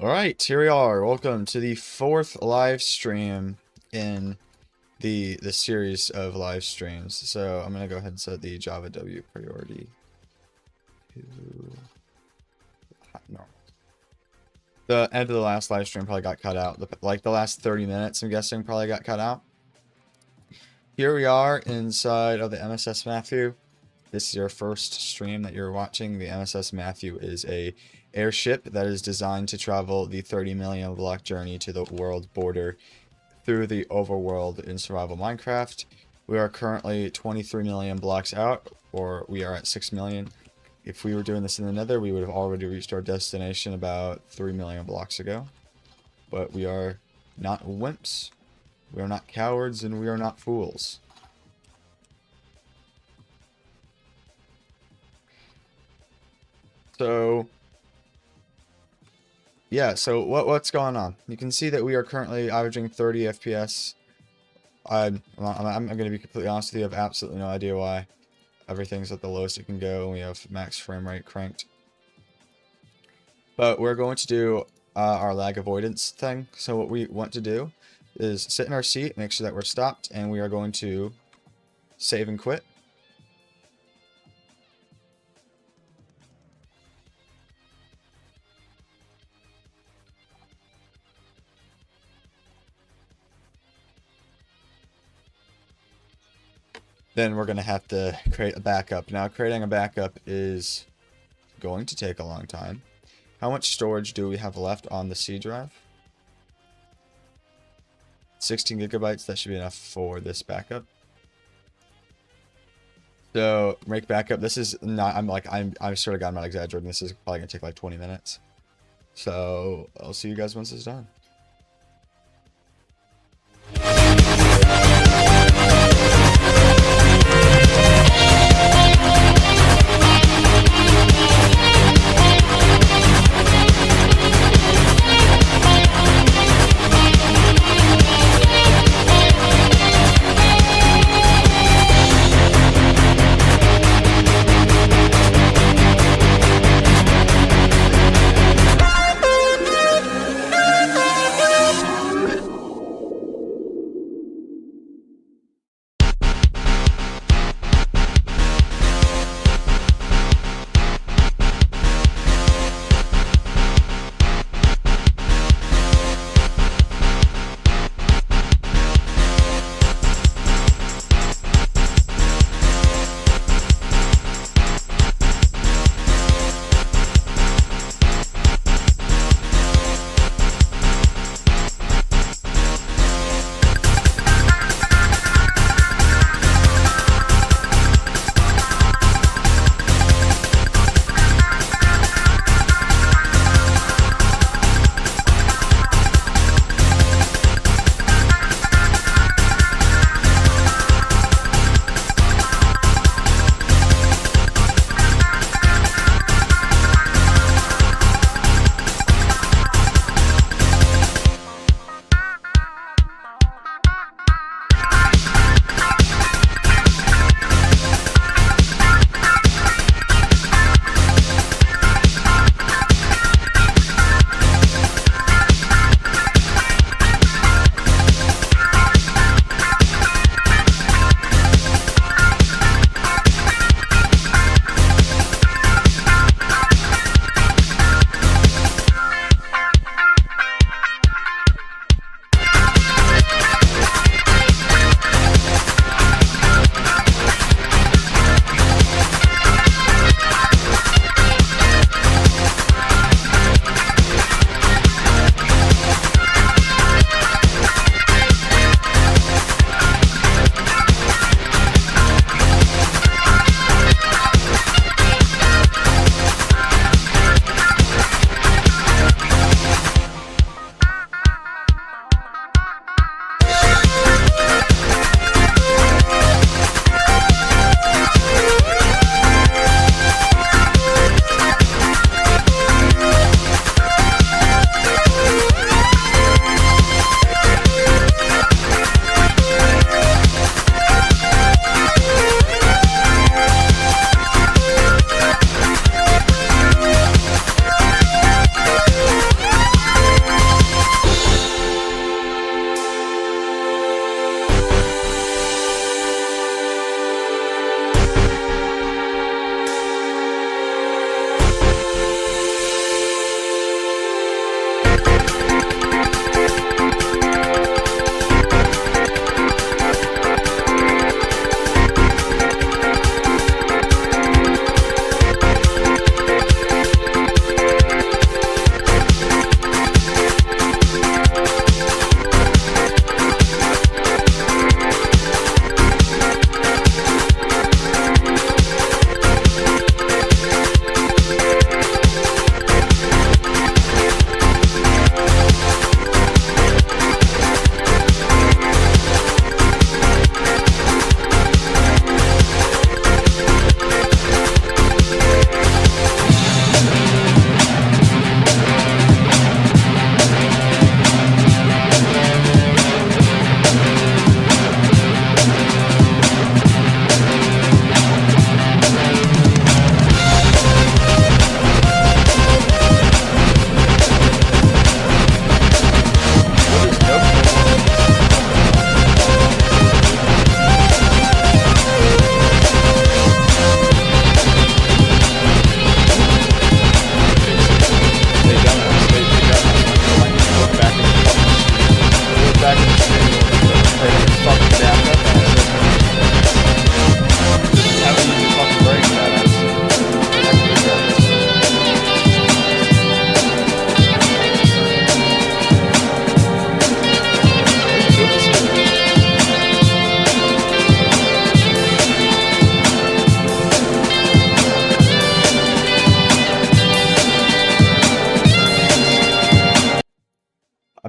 Alright, here we are. Welcome to the fourth live stream in the series of live streams. So I'm gonna go ahead and set the Java W priority to normal. The end of the last live stream probably got cut out. Like the last 30 minutes, I'm guessing, probably got cut out. Here we are inside of the MSS Matthew. This is your first stream that you're watching. The MSS Matthew is a airship that is designed to travel the 30 million block journey to the world border through the overworld in survival Minecraft. We are currently 23 million blocks out, or we are at 6 million. If we were doing this in the Nether, we would have already reached our destination about 3 million blocks ago. But we are not wimps, we are not cowards, and we are not fools. So yeah, so what's going on? You can see that we are currently averaging 30 FPS. I'm going to be completely honest with you, I have absolutely no idea why. Everything's at the lowest it can go, and we have max frame rate cranked. But we're going to do our lag avoidance thing. So what we want to do is sit in our seat, make sure that we're stopped, and we are going to save and quit. Then we're going to have to create a backup. Now, creating a backup is going to take a long time. How much storage do we have left on the C drive? 16 gigabytes. That should be enough for this backup. So, make backup. This is not, I swear to God, I'm not exaggerating. This is probably going to take like 20 minutes. So, I'll see you guys once it's done.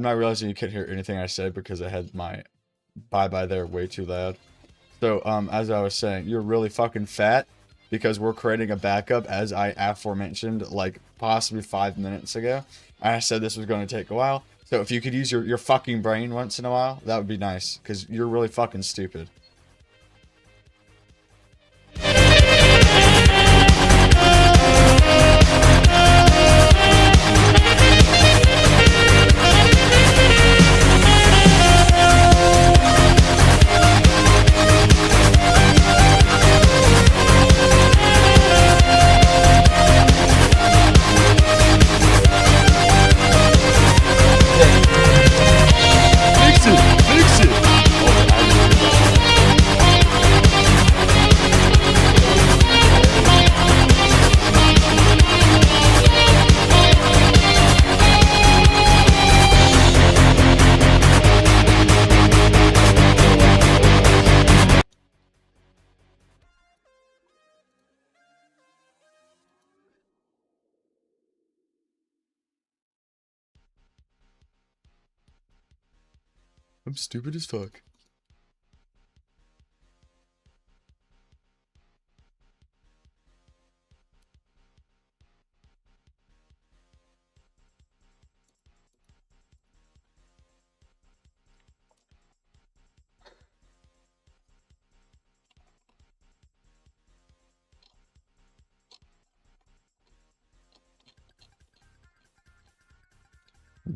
I'm not realizing you couldn't hear anything I said because I had my bye-bye there way too loud. So, as I was saying, you're really fucking fat because we're creating a backup, as I aforementioned, like, possibly 5 minutes ago. I said this was going to take a while. So if you could use your fucking brain once in a while, that would be nice, because you're really fucking stupid. Fix it! Fix it! Oh, I didn't do that. I'm stupid as fuck.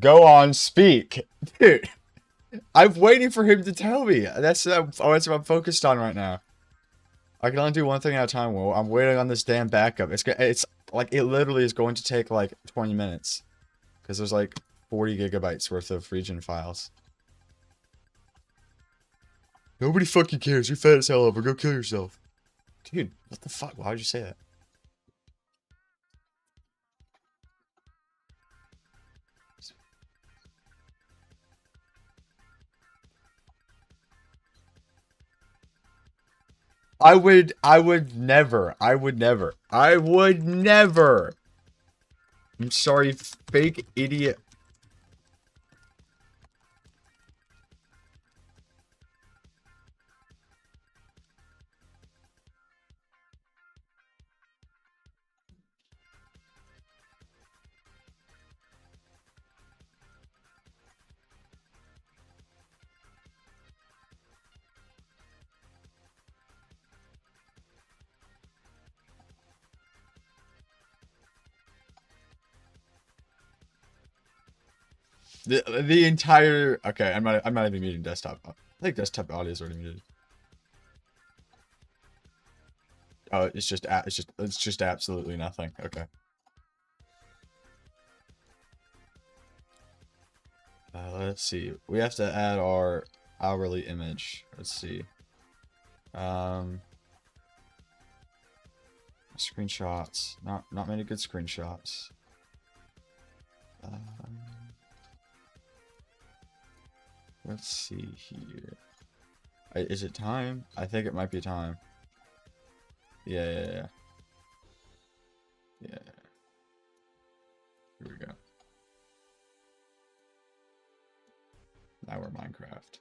Go on, speak. Dude, I'm waiting for him to tell me. That's what I'm focused on right now. I can only do one thing at a time, Will. I'm waiting on this damn backup. It's like, it literally is going to take like 20 minutes. Because there's like 40 gigabytes worth of region files. Nobody fucking cares. You're fat as hell over. Go kill yourself. Dude, what the fuck? Why would you say that? I would never. I'm sorry, fake idiot. The entire, okay, I'm not even muting desktop. I think desktop audio is already muted. Oh, it's just absolutely nothing. Okay. Let's see. We have to add our hourly image. Let's see. Screenshots. Not many good screenshots. Let's see here. Is it time? I think it might be time. Yeah. Here we go. Now we're Minecraft.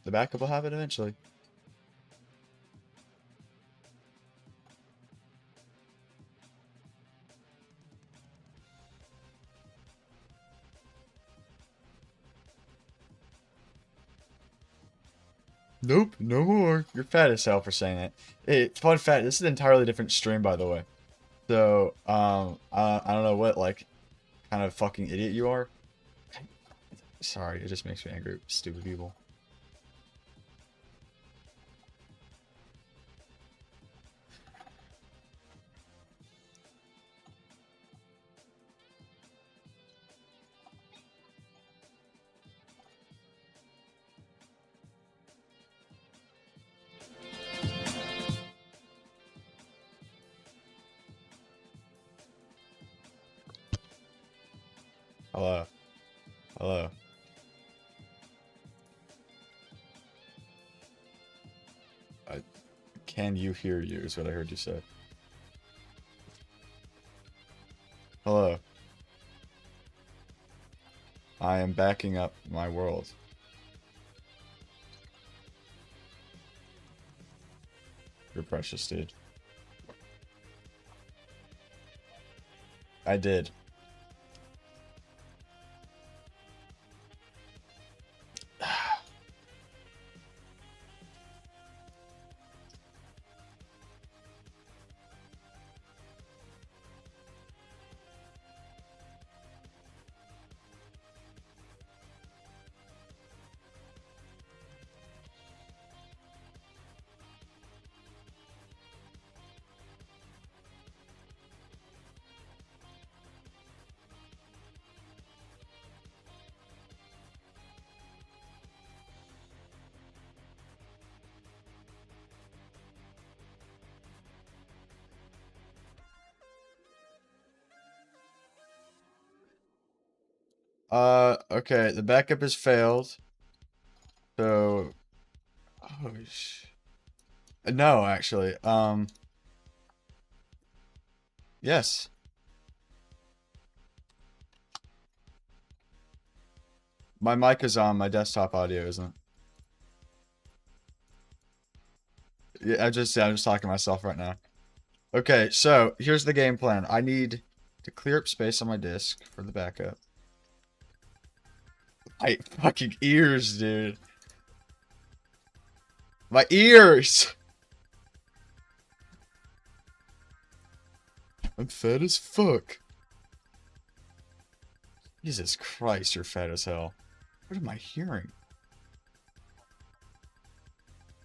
The backup will have it eventually. Nope, no more. You're fat as hell for saying it. Hey, fun fact, this is an entirely different stream, by the way. So, I don't know what, like, kind of fucking idiot you are. Sorry, it just makes me angry. Stupid people. Hello. Hello. Can you hear you is what I heard you say. Hello. I am backing up my world. You're precious, dude. I did. Okay, the backup has failed. So, oh, no, actually, yes. My mic is on, my desktop audio isn't. Yeah, I'm just talking to myself right now. Okay, so here's the game plan. I need to clear up space on my disk for the backup. My fucking ears, dude. My ears! I'm fat as fuck. Jesus Christ, you're fat as hell. What am I hearing?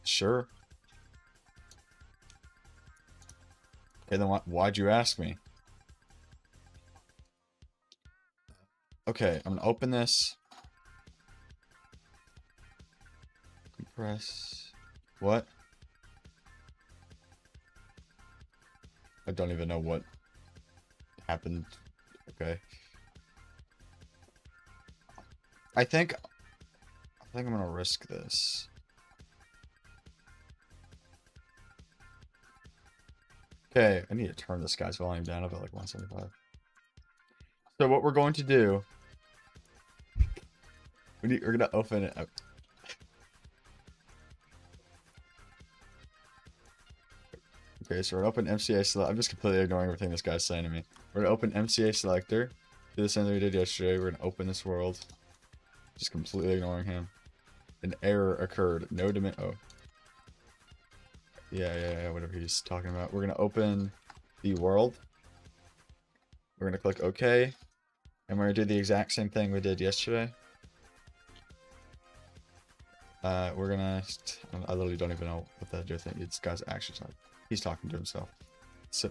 Sure. Okay, then why'd you ask me? Okay, I'm gonna open this. Compress. What? I don't even know what happened. Okay. I think I'm gonna risk this. Okay, I need to turn this guy's volume down about like 175. So what we're going to do, we're gonna open it up. Okay, so we're gonna open MCA select. I'm just completely ignoring everything this guy's saying to me. We're gonna open MCA selector. Do the same thing we did yesterday. We're gonna open this world. Just completely ignoring him. An error occurred. No dimension. Oh. Yeah, whatever he's talking about. We're gonna open the world. We're gonna click OK. And we're gonna do the exact same thing we did yesterday. We're gonna... I literally don't even know what that other thing. This guy's actually talking. He's talking to himself. So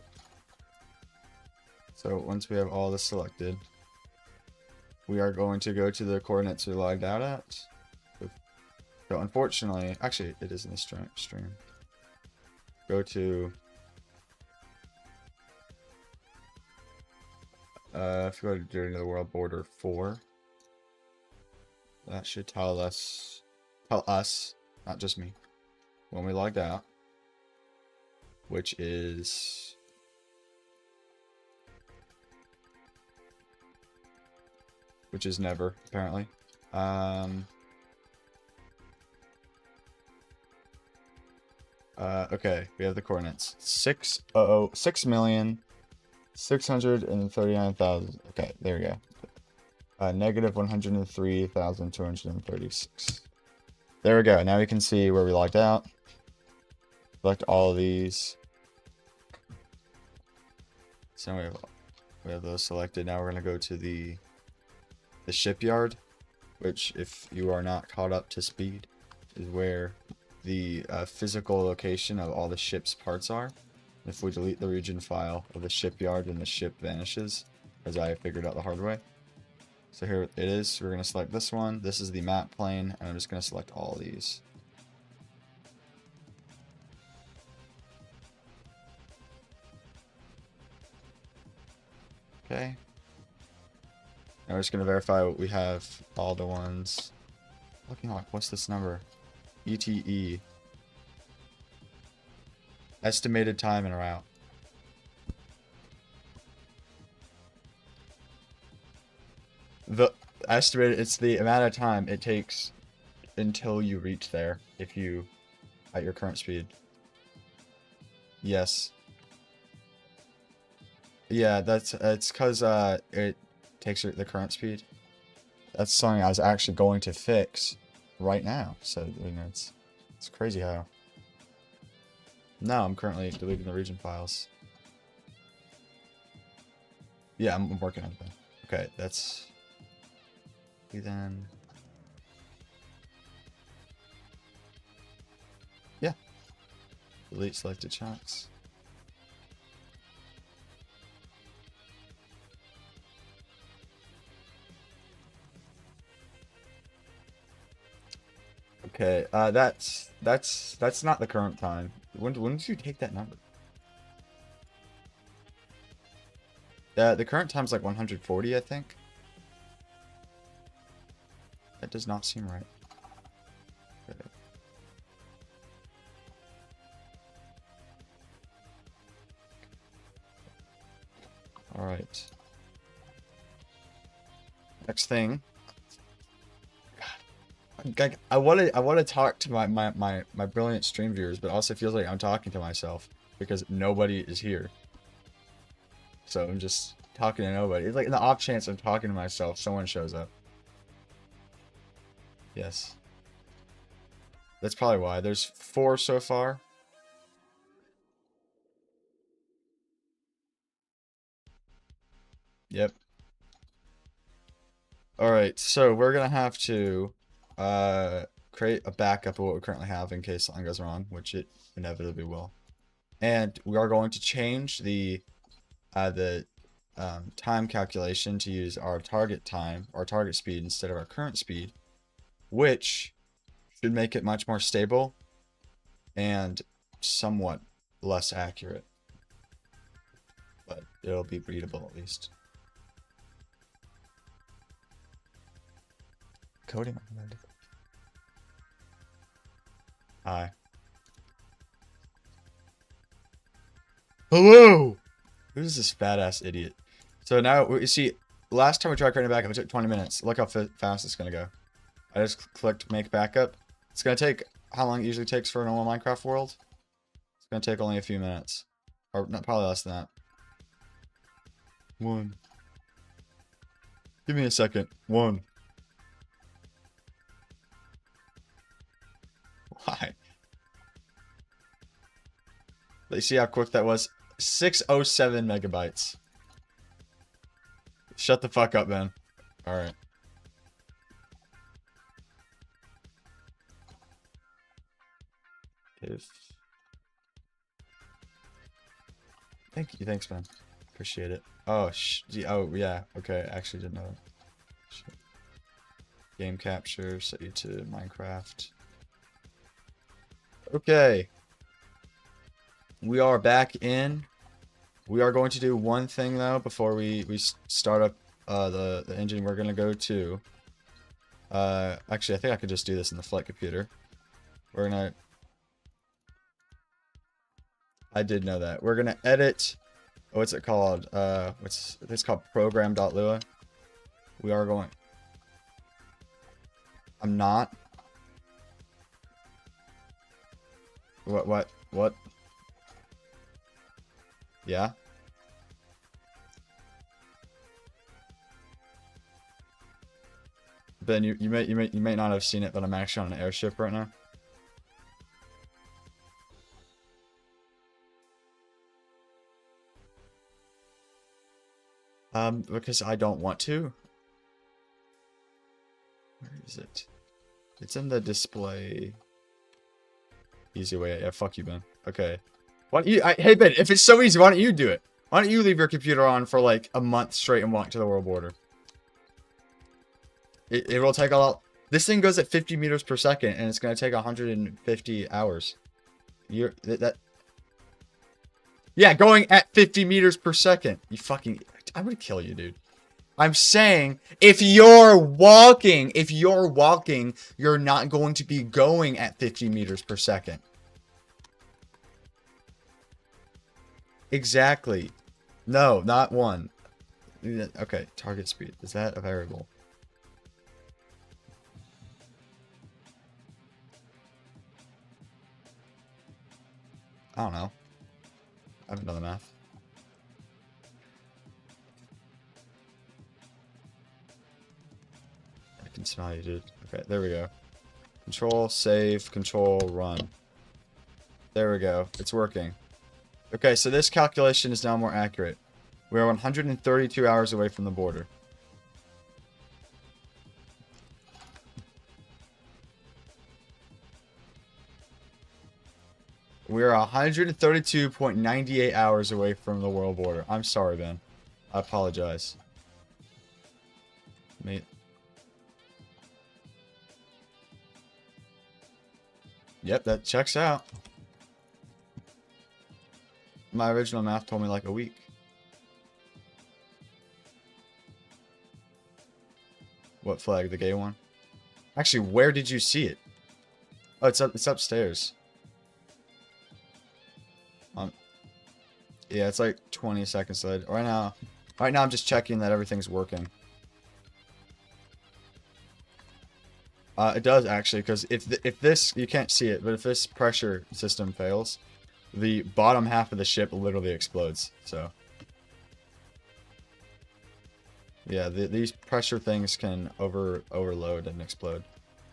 once we have all this selected, we are going to go to the coordinates we logged out at. So unfortunately, actually it is in the stream. Go to if you go to Journey to the World Border 4, that should tell us, not just me, when we logged out, which is never, apparently. Okay, we have the coordinates. 6,639,000. Okay, there we go. Negative 103,236. There we go. Now we can see where we logged out. Select all of these. So we have those selected. Now we're going to go to the shipyard, which, if you are not caught up to speed, is where the physical location of all the ship's parts are. If we delete the region file of the shipyard, then the ship vanishes, as I figured out the hard way. So here it is. We're going to select this one. This is the map plane, and I'm just going to select all these. Okay. Now we're just going to verify what we have, all the ones. Looking like, what's this number? ETE. Estimated time and route. The estimated, it's the amount of time it takes until you reach there, if you, at your current speed. Yes. Yeah, it's because it takes the current speed. That's something I was actually going to fix right now. So, you know, it's crazy how. No, I'm currently deleting the region files. Yeah, I'm working on it. Okay, that's. Then. Yeah. Delete selected chunks. Okay, that's not the current time. When did you take that number? The current time's like 140, I think. That does not seem right. Okay. All right. Next thing. God, I want to talk to my brilliant stream viewers, but also feels like I'm talking to myself because nobody is here. So I'm just talking to nobody. It's like in the off chance I'm talking to myself, someone shows up. Yes. That's probably why. There's 4 so far. Yep. Alright, so we're gonna have to create a backup of what we currently have in case something goes wrong, which it inevitably will. And we are going to change the time calculation to use our target time, our target speed, instead of our current speed, which should make it much more stable and somewhat less accurate. But it'll be readable at least. Coding recommended. Hi. Hello! Who's this badass idiot? So now, you see, last time we tried creating a backup, it took 20 minutes. Look how fast it's going to go. I just clicked make backup. It's going to take, how long it usually takes for a normal Minecraft world? It's going to take only a few minutes. Or not, probably less than that. 1. Give me a second. 1. Why? But you see how quick that was? 607 megabytes. Shut the fuck up, man. Alright. Thank you. Thanks, man. Appreciate it. Oh, oh, yeah. Okay, actually didn't know that. Shit. Game capture, set you to Minecraft. Okay. We are back in. We are going to do one thing, though, before we start up the engine. We're going to go to... actually, I think I could just do this in the flight computer. We're going to... I did know that. We're going to edit... What's it called? It's called program.lua. We are going... I'm not. What? Yeah? Ben, you may not have seen it, but I'm actually on an airship right now. Because I don't want to. Where is it? It's in the display. Easy way. Yeah, fuck you, Ben. Okay. Why don't you? Hey, Ben, if it's so easy, why don't you do it? Why don't you leave your computer on for like a month straight and walk to the world border? It will take a lot. This thing goes at 50 meters per second, and it's gonna take 150 hours. Yeah, going at 50 meters per second. You fucking. I'm gonna kill you, dude. I'm saying, if you're walking, you're not going to be going at 50 meters per second. Exactly. No, not one. Okay, target speed. Is that a variable? I don't know. I haven't done the math. I can smell you, dude. Okay, there we go. Control, save, control, run. There we go. It's working. Okay, so this calculation is now more accurate. We are 132 hours away from the border. We are 132.98 hours away from the world border. I'm sorry, Ben. I apologize. Mate. Yep, that checks out. My original math told me like a week. What flag? The gay one? Actually, where did you see it? Oh, it's upstairs. Yeah, it's like 20 seconds delayed. Right now I'm just checking that everything's working. It does actually, because if this, you can't see it, but if this pressure system fails, the bottom half of the ship literally explodes. So yeah, these pressure things can overload and explode.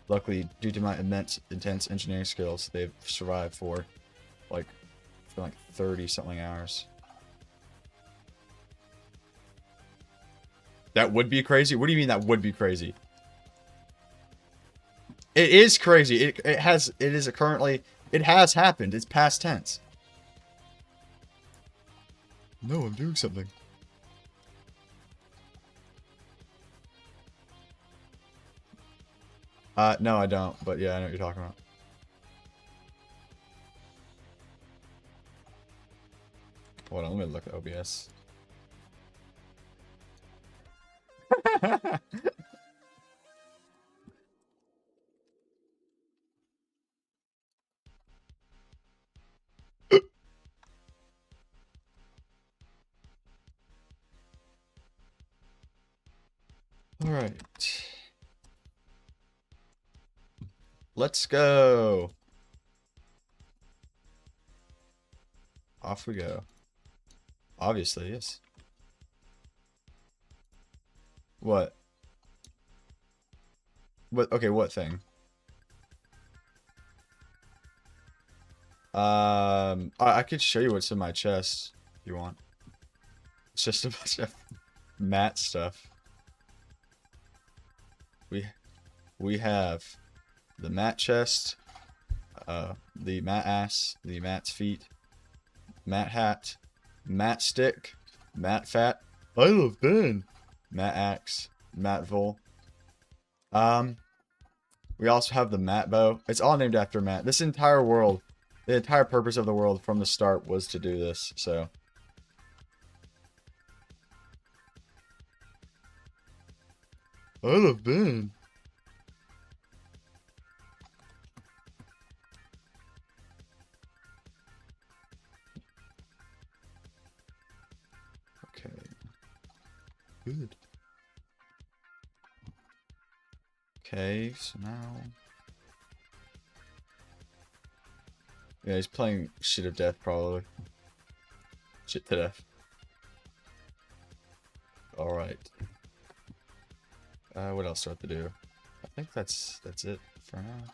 Luckily, due to my intense engineering skills, they've survived for like 30 something hours. That would be crazy? What do you mean that would be crazy? It is crazy. It has happened. It's past tense. No, I'm doing something. No, I don't, but yeah, I know what you're talking about. Hold on, let me look at OBS. Alright. Let's go. Off we go. Obviously, yes. What? What? Okay, what thing? I could show you what's in my chest if you want. It's just a bunch of mat stuff. We have the mat chest, the mat ass, the mat's feet, mat hat, mat stick, mat fat. I love Ben. Mat axe, mat vol. We also have the mat bow. It's all named after Matt. This entire world, the entire purpose of the world from the start was to do this, so. I love Ben. Okay. Good. Okay, so now. Yeah, he's playing shit of death, probably. Shit to death. Alright. What else do I have to do? think that's it for now.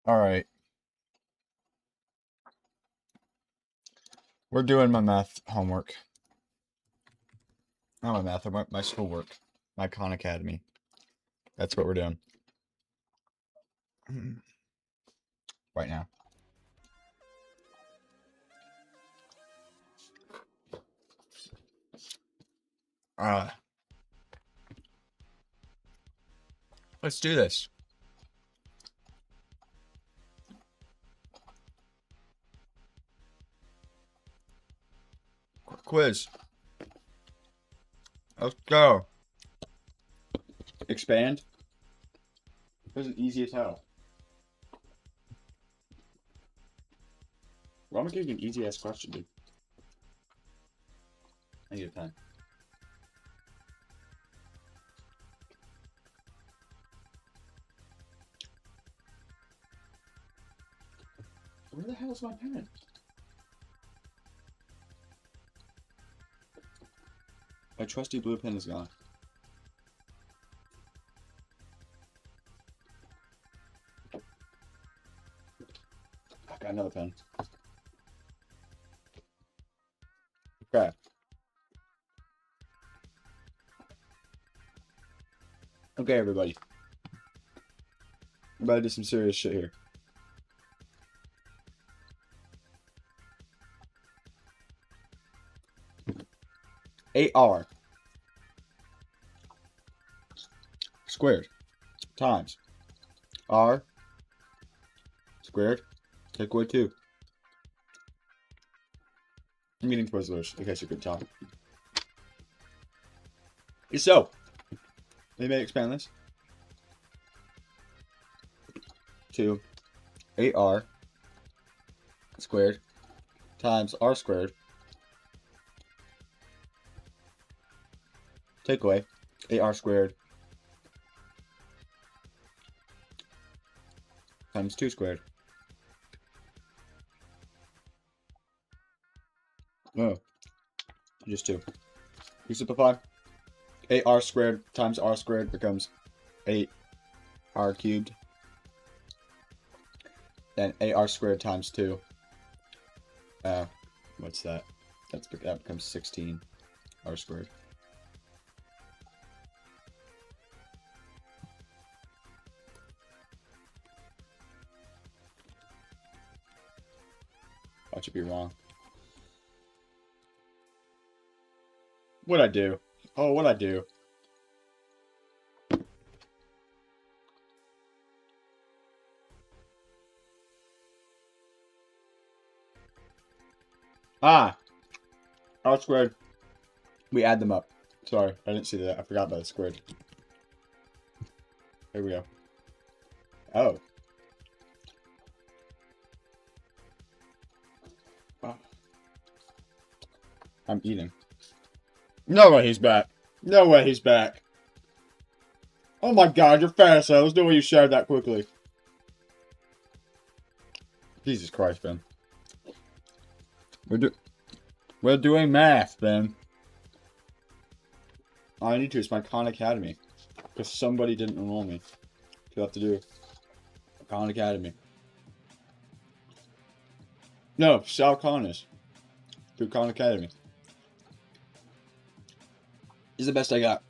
Alright. We're doing my math homework. Not my math homework, my schoolwork. My Khan Academy. That's what we're doing. Right now. Let's do this. Quiz. Let's go. Expand. This is easy as hell. Well, I'm gonna give you an easy ass question, dude. I need a pen. Where the hell is my pen? My trusty blue pen is gone. I got another pen. Okay. Okay, everybody. I'm about to do some serious shit here. AR squared times R squared take away 2. I'm getting towards the worst, in case you could tell. So, they may expand this to 8R squared times R squared take away 8R squared times 2 squared. No, just 2. You simplify. 8R squared times R squared becomes 8R cubed. Then 8R squared times 2. What's that? That becomes 16R squared. I should be wrong. What'd I do? Oh, what'd I do? R squared. We add them up. Sorry, I didn't see that. I forgot about the squared. Here we go. Oh. I'm eating. No way he's back. No way he's back. Oh my god, you're fast, though. There's no way you shared that quickly. Jesus Christ, Ben. We're doing math, Ben. All I need to is my Khan Academy. Because somebody didn't enroll me. You have to do Khan Academy. No, Sal Khan is. Through Khan Academy. This is the best I got.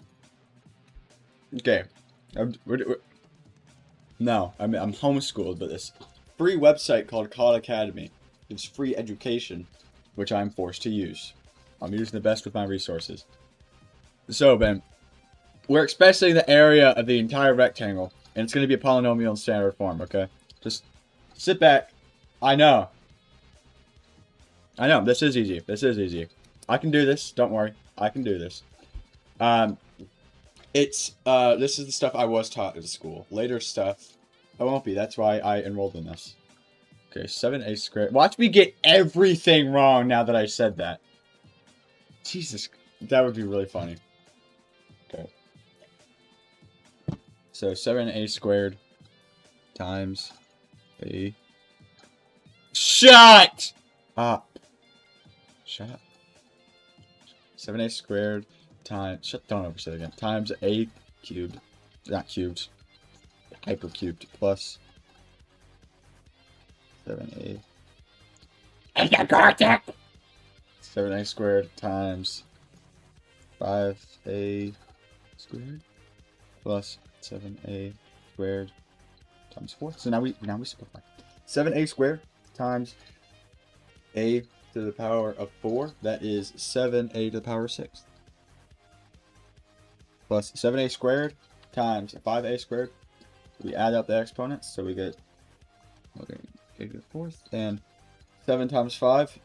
Okay. No, I'm homeschooled, but this free website called Khan Academy gives free education, which I'm forced to use. I'm using the best with my resources. So, Ben, we're expressing the area of the entire rectangle, and it's going to be a polynomial in standard form, okay? Just sit back. I know. This is easy. This is easy. I can do this. Don't worry. I can do this. This is the stuff I was taught at school. Later stuff, I won't be. That's why I enrolled in this. Okay, 7a squared. Watch me get everything wrong now that I said that. Jesus, that would be really funny. Okay. So 7a squared times a... Shut up! Shut up. 7a squared times... Don't ever say it again. Times a cubed. Not cubed. Hypercubed plus 7a. Is that correct? 7a squared times 5a squared plus 7a squared times 4. So now we simplify. 7a squared times a to the power of 4. That is 7a to the power of 6. Plus 7a squared times 5a squared. We add up the exponents, so we get a to the fourth. And 7 times 5.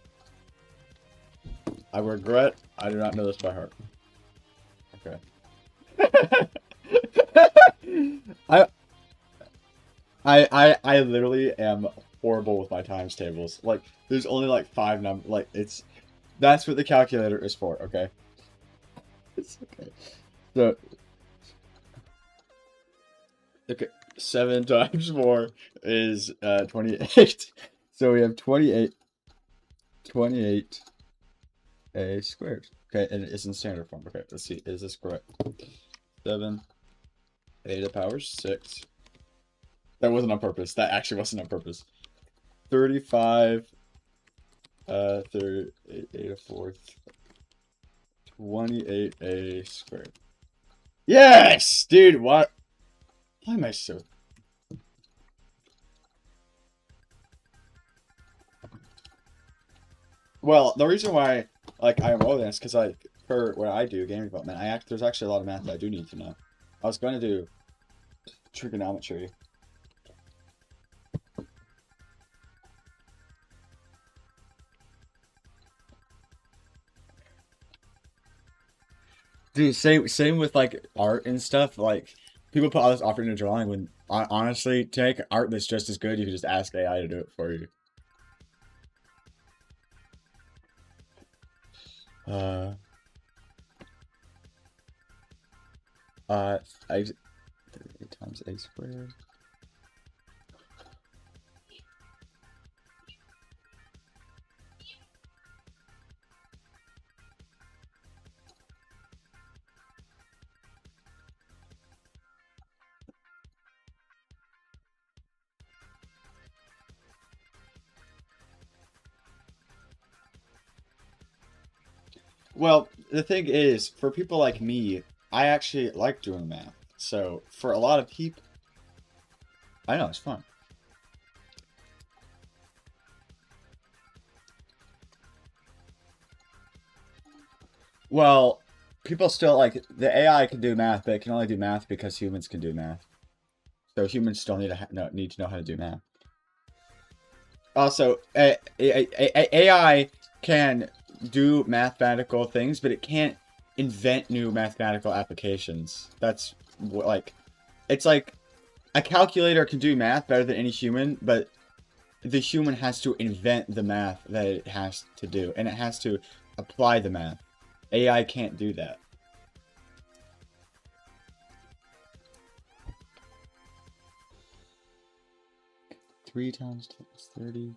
I regret I do not know this by heart. Okay. I literally am horrible with my times tables. Like, there's only like 5 numbers. Like, that's what the calculator is for. Okay. It's okay. So, okay, 7 times 4 is 28. So we have 28 a squared. Okay, and it's in standard form. Okay, let's see. Is this correct? 7 a to the power 6. That wasn't on purpose. That actually wasn't on purpose. 35 third a to fourth 28a squared. Yes, dude. What? Why am I so? Well, the reason why like I enrolled in this because like for what I do game development, there's actually a lot of math that I do need to know. I was going to do trigonometry. Dude, same with like art and stuff. Like people put all this effort into drawing when honestly, take art that's just as good. You can just ask AI to do it for you. I times a squared. Well, the thing is, for people like me, I actually like doing math. So, for a lot of people, I know, it's fun. Well, people still like the AI can do math, but it can only do math because humans can do math. So humans still need to know how to do math. Also, AI can do mathematical things, but it can't invent new mathematical applications. That's like, it's like a calculator can do math better than any human, but the human has to invent the math that it has to do, and it has to apply the math. AI can't do that. Three times 30.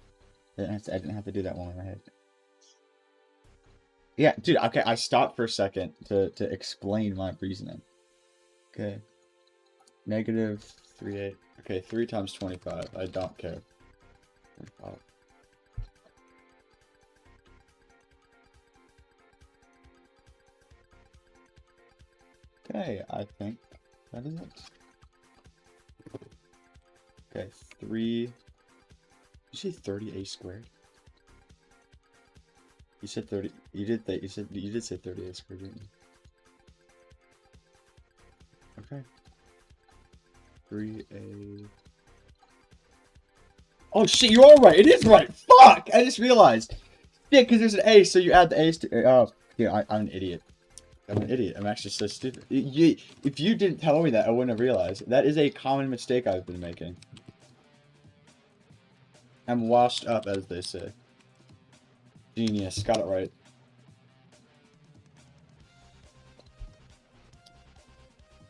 I didn't have to do that one in my head. Yeah, dude, okay, I stopped for a second to explain my reasoning. Okay. Negative 3.8. Okay, 3 times 25. I don't care. 25. Okay, I think that is it. Okay, 3. Did you say 30a squared? You said 30. You did that. You did say 30a squared, didn't you? Okay. 3a. Oh shit! You are right. It is right. Fuck! I just realized. Yeah, because there's an a, so you add the a's to. Oh, yeah. I'm an idiot. I'm an idiot. I'm actually so stupid. If you didn't tell me that, I wouldn't have realized. That is a common mistake I've been making. I'm washed up, as they say. Genius. Got it right.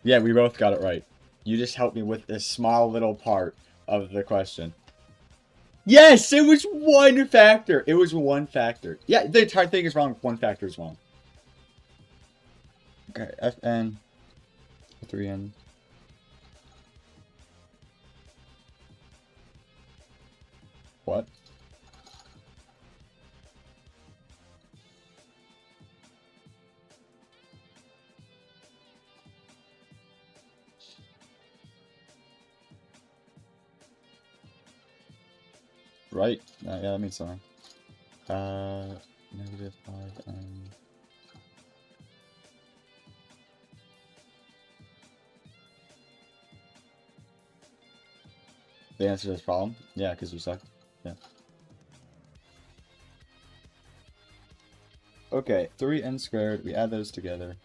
Yeah, we both got it right. You just helped me with this small little part of the question. Yes, it was one factor. It was one factor. Yeah, the entire thing is wrong. One factor is wrong. Okay, Fn 3n. What? Right. Yeah, that means something. Negative 5m. The answer to this problem? Yeah, because you suck. Yeah. Okay, 3n squared. We add those together.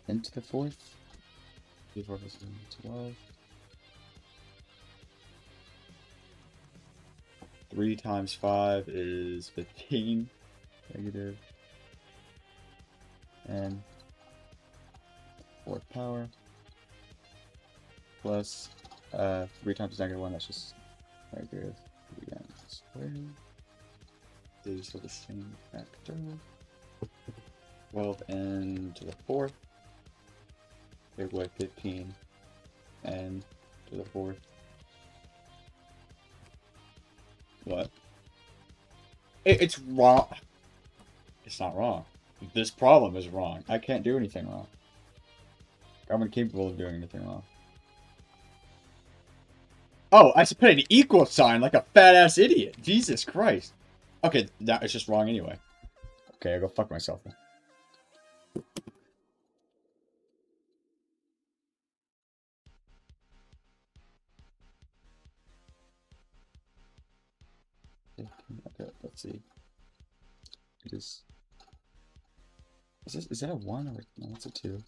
Into the fourth. 4 plus 12. 3 times 5 is 15. Negative. And 4th power. Plus 3 times negative 1, that's just negative 3n squared. These are the same factor. 12n to the 4th. Big way 15 n to the 4th. What? It's wrong. It's not wrong. This problem is wrong. I can't do anything wrong. I'm incapable of doing anything wrong. Oh, I should put an equal sign like a fat ass idiot. Jesus Christ. Okay, that is just wrong anyway. Okay, I'll go fuck myself then. Okay, let's see. Is that a 1 or no? It's a 2.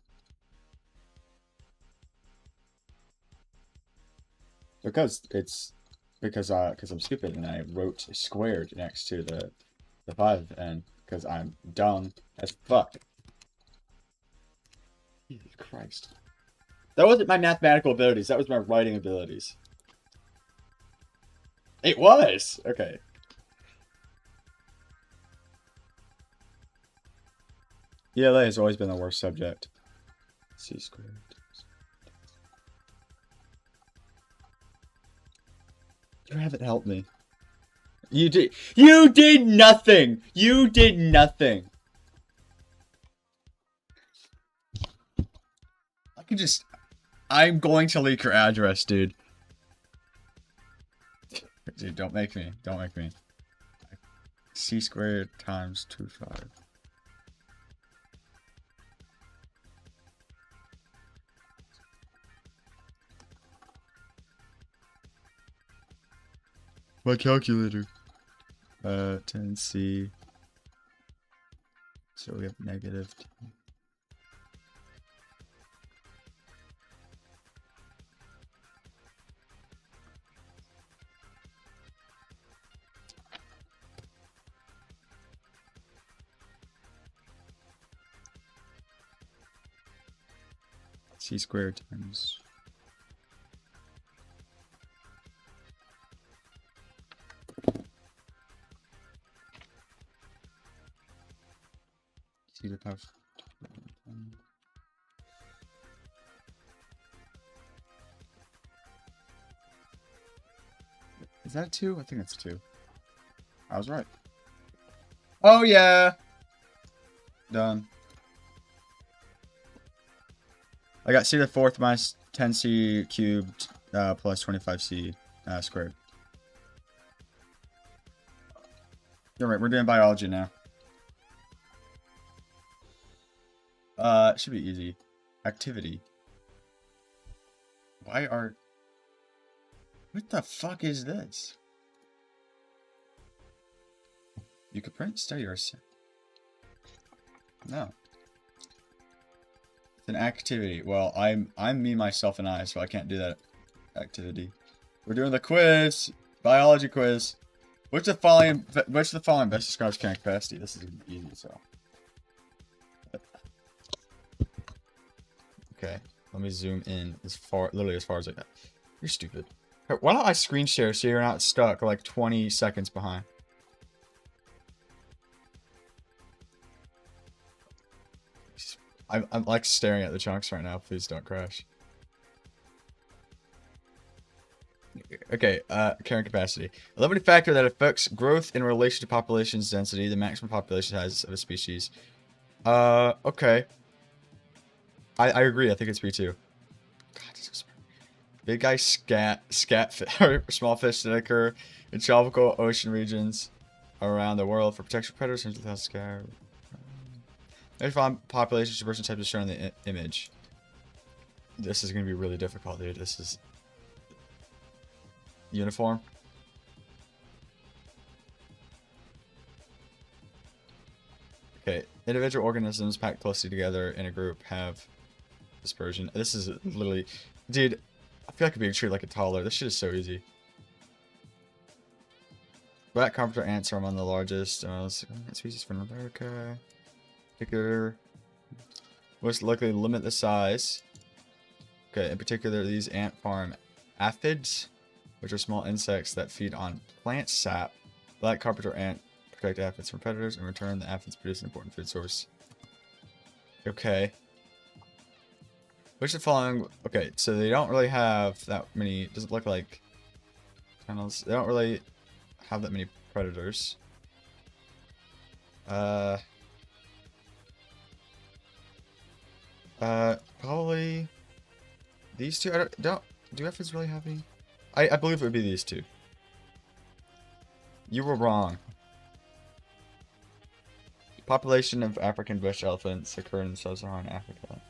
Because I'm stupid and I wrote squared next to the 5 and because I'm dumb as fuck. Jesus Christ. That wasn't my mathematical abilities, that was my writing abilities. It was! Okay. ELA has always been the worst subject. C squared. You haven't helped me. You did nothing! You did nothing! I'm going to leak your address, dude. Dude, don't make me. Don't make me. C squared times 25. My calculator. 10c. So we have negative 10. C squared times. C to the power. Is that a 2? I think it's 2. I was right. Oh yeah! Done. I got c to the 4th minus 10c cubed plus 25c squared. Alright, we're doing biology now. It should be easy. Activity. What the fuck is this? You could print study or no. It's an activity. Well, I'm me, myself, and I, so I can't do that activity. We're doing the quiz. Biology quiz. Which of the following best describes carrying capacity? This is easy, so. Okay, let me zoom in literally as far as I can. You're stupid. Why don't I screen share so you're not stuck like 20 seconds behind? I'm like staring at the chunks right now. Please don't crash. Okay, carrying capacity. A limiting factor that affects growth in relation to population's density, the maximum population size of a species. Okay. I agree. I think it's B2. God, this is... Big guy or small fish that occur in tropical ocean regions around the world for protection of predators. 100,000 scar. There's population dispersion type is shown in the image. This is going to be really difficult, dude. This is uniform. Okay, individual organisms packed closely together in a group have dispersion. This is literally, dude. I feel like I'm being treated like a toddler. This shit is so easy. Black carpenter ants are among the largest species from America. Particular, most likely to limit the size. Okay, in particular, these ant farm aphids, which are small insects that feed on plant sap. Black carpenter ant protect aphids from predators. In return, the aphids produce an important food source. Okay. Which of the following... Okay, so they don't really have that many... Does it look like... tunnels? They don't really have that many predators. Probably... These two? Do aphids really have any? I believe it would be these two. You were wrong. Population of African bush elephants occur in sub-Saharan Africa.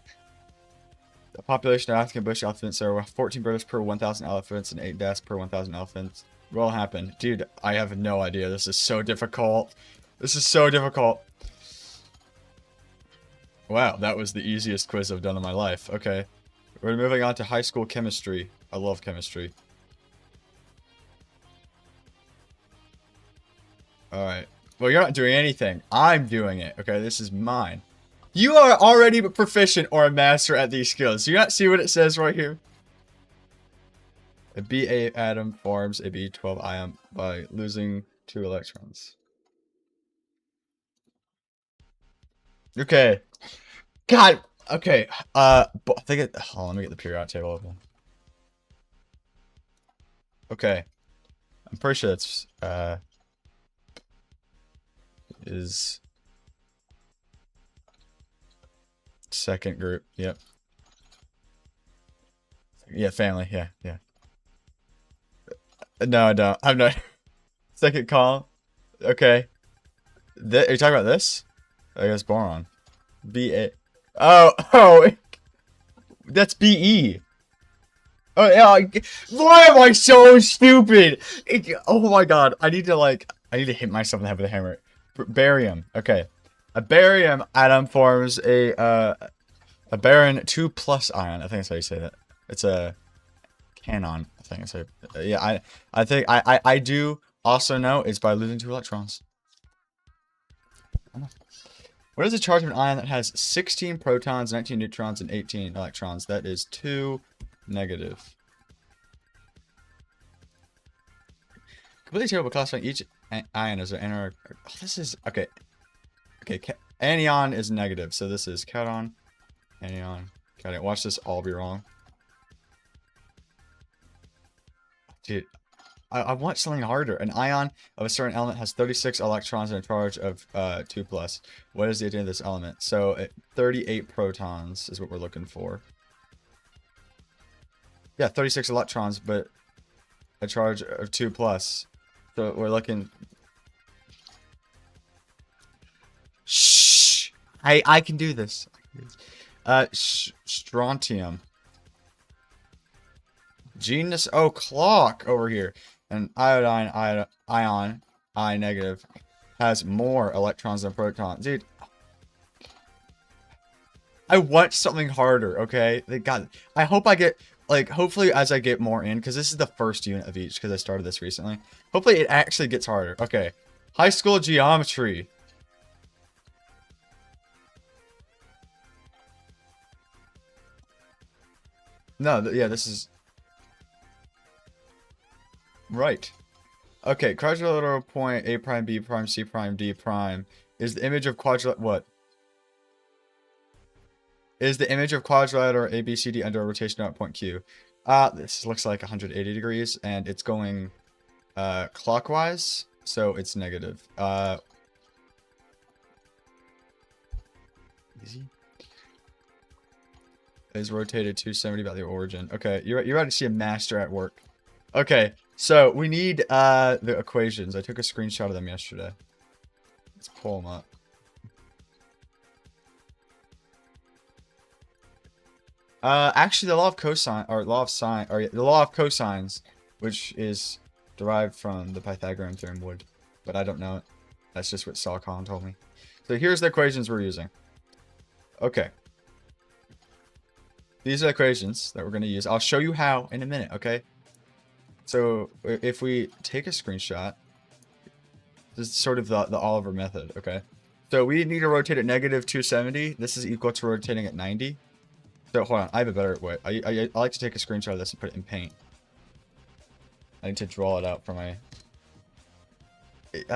The population of African bush elephants are 14 birds per 1,000 elephants and 8 deaths per 1,000 elephants. What will happen? Dude, I have no idea. This is so difficult. This is so difficult. Wow, that was the easiest quiz I've done in my life. Okay. We're moving on to high school chemistry. I love chemistry. Alright. Well, you're not doing anything. I'm doing it. Okay, this is mine. You are already proficient or a master at these skills. Do you not see what it says right here? A Ba atom forms a B12 ion by losing 2 electrons. Okay. God. Okay. I think it. Oh, let me get the periodic table open. Okay. I'm pretty sure that's is second group. Yep. Yeah, family. Yeah, yeah. No, I don't. I'm not. Second column. Okay. Are you talking about this? I guess boron. Ba. Oh, that's Be. Oh yeah. Why am I so stupid? Oh my god. I need to hit myself in the head with a hammer. Barium. Okay. A barium atom forms a baron 2+ ion. I think that's how you say that. It's a canon. I think it's yeah. I think I do also know it's by losing 2 electrons. What is the charge of an ion that has 16 protons, 19 neutrons, and 18 electrons? That is 2 negative. Completely terrible classifying each ion as an anion. Oh, this is okay. Okay, anion is negative, so this is cation, anion, cation. Watch this all be wrong. Dude, I want something harder. An ion of a certain element has 36 electrons and a charge of 2+. What is the idea of this element? So 38 protons is what we're looking for. Yeah, 36 electrons, but a charge of 2+. So we're looking... Shh! I can do this. Strontium. Genus clock over here. An iodine ion, I negative, has more electrons than protons. Dude, I want something harder, okay? I hope I get, like, hopefully as I get more in, because this is the first unit of each, because I started this recently. Hopefully it actually gets harder. Okay. High school geometry. No, yeah, this is... Right. Okay, quadrilateral point A prime, B prime, C prime, D prime is the image of quadrilateral... What? Is the image of quadrilateral A, B, C, D under a rotation at point Q. This looks like 180 degrees, and it's going clockwise, so it's negative. Easy. Is rotated 270 by the origin. Okay, you're about to see a master at work. Okay, so we need the equations. I took a screenshot of them yesterday. Let's pull them up. Actually, the law of cosine, or law of sine, or the law of cosines, which is derived from the Pythagorean theorem, would, but I don't know it. That's just what Salcon told me. So here's the equations we're using. Okay. These are the equations that we're going to use. I'll show you how in a minute, okay? So if we take a screenshot, this is sort of the Oliver method, okay? So we need to rotate at negative 270. This is equal to rotating at 90. So hold on, I have a better way. I like to take a screenshot of this and put it in Paint. I need to draw it out for my...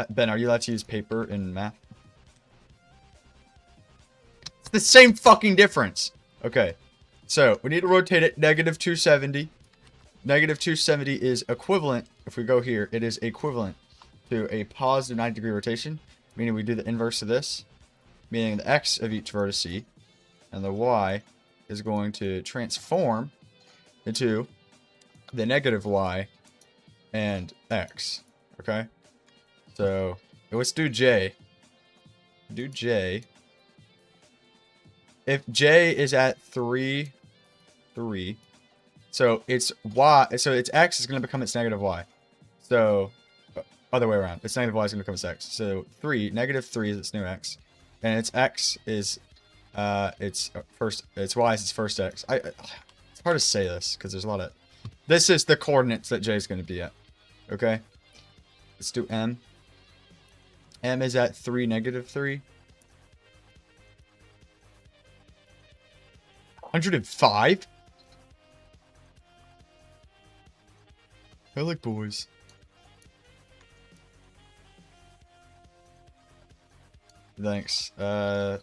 Ben, are you allowed to use paper in math? It's the same fucking difference. Okay, so we need to rotate it negative 270. Negative 270 is equivalent, if we go here, it is equivalent to a positive 90-degree rotation, meaning we do the inverse of this, meaning the x of each vertice and the y is going to transform into the negative y and x. Okay? So let's do j. Do j. If j is at 3, so it's y, so its x is going to become its negative y. So other way around. Its negative y is going to become its x. So 3, negative 3 is its new x. And its x is its y is its first x. It's hard to say this because there's a lot of... This is the coordinates that j is going to be at. Okay? Let's do m. M is at 3, negative 3. 105? I like boys. Thanks. Okay,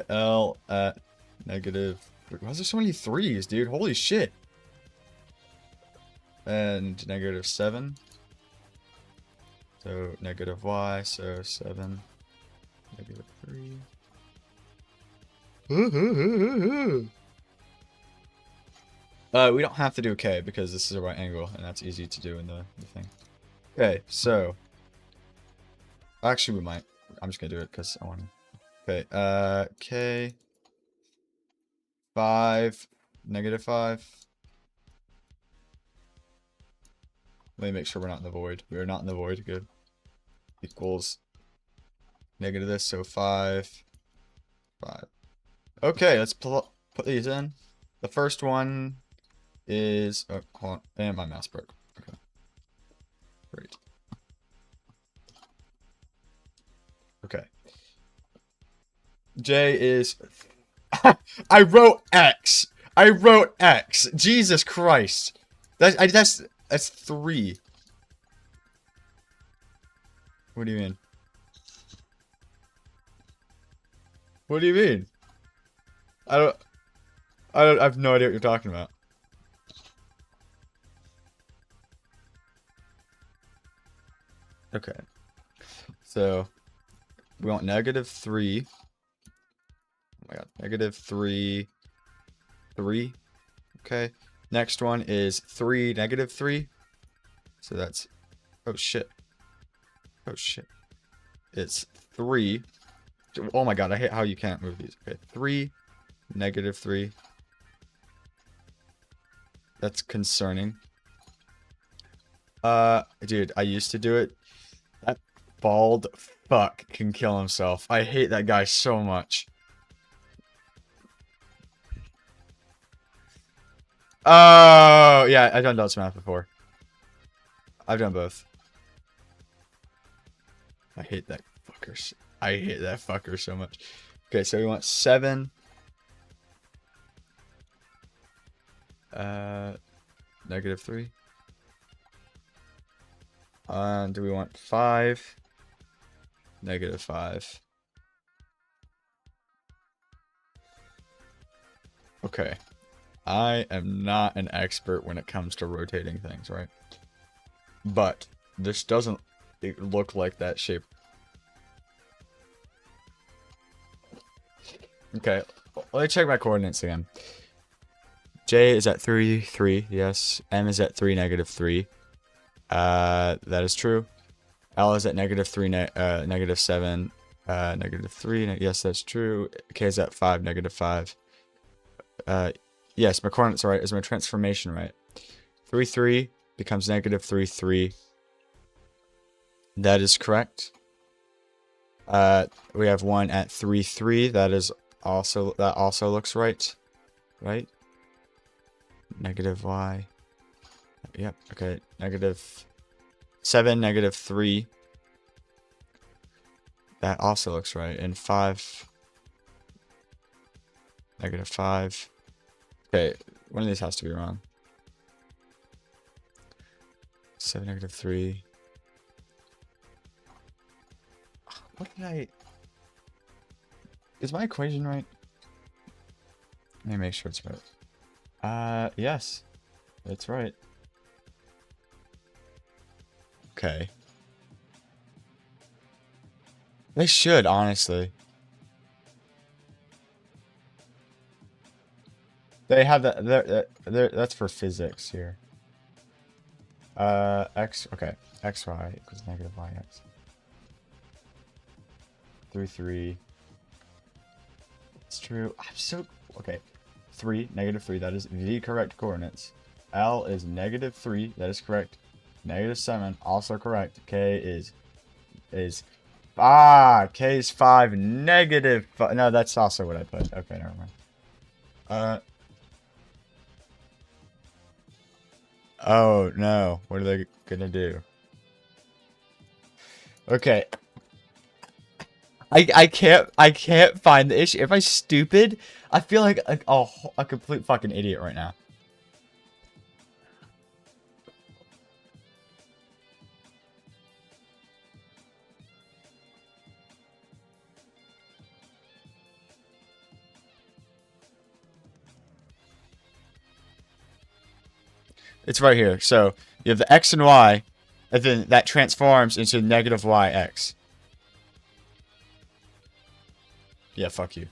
L at negative... Why is there so many 3s, dude? Holy shit. And negative 7. So negative y, so 7. Negative 3. We don't have to do k because this is a right angle, and that's easy to do in the thing. Okay, so... Actually, we might. I'm just gonna do it because I want to. Okay, k... 5... Negative 5. Let me make sure we're not in the void. We are not in the void. Good. Equals... Negative this, so 5... 5. Okay, let's put these in. The first one is... Oh, hold on. And my mouse broke. Okay. Great. Okay. J is... I wrote X! I wrote X! Jesus Christ! That's 3. What do you mean? What do you mean? I have no idea what you're talking about. Okay. So, we want negative 3. Oh my god. Negative 3. 3. Okay. Next one is 3, negative 3. So that's... Oh shit. Oh shit. It's 3. Oh my god, I hate how you can't move these. Okay, 3, negative 3. That's concerning. Dude, I used to do it. That bald fuck can kill himself. I hate that guy so much. Oh, yeah, I've done dots math before. I've done both. I hate that fucker. I hate that fucker so much. Okay, so we want 7. Negative 3. Do we want 5? Negative 5. Okay. I am not an expert when it comes to rotating things, right? But this doesn't look like that shape. Okay, let me check my coordinates again. J is at 3, 3, yes. M is at 3, -3. That is true. L is at -3, -7, -3. Yes, that's true. K is at 5, -5. Yes, my coordinates are right. Is my transformation right? 3, 3 becomes -3, 3. That is correct. We have one at 3, 3. That also looks right. Right? -y. Yep. Okay. -7, -3. That also looks right. And 5. -5. Okay. One of these has to be wrong. 7, -3. What did I... Is my equation right? Let me make sure it's right. Yes. That's right. Okay. They should, honestly. They have that. That's for physics here. X. Okay. XY equals -yx. 3, 3. It's true. I'm so... Okay. 3, -3. That is the correct coordinates. L is -3. That is correct. -7. Also correct. K is... K is 5. -5. No, that's also what I put. Okay, never mind. Oh, no. What are they gonna do? Okay. I can't find the issue. Am I stupid? I feel like a complete fucking idiot right now. It's right here. So you have the x and y, and then that transforms into -yx. Yeah, fuck you.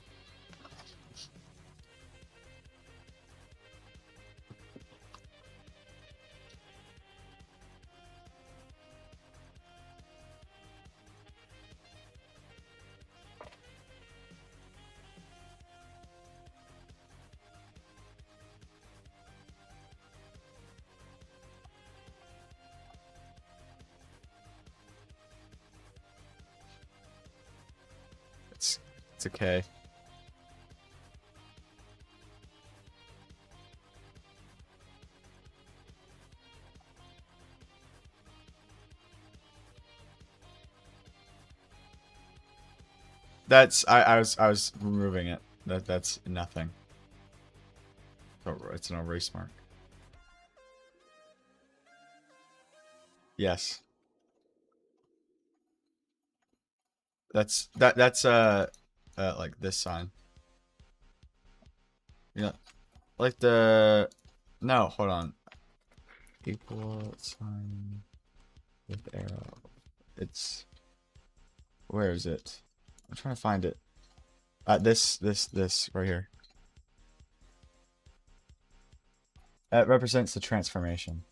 It's okay. I was removing it. That's nothing. Oh, it's an erase mark. Yes. That's like this sign. Yeah. Like the... No, hold on. Equal sign with arrow. It's... Where is it? I'm trying to find it. This right here. That represents the transformation.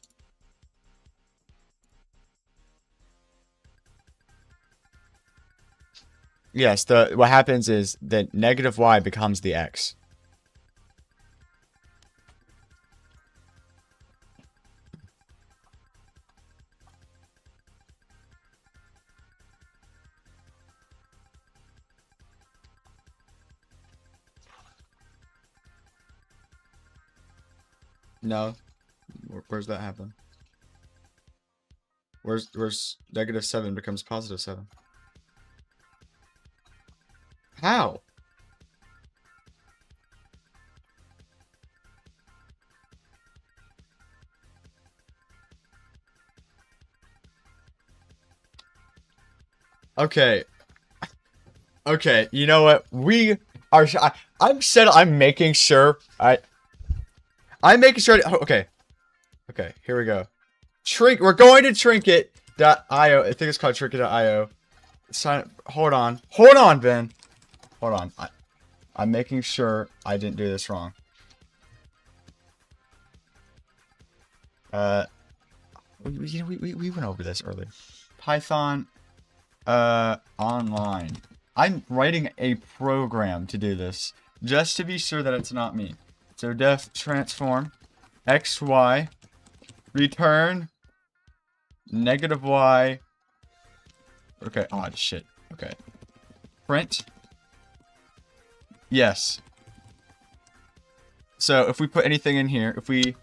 Yes, what happens is that -y becomes the x. No. Where's that happen? Where's -7 becomes +7? How? Okay. Okay, you know what? I'm making sure. I'm making sure. Okay. Okay, here we go. We're going to trinket.io. I think it's called trinket.io. Hold on, Ben. Hold on. I'm making sure I didn't do this wrong. We went over this earlier. Python, online. I'm writing a program to do this, just to be sure that it's not me. So def transform, xy, return, -y. Okay, odd shit. Okay. Print. Yes. So if we put anything in here, if we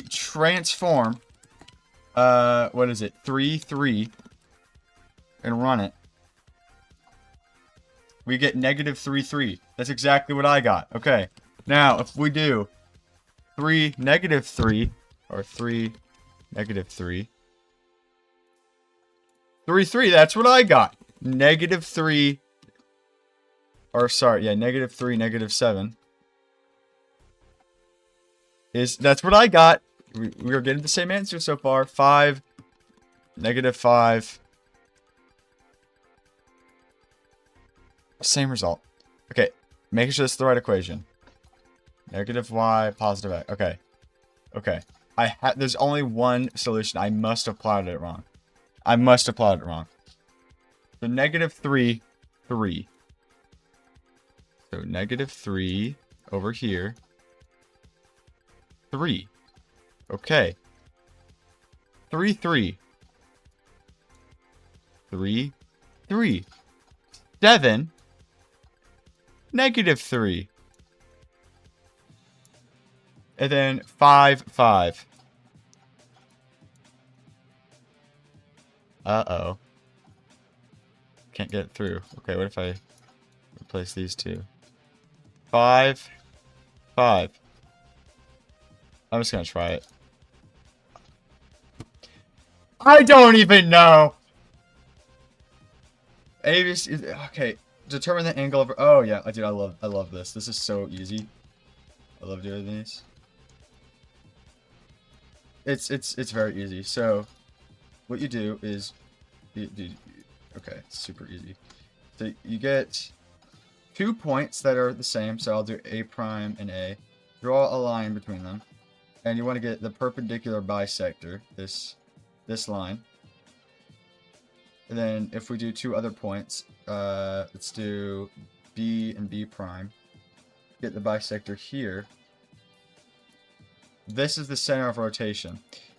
transform, what is it? 3, 3, and run it, we get -3, 3. That's exactly what I got. Okay. Now, if we do 3, -3, or 3, -3, 3, 3, that's what I got. -3, or sorry, yeah, -3, -7. That's what I got. We are getting the same answer so far. 5, -5. Same result. Okay, making sure this is the right equation. -y, +x. Okay. Okay. There's only one solution. I must have plotted it wrong. So -3, 3. So -3 over here. 3. Okay. 3, 3. 3, 3. 7. -3. And then 5, 5. Uh-oh. Can't get it through. Okay, what if I replace these two? 5, 5. I'm just gonna try it. I don't even know! ABC, okay. Determine the angle of... Oh, yeah. Dude, I love this. This is so easy. I love doing these. It's very easy. So, what you do is... Okay, it's super easy. So, you get 2 points that are the same. So, I'll do A prime and A. Draw a line between them. And you want to get the perpendicular bisector. This line. And then, if we do 2 other points... let's do B and B prime. Get the bisector here. This is the center of rotation.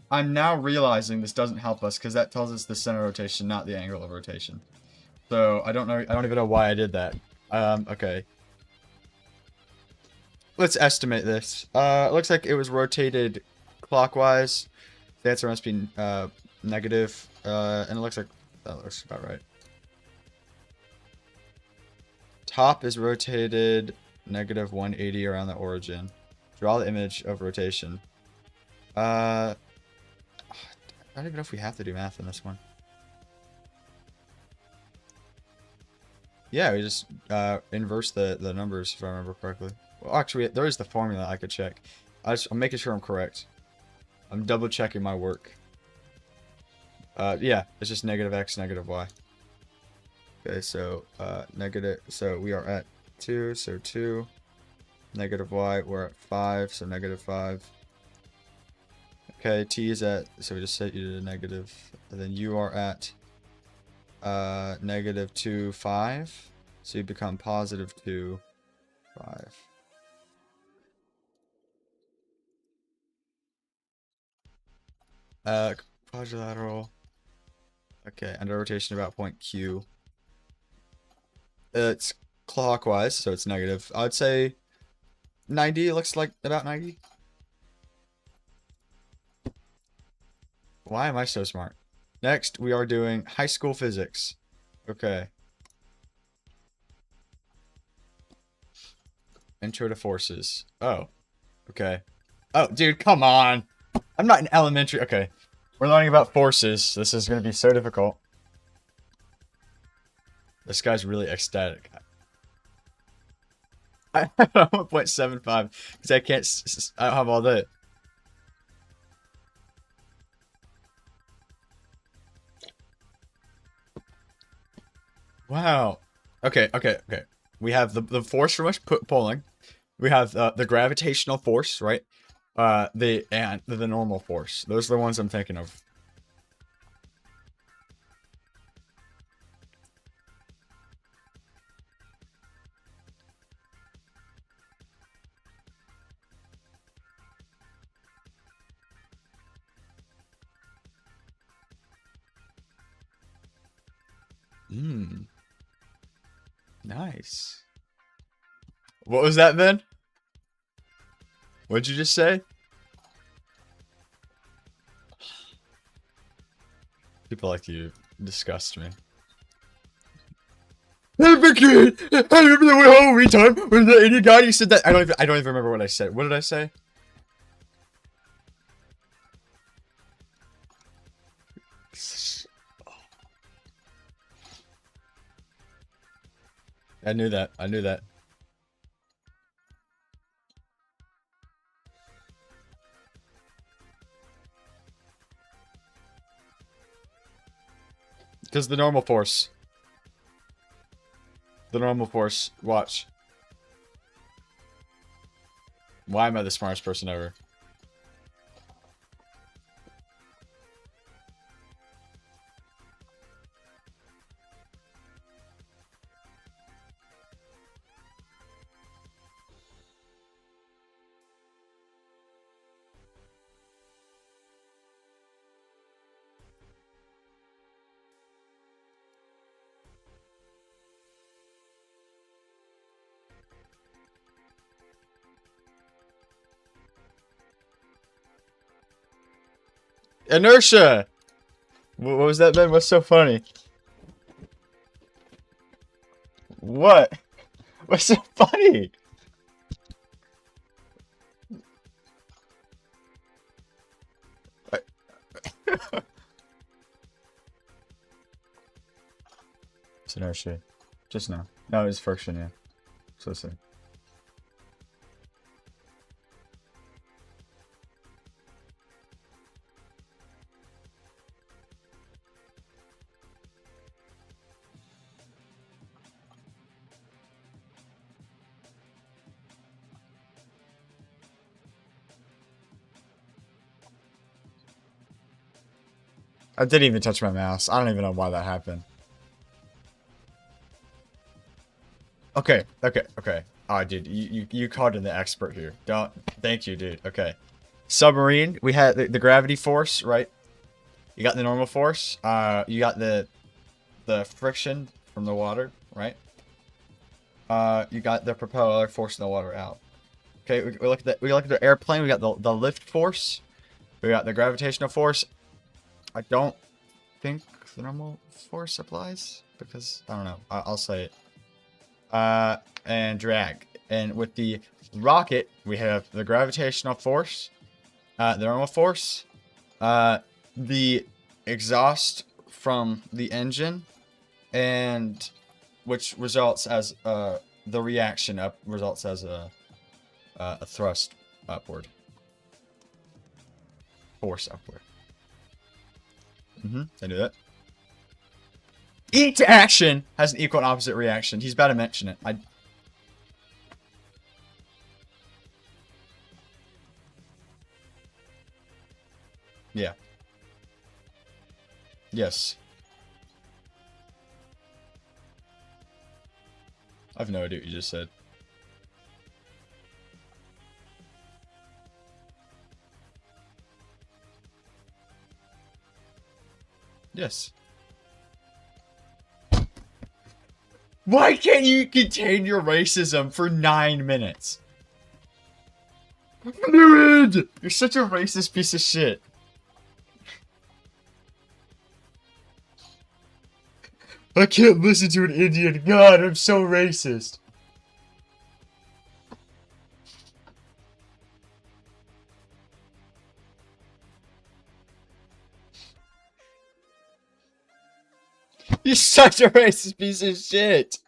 I'm now realizing this doesn't help us because that tells us the center of rotation, not the angle of rotation. So I don't know. I don't even know why I did that. Okay. Let's estimate this. It looks like it was rotated clockwise. The answer must be negative. And it looks like that looks about right. Top is rotated -180 around the origin. Draw the image of rotation. I don't even know if we have to do math in this one. Yeah, we just inverse the numbers if I remember correctly. Well, actually, there is the formula I could check. I'm making sure I'm correct. I'm double checking my work. Yeah, it's just -x, -y. Okay, so so we are at 2, so 2. -y, we're at 5, so -5. Okay, t is at, so we just set you to negative, and then you are at -2, 5, so you become +2, 5. Quadrilateral. Okay, under rotation about point Q. It's clockwise, so it's negative. I'd say 90. It looks like about 90. Why am I so smart? Next, we are doing high school physics. Okay. Intro to forces. Oh. Okay. Oh, dude, come on. I'm not in elementary. Okay. We're learning about forces. This is going to be so difficult. This guy's really ecstatic. I have 1.75 because I can't. I don't have all that. Wow. Okay. We have the force from us pulling. We have the gravitational force, right? The normal force. Those are the ones I'm thinking of. Hmm. Nice. What was that, Ben? What'd you just say? People like you disgust me. Hey, Vicky! I remember that Halloween time when the Indian guy you said that. I don't even remember what I said. What did I say? I knew that. I knew that. Because the normal force. The normal force. Watch. Why am I the smartest person ever? Inertia! What was that, Ben? What's so funny? What? What's so funny? It's inertia. Just now. No, it's friction, yeah. So sick. I didn't even touch my mouse. I don't even know why that happened. Okay. Oh, dude, you called in the expert here. Don't. Thank you, dude. Okay. Submarine. We had the gravity force, right? You got the normal force. You got the friction from the water, right? You got the propeller forcing the water out. Okay. We look at the airplane. We got the lift force. We got the gravitational force. I don't think the normal force applies because I don't know. I'll say it. And drag. And with the rocket, we have the gravitational force, the normal force, the exhaust from the engine, and which results as the reaction up results as a thrust upward, force upward. I knew that. Each action has an equal and opposite reaction. He's about to mention it. Yeah. Yes. I have no idea what you just said. Yes. Why can't you contain your racism for 9 minutes? Dude! You're such a racist piece of shit. I can't listen to an Indian. God, I'm so racist. You're such a racist piece of shit.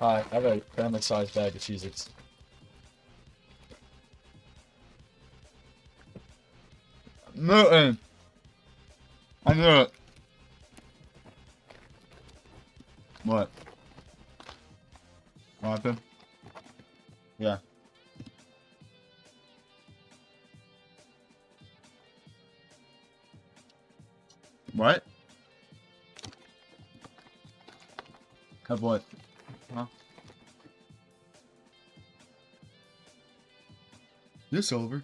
Hi, I have a family-sized bag of Cheez-Its. Newton! I knew it. What? What happened? Yeah. What? Have what? Huh? This over.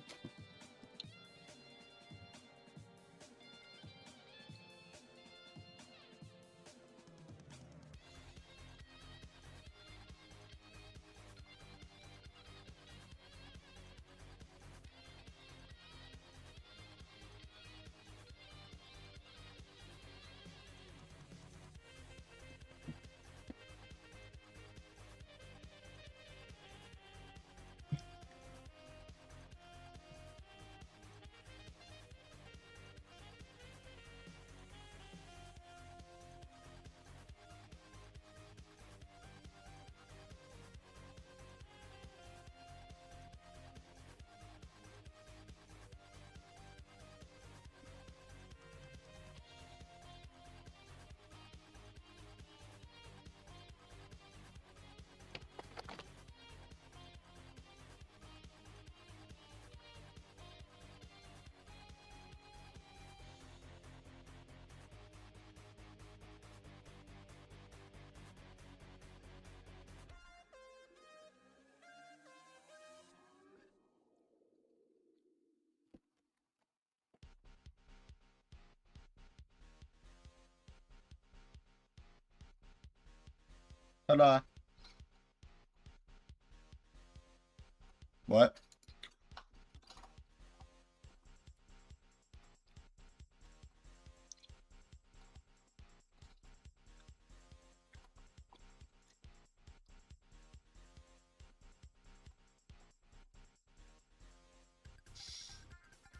Ta-da. What?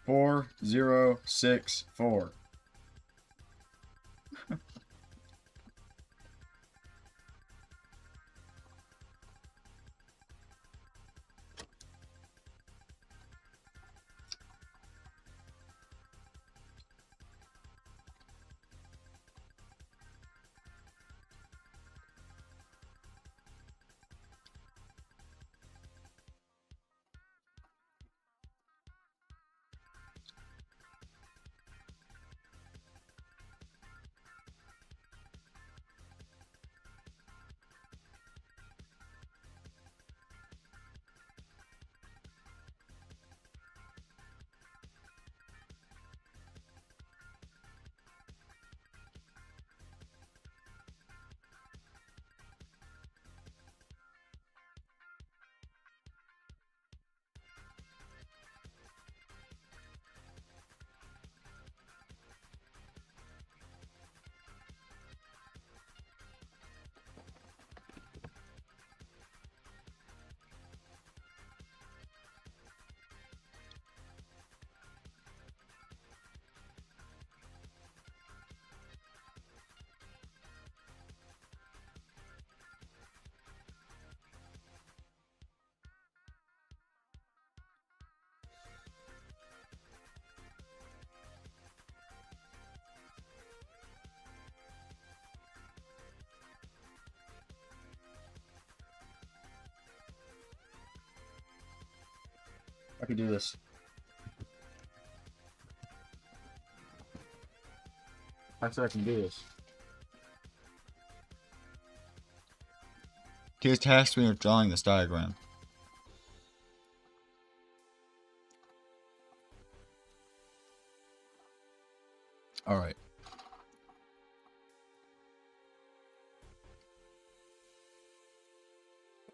Four, 0, 6, 4. I could do this. I said I can do this. He has tasked me with drawing this diagram. Alright.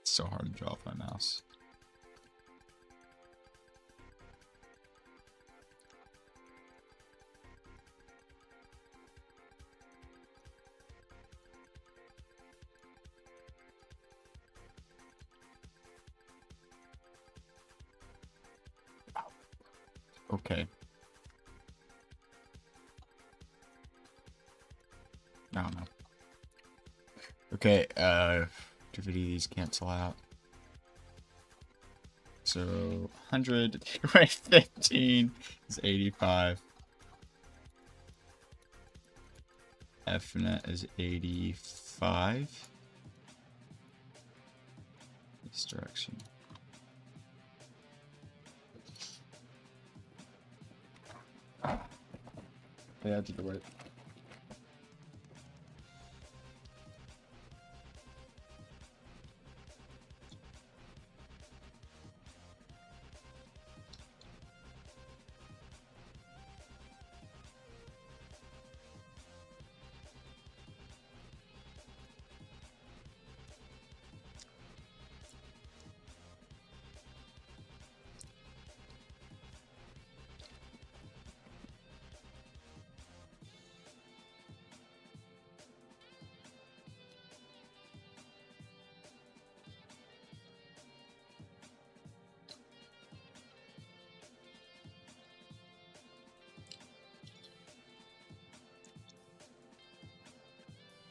It's so hard to draw with my mouse. Okay. I don't know. Okay, negativity, these cancel out. So 100 take away 15 is 85. Fnet is 85. This direction. Yeah, I did the right.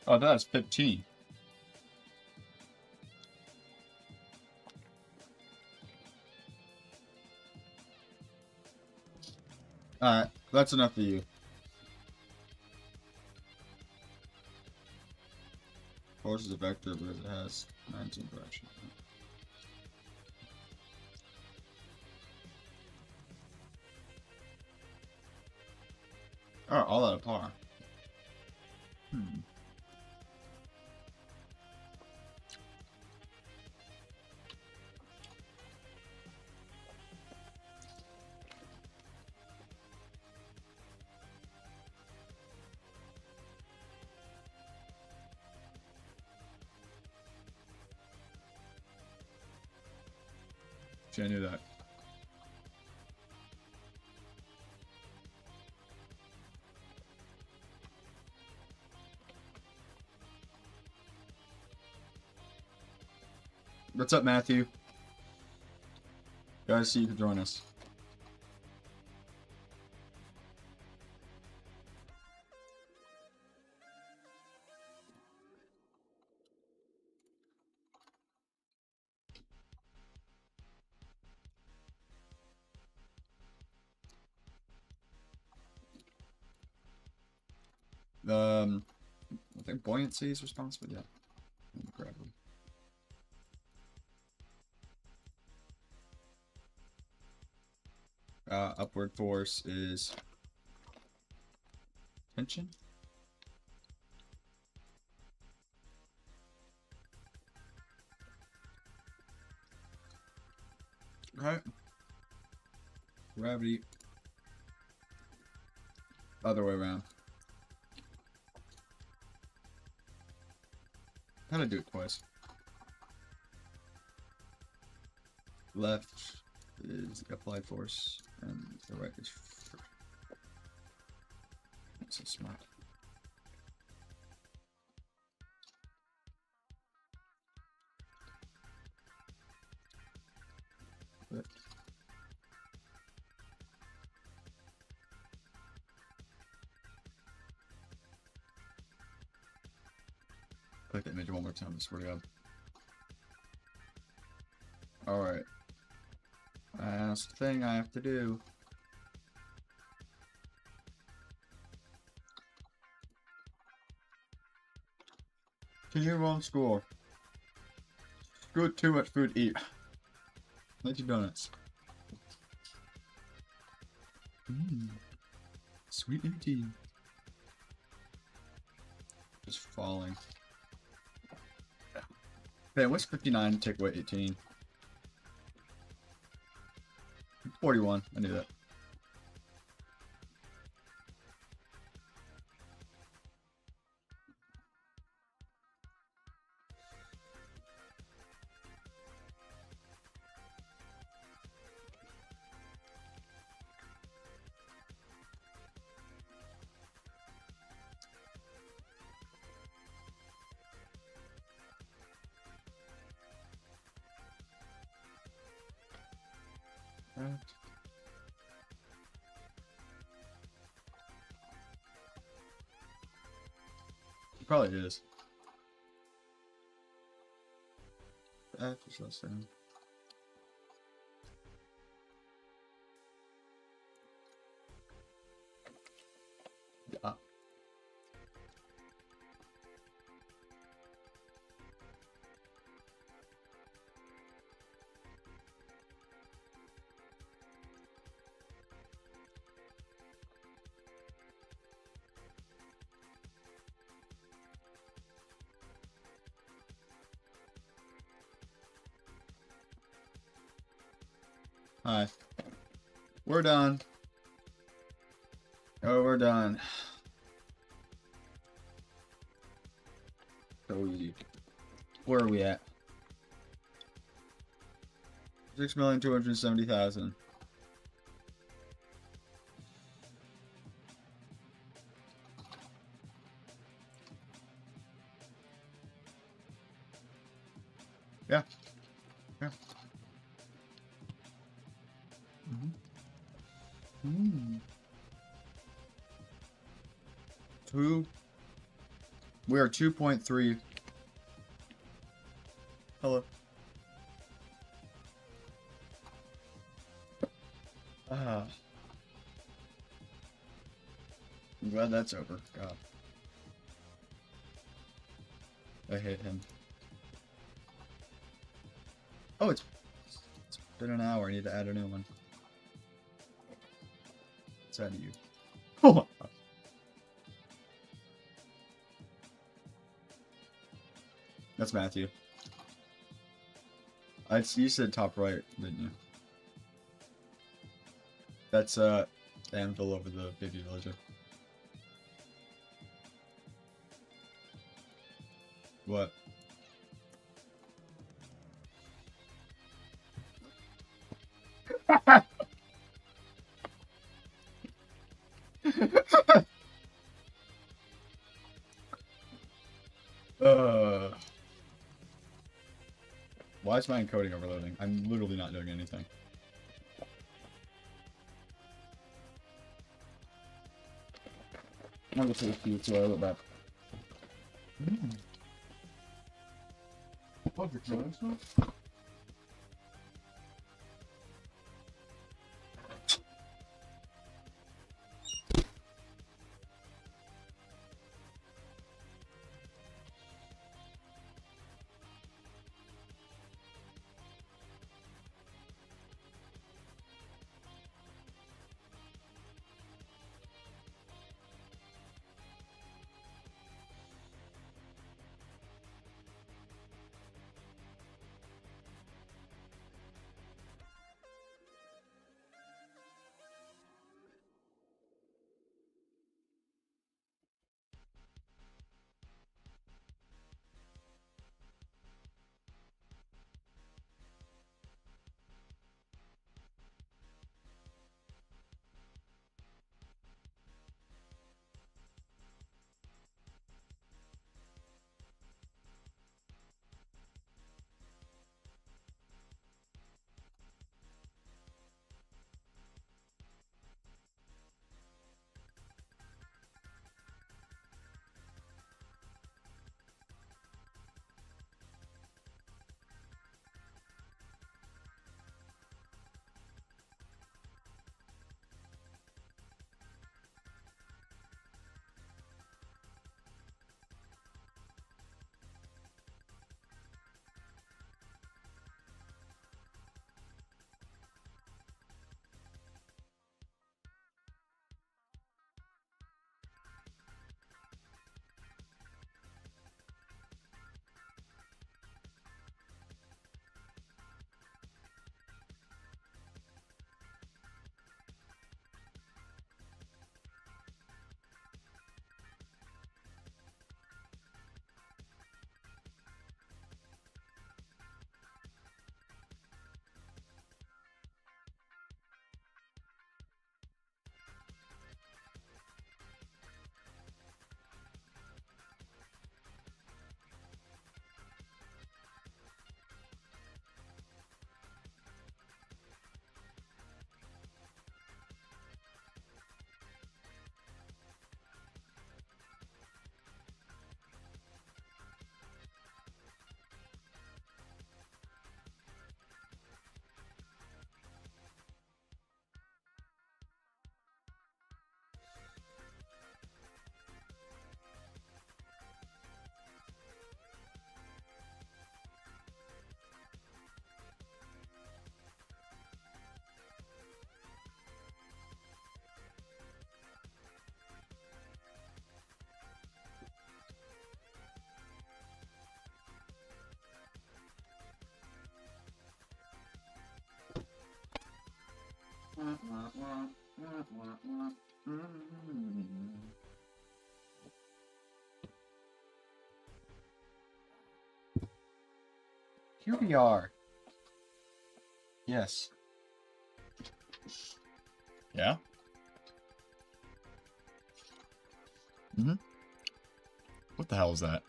Oh, that's 15. Alright, that's enough for you. Force is a vector, but it has 19 direction. Oh, all out of par. See, I knew that. What's up, Matthew? Guys, see you can join us. I think buoyancy is responsible. Yeah. Gravity. Upward force is tension. Right. Gravity. Other way around. How to do it twice. Left is the applied force, and the right is first. That's so smart. But click that image one more time, I swear to God. Alright. Last thing I have to do. Continue wrong score. Good, too much food to eat. Let you donuts. Sweet 18. Just falling. Okay, what's 59 take away 18? 41. I knew that. Right. It probably is. F is less than. Yeah. Hi. We're done. Oh, we're done. So easy. Where are we at? 6,270,000. Yeah. Yeah. Mm-hmm. We are 2.3. Hello. I'm glad that's over. God. I hate him. Oh, it's been an hour. I need to add a new one. Let's add you. Oh my God. That's Matthew. You said top right, didn't you? That's Anvil over the baby villager. What? Why is my encoding overloading? I'm literally not doing anything. I'm gonna take you to a little bit. Oh, you're killing stuff? Here we are. Yes. Yeah? Mm-hmm. What the hell is that?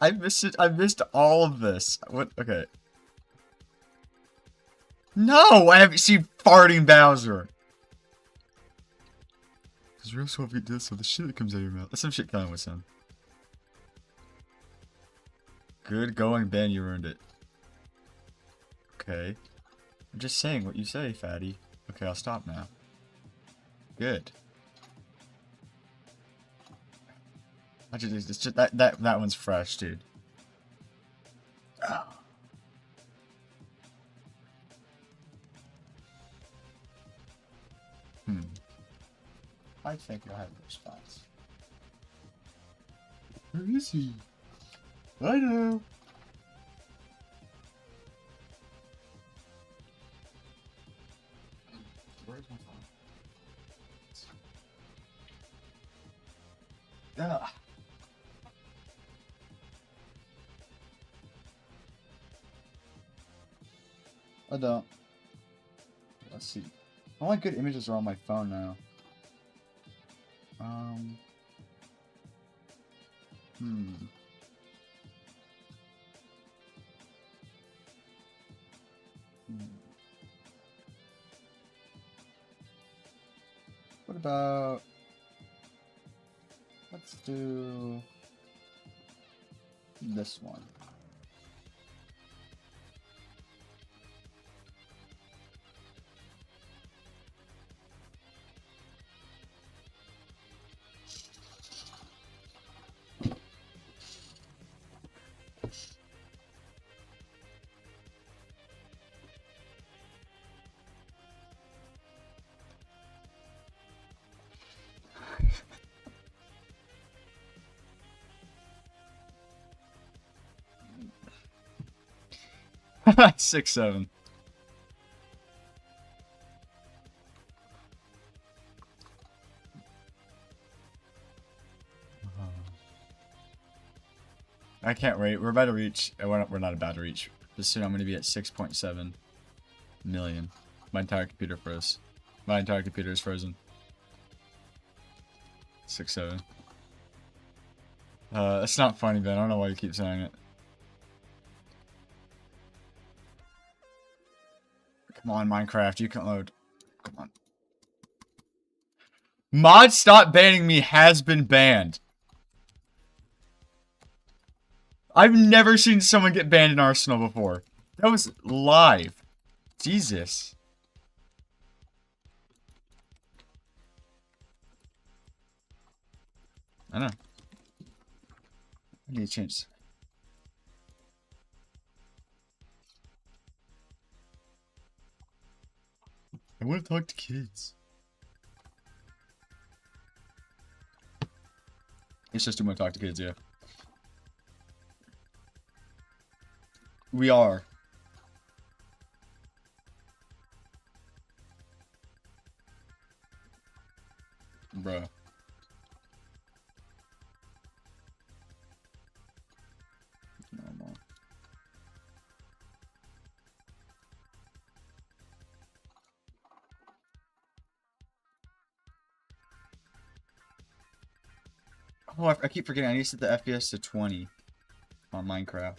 I missed it. I missed all of this. What? Okay. No! I haven't seen farting Bowser. Cause real so if you do this, so the shit that comes out of your mouth. That's some shit coming with him. Good going, Ben. You earned it. Okay. I'm just saying what you say, fatty. Okay, I'll stop now. Good. It's just that one's fresh, dude. Oh. I think you'll have a response. Where is he? I know. Where's my phone? Ugh. I don't. Let's see. All my good images are on my phone now. What about... Let's do... this one. Six, seven. I can't wait. We're about to reach. We're not about to reach. But soon I'm going to be at 6.7 million. My entire computer froze. My entire computer is frozen. 6.7. That's not funny, Ben. I don't know why you keep saying it. Come on, Minecraft. You can load. Come on. Mod Stop Banning Me has been banned. I've never seen someone get banned in Arsenal before. That was live. Jesus. I know. I need a chance. I want to talk to kids. It's just too much to talk to kids, yeah. We are. Bruh. No. Oh, I keep forgetting. I need to set the FPS to 20 on Minecraft.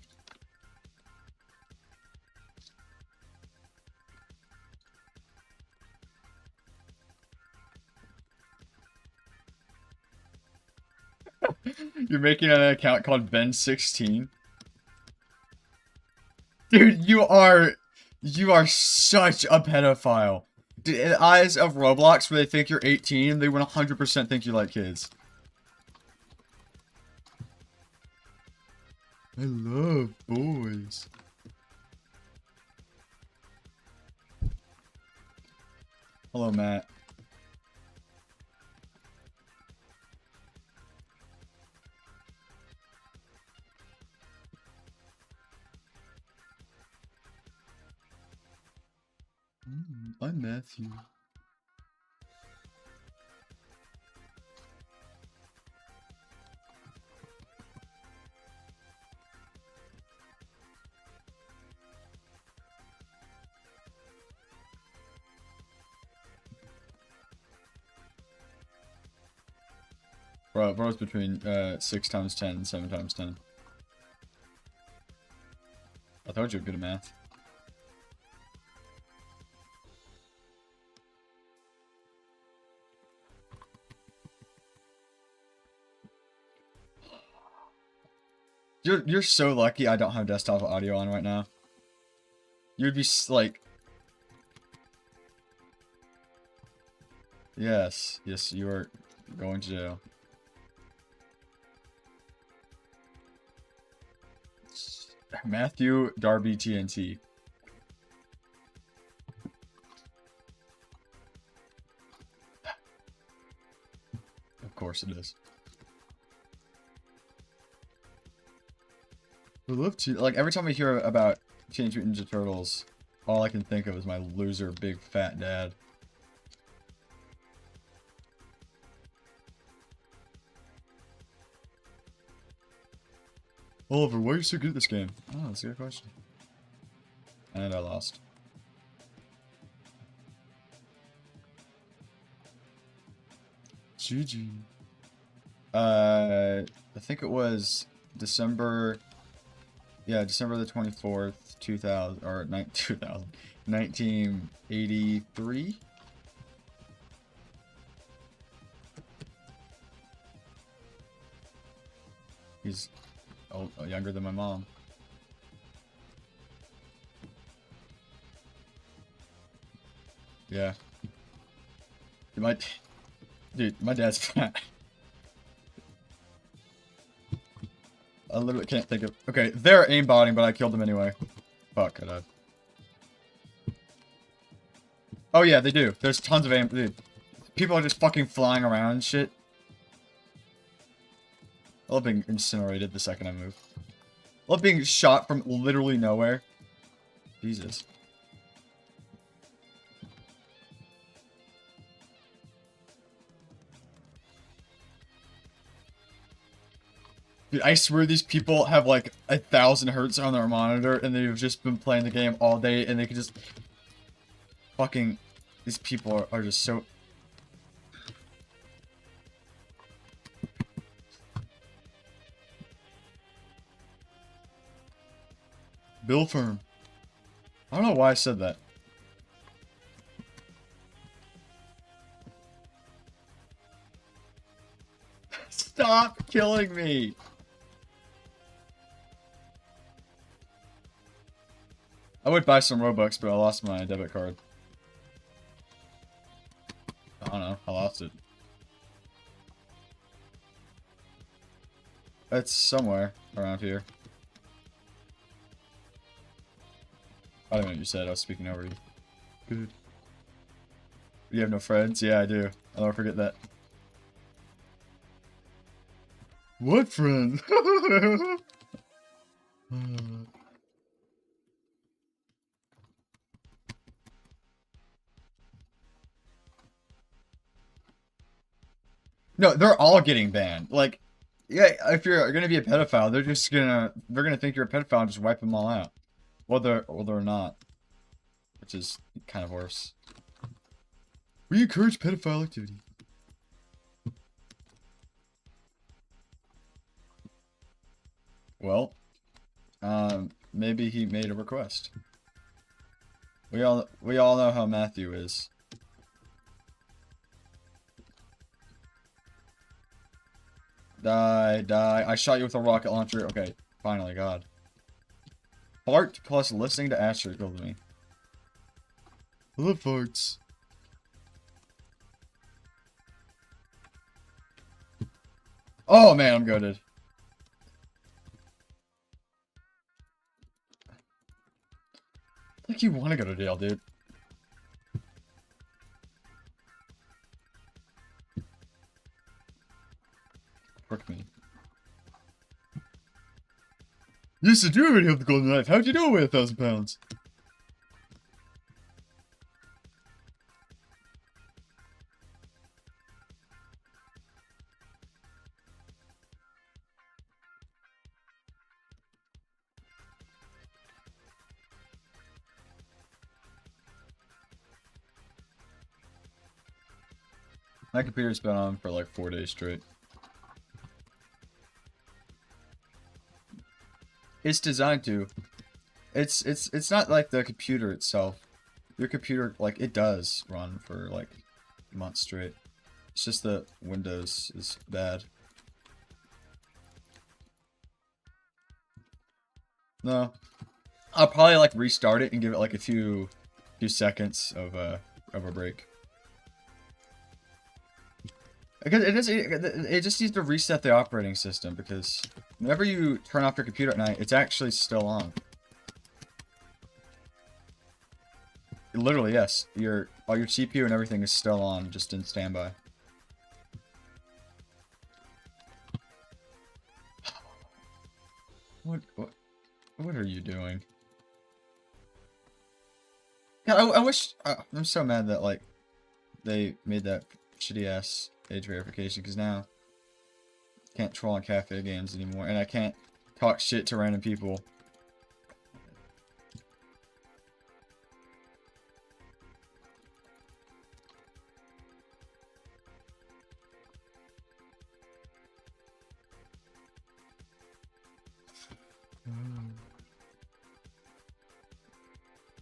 You're making an account called Ben16? Dude, you are such a pedophile. Dude, in the eyes of Roblox, where they think you're 18, they would 100% think you like kids. I love boys. Hello, Matt. Matthew. Bro's between 6 times 10 and 7 times 10. I told you I'm good at math. You're so lucky I don't have desktop audio on right now. You'd be like... Yes, you are going to jail. Matthew Darby TNT. Of course it is. I love to, like, every time I hear about Teenage Mutant Ninja Turtles, all I can think of is my loser big fat dad. Oliver, why are you so good at this game? Oh, that's a good question. And I lost. GG. I think it was December... Yeah, December the 24th, 1983? He's younger than my mom. Yeah. Dude, my dad's fat. I literally can't think of... Okay, they're aimbotting, but I killed them anyway. Fuck, I died. Oh yeah, they do. There's tons of aim... Dude, people are just fucking flying around and shit. I love being incinerated the second I move. I love being shot from literally nowhere. Jesus. Dude, I swear these people have like 1,000 hertz on their monitor and they've just been playing the game all day and they can just... Fucking... These people are just so... Bill Firm. I don't know why I said that. Stop killing me! I would buy some Robux, but I lost my debit card. I don't know. I lost it. It's somewhere around here. I don't know what you said. I was speaking over you. Good. You have no friends? Yeah, I do. I'll never forget that. What friend? No, they're all getting banned. Like, yeah, if you're gonna be a pedophile, they're gonna think you're a pedophile and just wipe them all out. Whether or not. Which is kind of worse. We encourage pedophile activity. Well, maybe he made a request. We all know how Matthew is. Die. I shot you with a rocket launcher. Okay, finally, God. Fart plus listening to Asher killed me. I love farts. Oh man, I'm goated. Like you want to go to jail, dude. Work me. Yes, I do already have the golden knife. How'd you know I weigh 1,000 pounds? My computer's been on for like 4 days straight. It's designed to. It's not like the computer itself. Your computer, like, it does run for like months straight. It's just that Windows is bad. No. I'll probably like restart it and give it like a few seconds of a break. Because it just needs to reset the operating system, because whenever you turn off your computer at night, it's actually still on. Literally, yes. All your CPU and everything is still on, just in standby. What are you doing? God, I wish. I'm so mad that like they made that shitty ass age verification, because now I can't troll on cafe games anymore, and I can't talk shit to random people.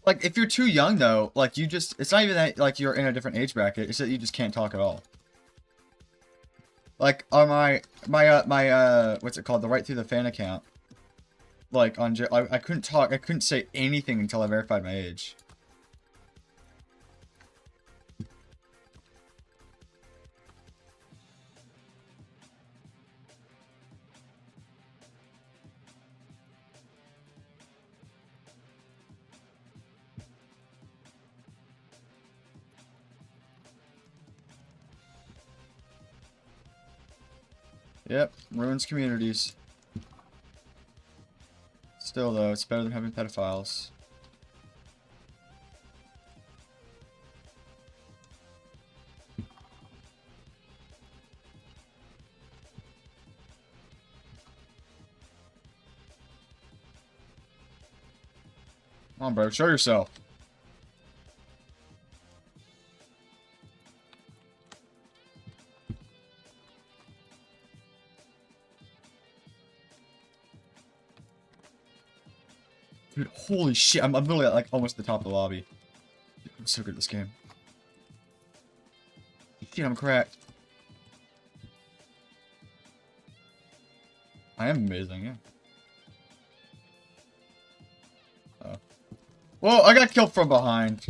Like, if you're too young, though, like, it's not even that, like, you're in a different age bracket, it's that you just can't talk at all. Like, on my what's it called, the Right Through the Fan account, like, I couldn't talk, I couldn't say anything until I verified my age. Yep, ruins communities. Still, though, it's better than having pedophiles. Come on, bro, show yourself. Dude, holy shit, I'm literally at, like, almost at the top of the lobby. Dude, I'm so good at this game. Dude, I'm cracked. I am amazing, yeah. Oh. Well, I got killed from behind.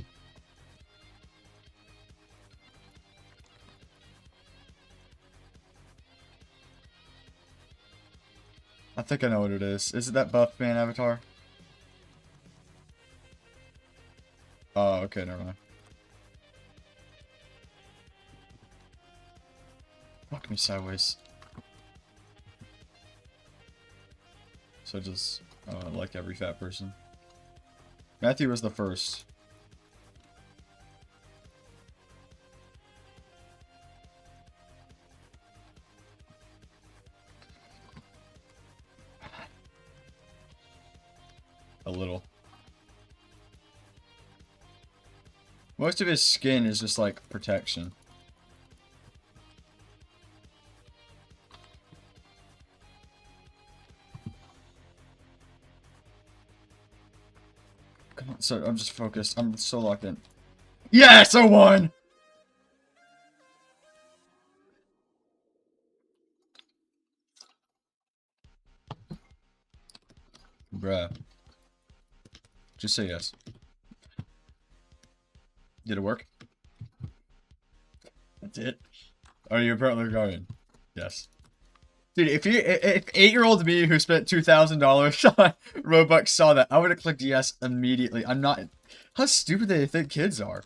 I think I know what it is. Is it that buff man avatar? Oh, okay, never mind. Fuck me sideways. So just, like every fat person. Matthew was the first. A little. Most of his skin is just like protection. Come on, so I'm just focused. I'm so locked in. Yes, I won! Bruh. Just say yes. Did it work? That's it? Are you apparently a guardian? Yes. Dude, if 8-year-old me who spent $2,000 on Robux saw that, I would have clicked yes immediately. I'm not... How stupid they think kids are.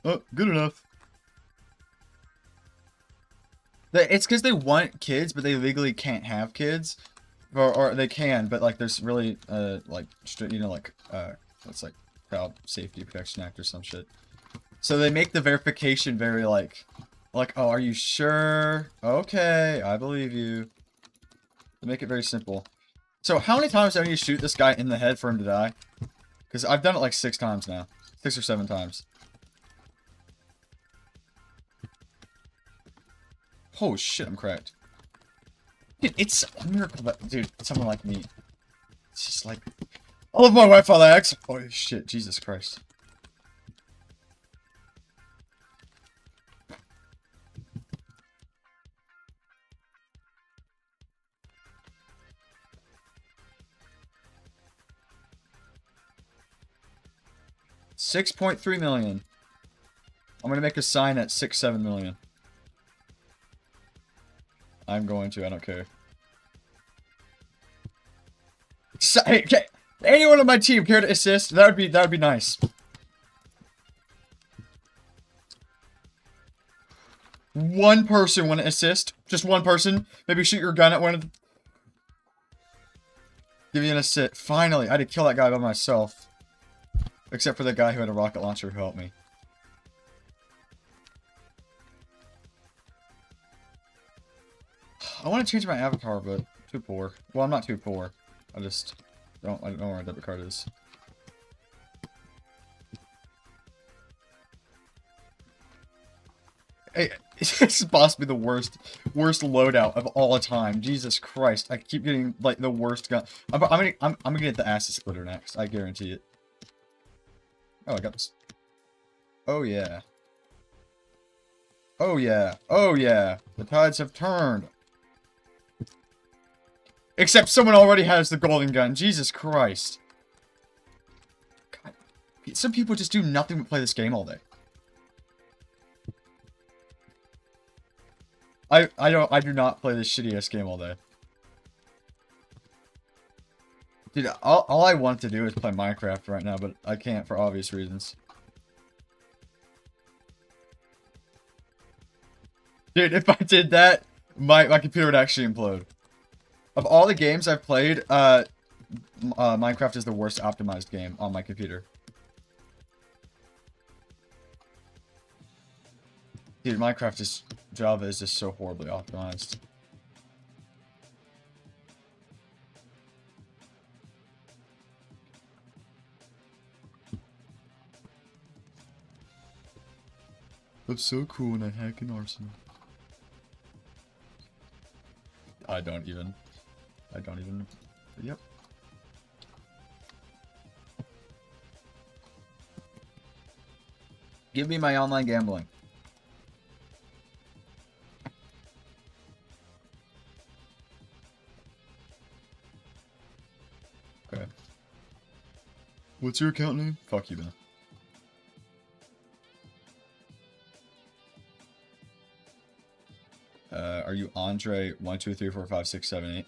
Oh, good enough. It's because they want kids, but they legally can't have kids. Or they can, but like there's really like you know, like what's like Child Safety Protection Act or some shit. So they make the verification very like Like, oh, are you sure? Okay, I believe you. To make it very simple. So, how many times do I need to shoot this guy in the head for him to die? Because I've done it like 6 times now. 6 or 7 times. Oh shit, I'm cracked. Dude, it's a miracle that, dude, someone like me. It's just like, I love my Wi-Fi lags. Oh shit, Jesus Christ. $6.3 million. I'm gonna make a sign at 6-7 million. I'm going to, I don't care. So, hey, okay. Anyone on my team care to assist? That would be nice. One person want to assist? Just one person? Maybe shoot your gun at one of the... Give you an assist. Finally, I had to kill that guy by myself. Except for the guy who had a rocket launcher who helped me. I want to change my avatar, but too poor. Well, I'm not too poor. I don't know where my debit card is. Hey, this is possibly the worst loadout of all time. Jesus Christ! I keep getting like the worst gun. I'm gonna get the acid splitter next. I guarantee it. Oh, I got this. Oh yeah. Oh yeah. Oh yeah. The tides have turned. Except someone already has the golden gun. Jesus Christ. God. Some people just do nothing but play this game all day. I do not play this shitty ass game all day. Dude, all I want to do is play Minecraft right now, but I can't for obvious reasons. Dude, if I did that, my computer would actually implode. Of all the games I've played, Minecraft is the worst optimized game on my computer. Dude, Java is just so horribly optimized. I'm so cool when I hack an arsenal. I don't even. Yep. Give me my online gambling. Okay. What's your account name? Fuck you, man. Are you Andre 1 2 3 4 5 6 7 8?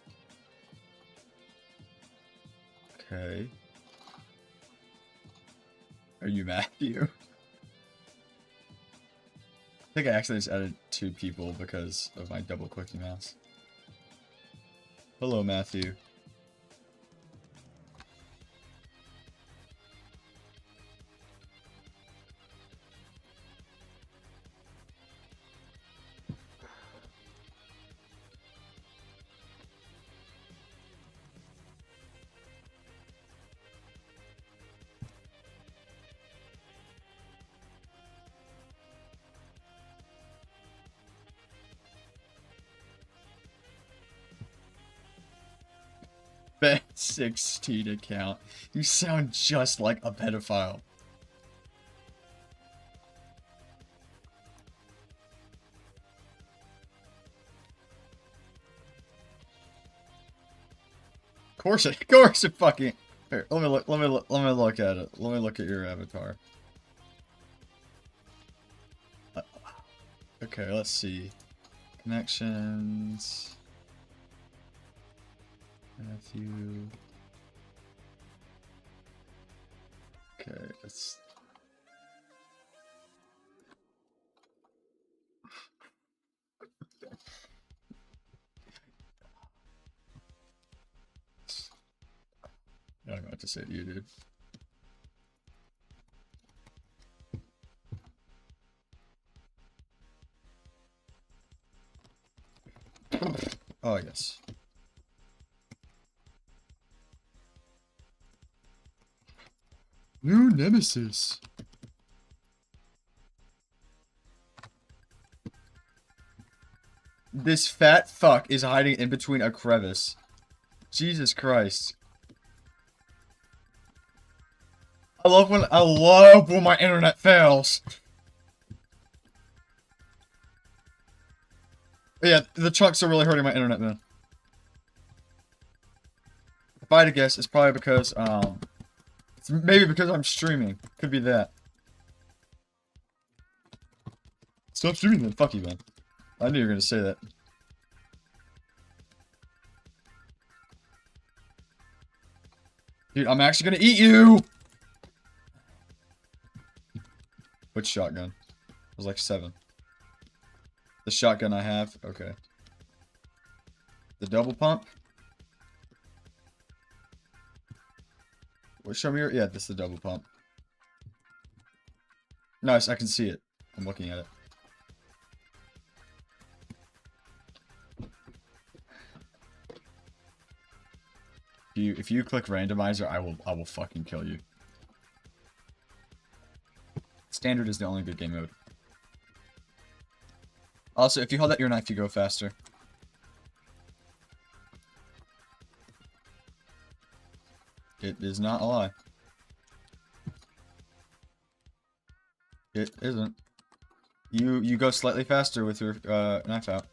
Okay. Are you Matthew? I think I actually just added 2 people because of my double clicking mouse. Hello, Matthew. Bet 16 account. You sound just like a pedophile. Of course it fucking. Here, let me look at it. Let me look at your avatar. Okay, let's see. Connections. Matthew. Okay, let's. I don't know what to say to you, dude. Oh, yes. New nemesis. This fat fuck is hiding in between a crevice. Jesus Christ. I love when my internet fails. Yeah, the trucks are really hurting my internet, man. If I had to guess, it's probably because, it's maybe because I'm streaming. Could be that. Stop streaming then. Fuck you, man. I knew you were gonna say that. Dude, I'm actually gonna eat you! Which shotgun? It was like 7. The shotgun I have? Okay. The double pump? What, show me your... Yeah, this is the double pump. Nice, I can see it. I'm looking at it. If you click randomizer, I will fucking kill you. Standard is the only good game mode. Also, if you hold out your knife, you go faster. It is not a lie. It isn't. You go slightly faster with your knife out.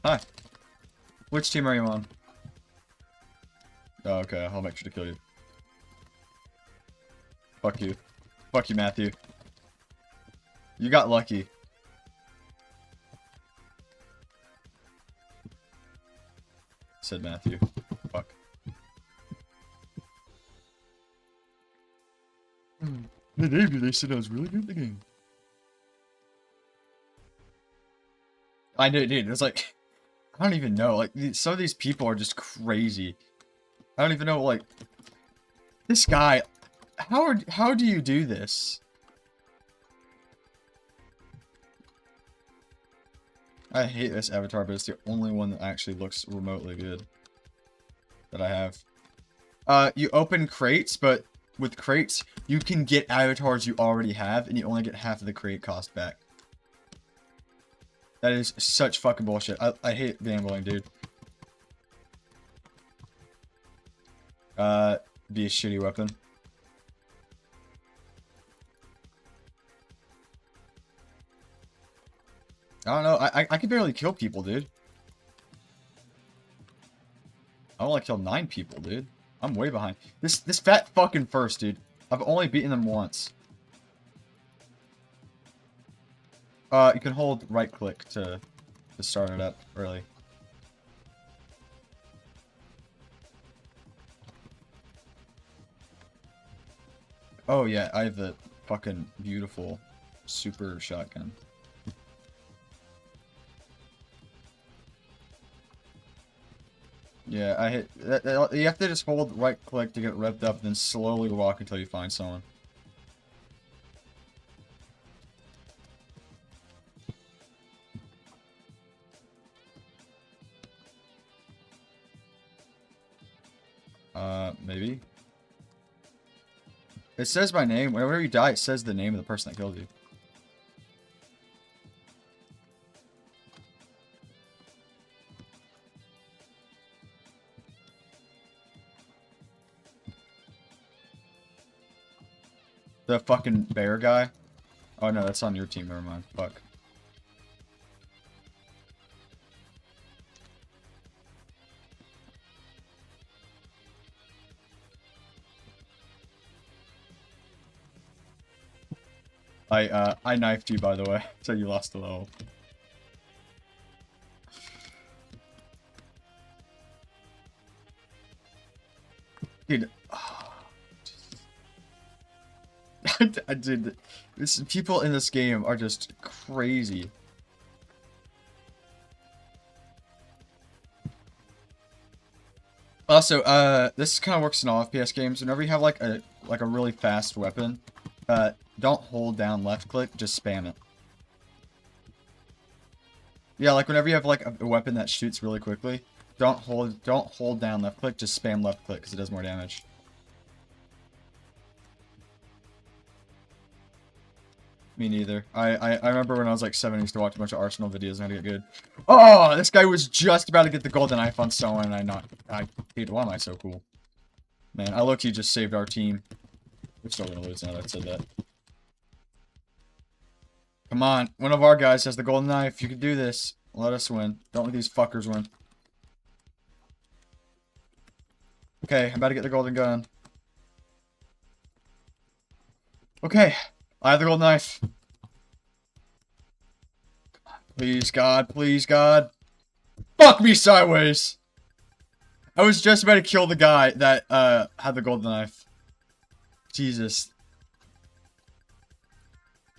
Hi. Which team are you on? Oh, okay, I'll make sure to kill you. Fuck you. Fuck you, Matthew. You got lucky. Said Matthew. Fuck. They said I was really good at the game. I did, dude. It was like, I don't even know. Like, some of these people are just crazy. I don't even know, like, this guy. How do you do this? I hate this avatar, but it's the only one that actually looks remotely good that I have. You open crates, but with crates, you can get avatars you already have, and you only get half of the crate cost back. That is such fucking bullshit. I hate gambling, dude. Be a shitty weapon. I don't know. I can barely kill people, dude. I only killed 9 people, dude. I'm way behind. This fat fucking first, dude. I've only beaten them once. You can hold right click to start it up early. Oh yeah, I have the fucking beautiful super shotgun. Yeah, I hit. You have to just hold right click to get revved up, then slowly walk until you find someone. Maybe. It says my name. Whenever you die, it says the name of the person that killed you. The fucking bear guy? Oh no, that's on your team, never mind. Fuck. I knifed you, by the way, so you lost a level. Dude. Dude, people in this game are just crazy. Also, this kind of works in all FPS games. Whenever you have like a really fast weapon, don't hold down left click, just spam it. Yeah, like whenever you have like a weapon that shoots really quickly, don't hold down left click, just spam left click because it does more damage. Me neither. I remember when I was like 7, I used to watch a bunch of Arsenal videos and I had to get good. Oh, this guy was just about to get the golden knife on someone and dude, why am I so cool? Man, I look, you just saved our team. We're still gonna lose now that I said that. Come on, one of our guys has the golden knife. You can do this. Let us win. Don't let these fuckers win. Okay, I'm about to get the golden gun. Okay, I have the golden knife. Please, God. Please, God. Fuck me sideways! I was just about to kill the guy that, had the golden knife. Jesus.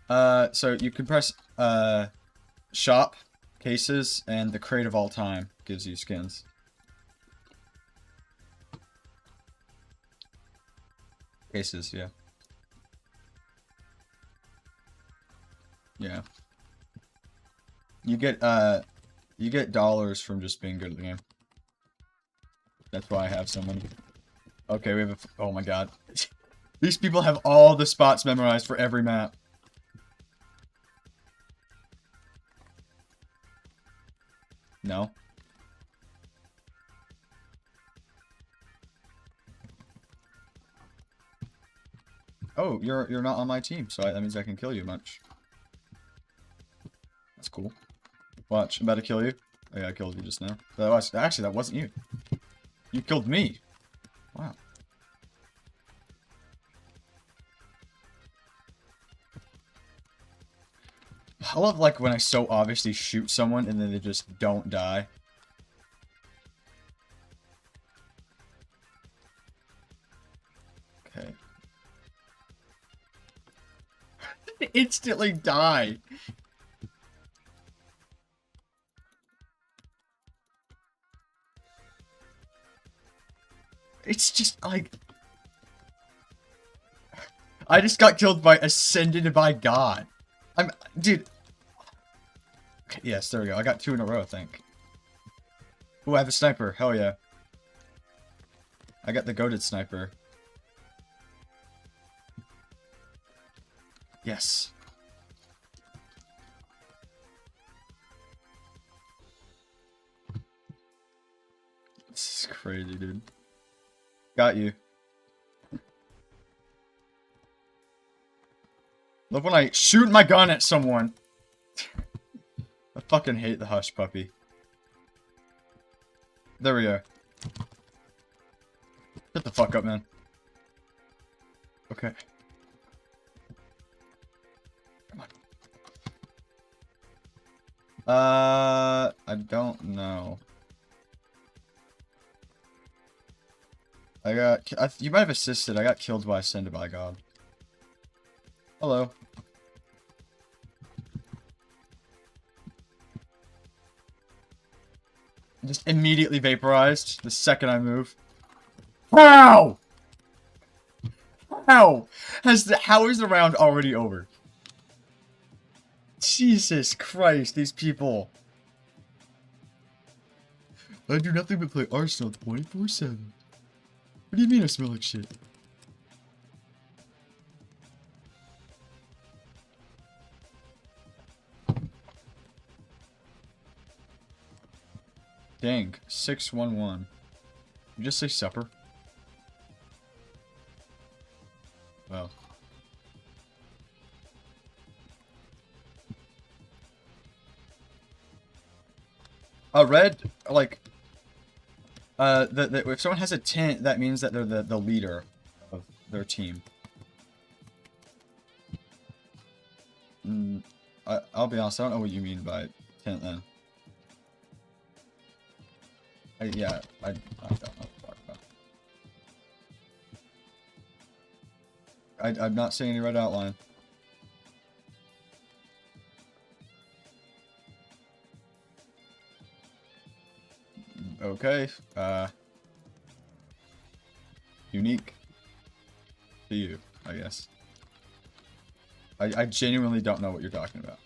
So you can press, shop, cases, and the crate of all time gives you skins. Cases, yeah. Yeah. You get dollars from just being good at the game. That's why I have so many. Okay, we have a... Oh my god. These people have all the spots memorized for every map. No. Oh, you're not on my team, so that means I can kill you much. That's cool. Watch, I'm about to kill you. Oh yeah, I killed you just now. Actually, that wasn't you. You killed me. Wow. I love, like, when I so obviously shoot someone and then they just don't die. Okay. They instantly die. It's just, like... I just got killed by Ascended by God. Dude. Okay, yes, there we go. I got 2 in a row, I think. Ooh, I have a sniper. Hell yeah. I got the goated sniper. Yes. This is crazy, dude. Got you. Love when I shoot my gun at someone. I fucking hate the Hush Puppy. There we go. Shut the fuck up, man. Okay. Come on. I don't know. You might have assisted. I got killed by Ascended by God. Hello. Just immediately vaporized the second I move. How? How? How is the round already over? Jesus Christ, these people. I do nothing but play Arsenal 24/7. What do you mean I smell like shit? Dang, 611. You just say supper? Well. Red, like, if someone has a tint, that means that they're the leader of their team. I'll be honest, I don't know what you mean by tint then. I don't know what to talk about. I'm not seeing any red outline. Okay, unique to you, I guess. I genuinely don't know what you're talking about.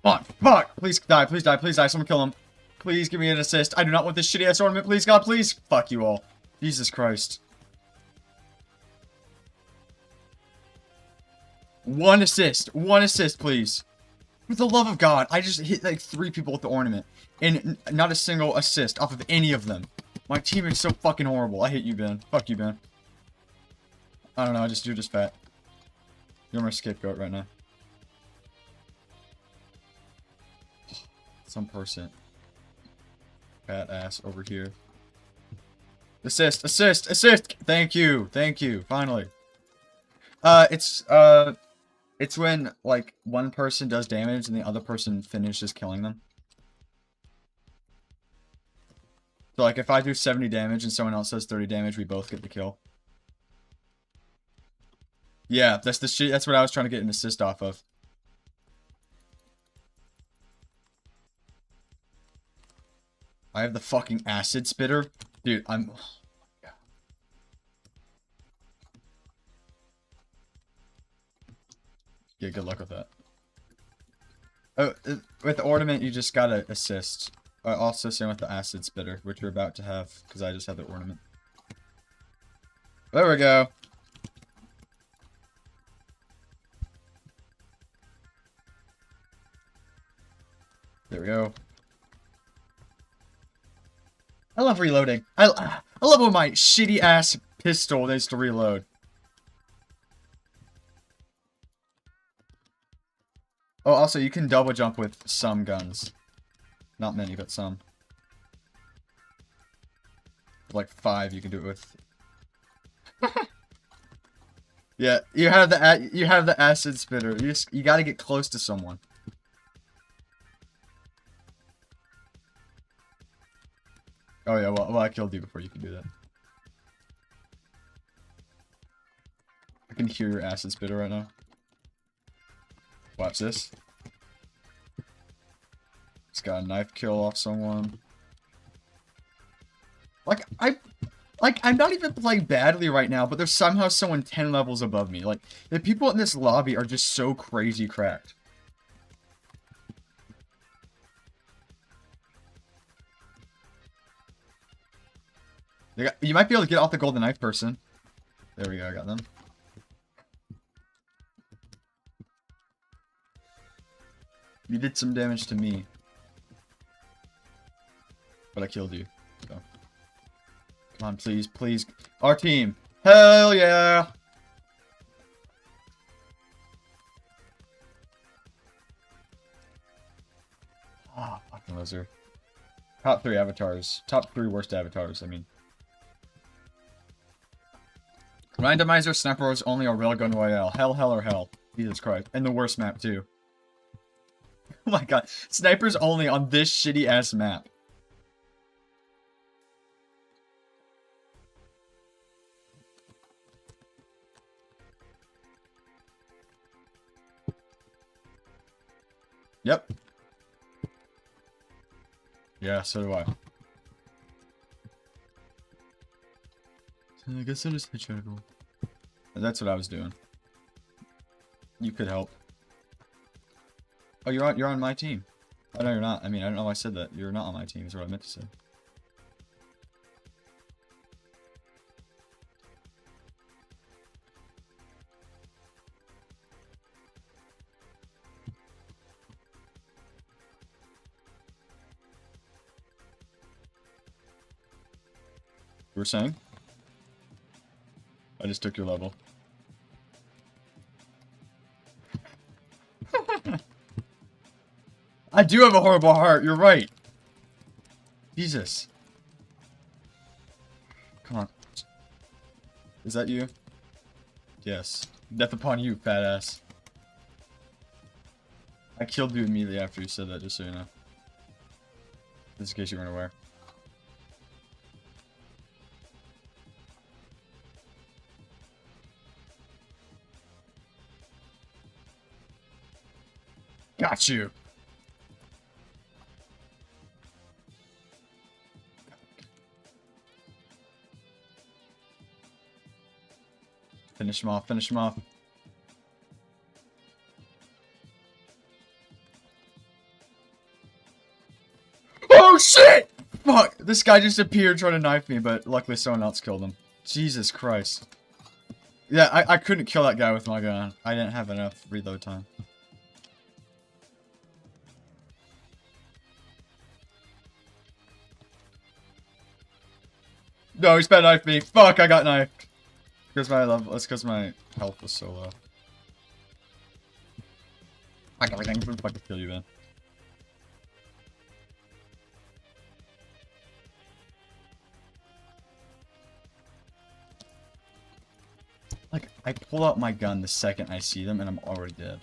Fuck, fuck. Please die, please die, please die. Someone kill him. Please give me an assist. I do not want this shitty ass ornament. Please, God, please. Fuck you all. Jesus Christ. One assist, please. For the love of God, I just hit like 3 people with the ornament. And not a single assist off of any of them. My team is so fucking horrible. I hate you, Ben. Fuck you, Ben. I don't know, you're just fat. You're my scapegoat right now. Some person. Fat ass over here. Assist, assist, assist! Thank you, finally. It's when, like, one person does damage and the other person finishes killing them. So, like, if I do 70 damage and someone else does 30 damage, we both get the kill. Yeah, that's the shit. That's what I was trying to get an assist off of. I have the fucking acid spitter. Dude, I'm... Yeah, good luck with that. Oh, with the ornament, you just gotta assist. Also, same with the acid spitter, which you're about to have, because I just have the ornament. There we go. There we go. I love reloading. I love when my shitty ass pistol needs to reload. Oh, also, you can double jump with some guns. Not many, but some. Like 5 you can do it with. Yeah, you have the acid spitter. You gotta get close to someone. Oh yeah, well I killed you before you can do that. I can hear your acid spitter right now. Watch this. Just got a knife kill off someone. I'm not even playing badly right now, but there's somehow someone 10 levels above me. Like, the people in this lobby are just so crazy cracked. You might be able to get off the golden knife person. There we go, I got them. You did some damage to me. But I killed you. So. Come on, please, please. Our team. Hell yeah! Ah, fucking loser. Top 3 avatars. Top 3 worst avatars, I mean. Randomizer Sniper is only a Railgun Royale. Hell, hell, or hell. Jesus Christ. And the worst map, too. Oh my god. Sniper's only on this shitty ass map. Yep. Yeah, so do I. I guess I'll just hit you. That's what I was doing. You could help. Oh, you're on my team. Oh no, you're not. I mean, I don't know why I said that. You're not on my team is what I meant to say. You were saying? I just took your level. I do have a horrible heart, you're right. Jesus. Come on. Is that you? Yes. Death upon you, fat ass. I killed you immediately after you said that, just so you know. Just in case you weren't aware. Got you. Finish him off, finish him off. shit! Fuck! This guy just appeared trying to knife me, but luckily someone else killed him. Jesus Christ. Yeah, I couldn't kill that guy with my gun. I didn't have enough reload time. No, he's bad knifed me. Fuck, I got knifed. Because my level, that's because my health was so low. Fuck everything. I'm gonna fucking kill you, man. Like, I pull out my gun the second I see them and I'm already dead.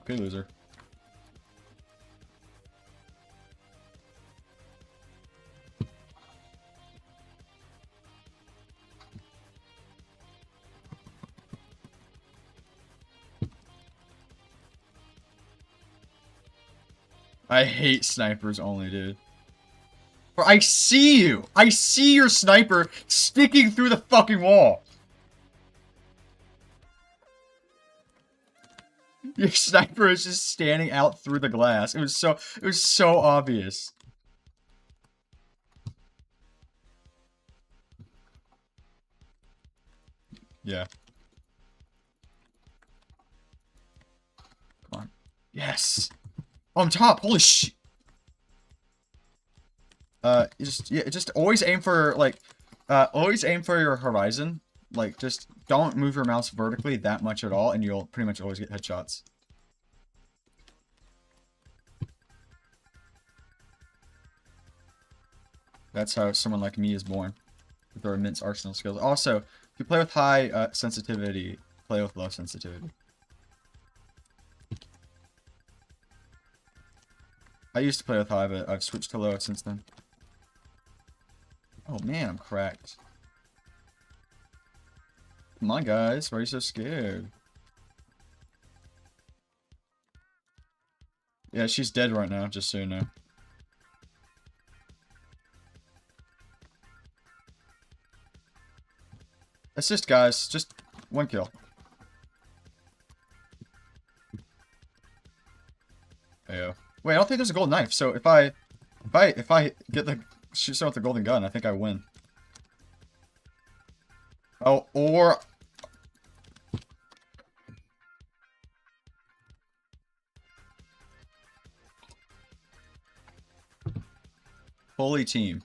Okay, loser. I hate snipers only, dude. Bro, I see you! I see your sniper sticking through the fucking wall! Your sniper is just standing out through the glass. It was so obvious. Yeah. Come on. Yes! On top! Holy shit! Just always aim for, like, always aim for your horizon. Like, just don't move your mouse vertically that much at all, and you'll pretty much always get headshots. That's how someone like me is born. With their immense arsenal skills. Also, if you play with high sensitivity, play with low sensitivity. I used to play with high, but I've switched to low since then. Oh man, I'm cracked. Come on, guys. Why are you so scared? Yeah, she's dead right now, just so you know. Assist, guys. Just one kill. Ayo. Wait, I don't think there's a gold knife. So if I get the shoot someone with the golden gun, I think I win. Oh, or holy team.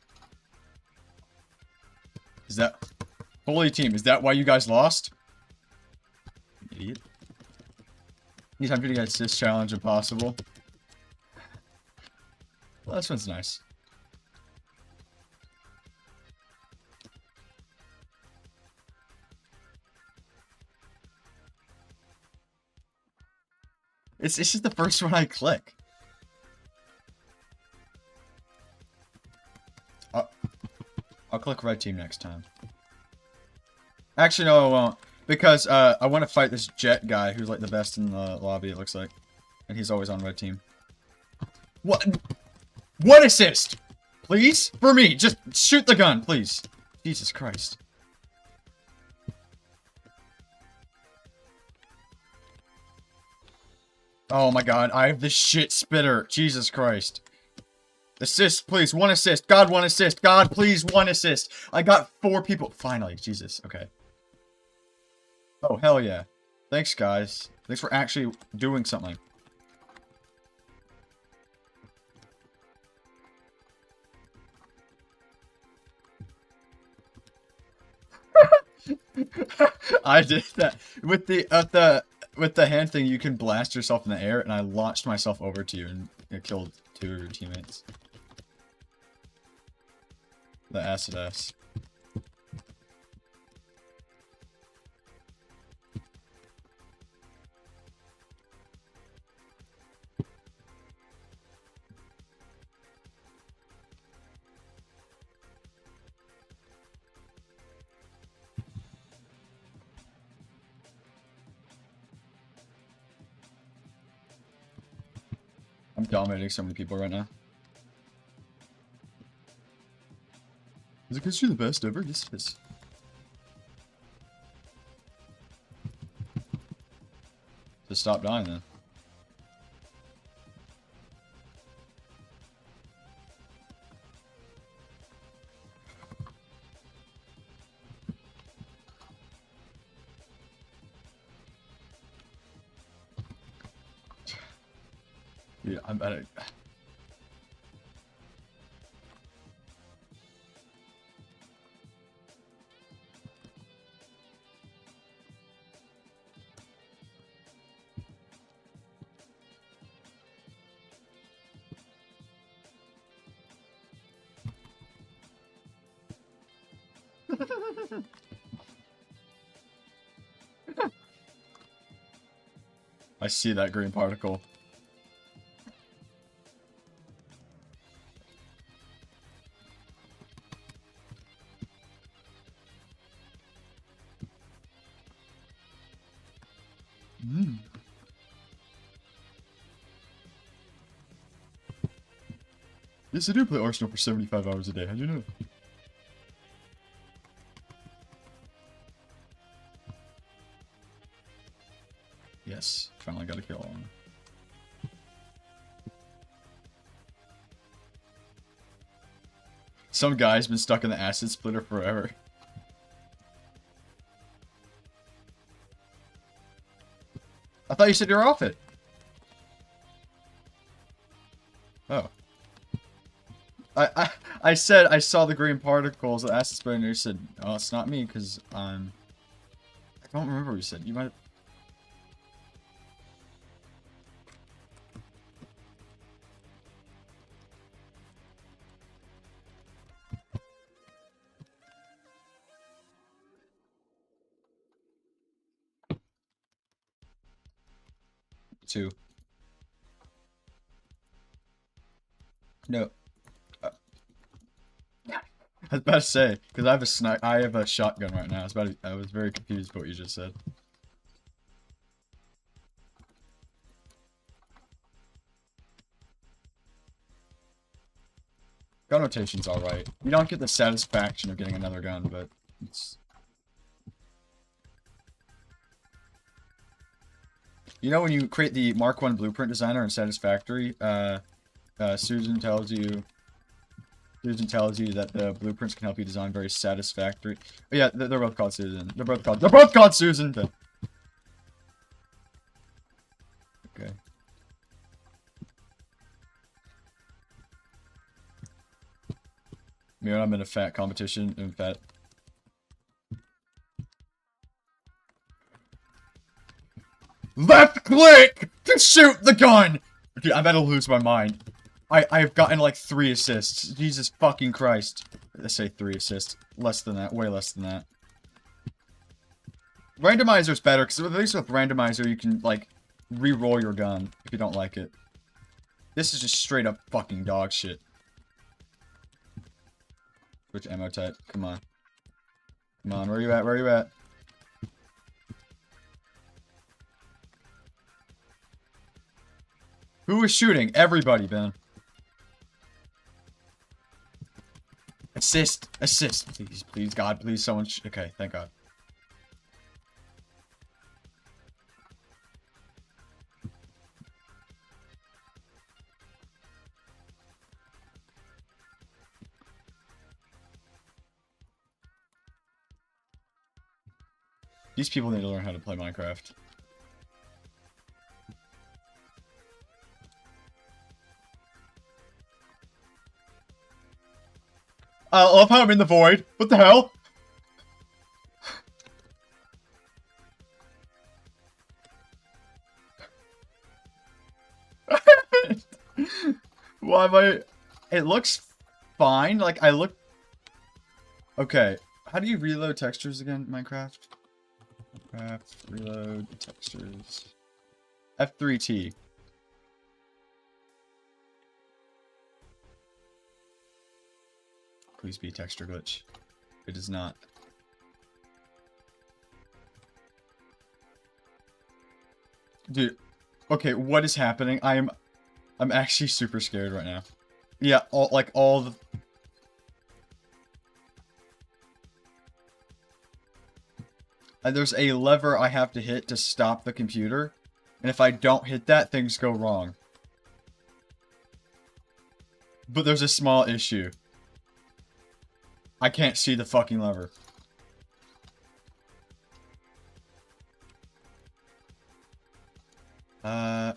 Is that holy team? Is that why you guys lost? Idiot. Anytime you get assist challenge impossible. Well, this one's nice. It's just the first one I click. I'll click red team next time. Actually, no, I won't. Because I want to fight this Jet guy who's like the best in the lobby, it looks like. And he's always on red team. What? One assist! Please? For me. Just shoot the gun, please. Jesus Christ. Oh my god, I have the shit spitter. Jesus Christ. Assist, please. One assist. God, one assist. God, please, one assist. I got 4 people. Finally. Jesus. Okay. Oh, hell yeah. Thanks, guys. Thanks for actually doing something. I did that. With the hand thing, you can blast yourself in the air, and I launched myself over to you and it killed 2 of your teammates. The acid ass. I'm dominating so many people right now. Is it because you're the best ever? Yes, it is. to stop dying then. Dude, I'm better. I see that green particle. Yes, I do play Arsenal for 75 hours a day. How'd you know? Yes, finally got a kill on him. Some guy's been stuck in the acid splitter forever. I thought you said you were off it. Oh. I said I saw the green particles, the acid splitter, and you said, oh, it's not me, because I'm... I don't remember what you said. You might have... Two. No. I was about to say, because I have a shotgun right now. I was very confused by what you just said. Gun rotation's alright. You don't get the satisfaction of getting another gun, but it's... You know when you create the Mark 1 blueprint designer in Satisfactory, Susan tells you that the blueprints can help you design very satisfactory. Oh, yeah, they're both called Susan. They're both called Susan. Okay. You know, I'm in a fat competition in fat. Left click to shoot the gun! Dude, I'm about to lose my mind. I've gotten like 3 assists. Jesus fucking Christ. Let's say 3 assists. Less than that. Way less than that. Randomizer's better, because at least with randomizer you can, like, re-roll your gun if you don't like it. This is just straight up fucking dog shit. Which ammo type? Come on. Come on, where are you at? Where are you at? Who is shooting? Everybody, Ben. Assist. Assist. Please, please, God, please, someone okay, thank God. These people need to learn how to play Minecraft. I love how I'm in the void. What the hell? Why am I... It looks fine. Like, I look... Okay. How do you reload textures again, Minecraft? Minecraft, reload textures. F3T. Please be texture glitch. It is not. Dude, okay, what is happening? I'm actually super scared right now. Yeah, all the... There's a lever I have to hit to stop the computer, And if I don't hit that, things go wrong. But there's a small issue. I can't see the fucking lever.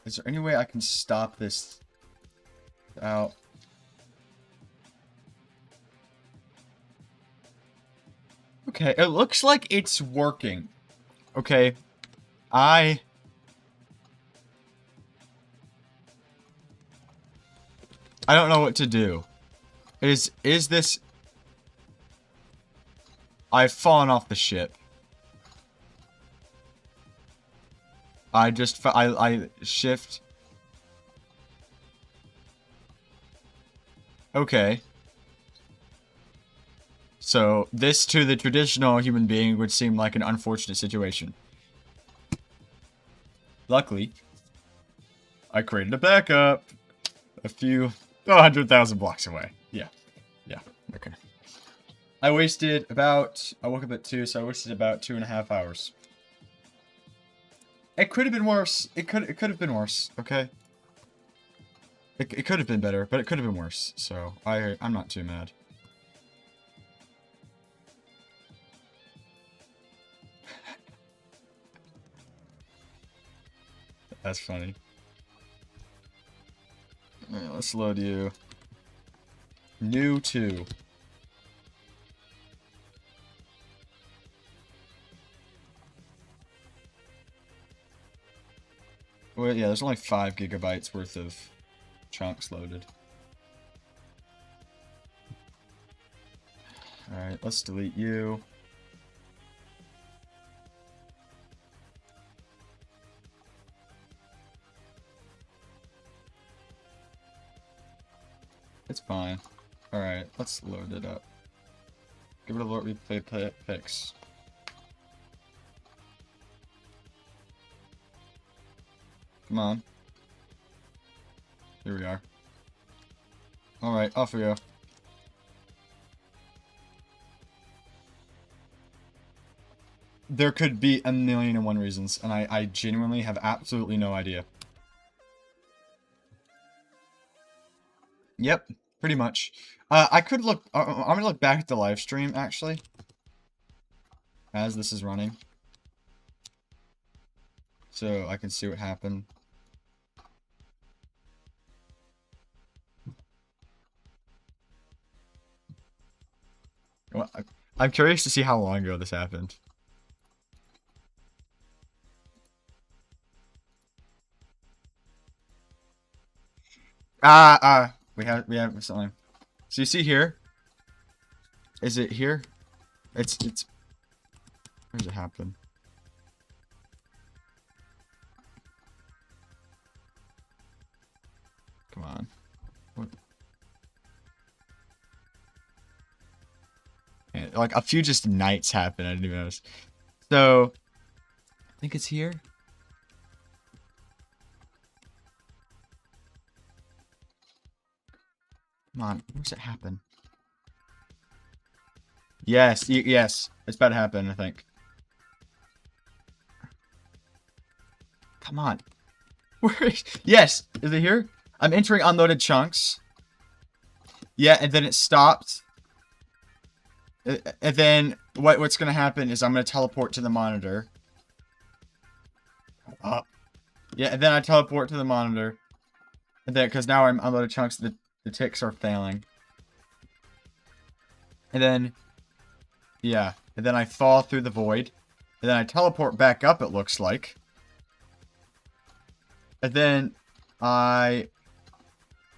Is there any way I can stop this without... Okay, it looks like it's working. Okay, I don't know what to do. Is this... I've fallen off the ship. I shift. Okay. So, this to the traditional human being would seem like an unfortunate situation. Luckily, I created a backup. A few 100,000 blocks away. Yeah. Yeah. Okay. I woke up at 2, so I wasted about 2.5 hours. It could have been worse. It could have been worse, okay? It could have been better, but it could have been worse. So, I'm not too mad. That's funny. Alright, let's load you. New 2. Well, yeah, there's only 5 gigabytes worth of chunks loaded. Alright, let's delete you. It's fine. Alright, let's load it up. Give it a load replay fix. Come on. Here we are. Alright, off we go. There could be 1,000,001 reasons, and I genuinely have absolutely no idea. Yep, pretty much. I could look... I'm gonna look back at the live stream, actually. As this is running. So I can see what happened. Well, I'm curious to see how long ago this happened. We have something. So you see here? Is it here? It's where does it happen? Come on. What? Yeah, like a few just nights happen, I didn't even notice. So I think it's here. Come on, where's it happen? Yes, yes, it's about to happen, I think. Come on. Where is... Yes, is it here? I'm entering unloaded chunks. Yeah, and then it stopped. And then what's going to happen is I'm going to teleport to the monitor. Yeah, and then I teleport to the monitor. And then, because now I'm unloaded chunks, the ticks are failing. And then, yeah. And then I fall through the void. And then I teleport back up, it looks like. And then I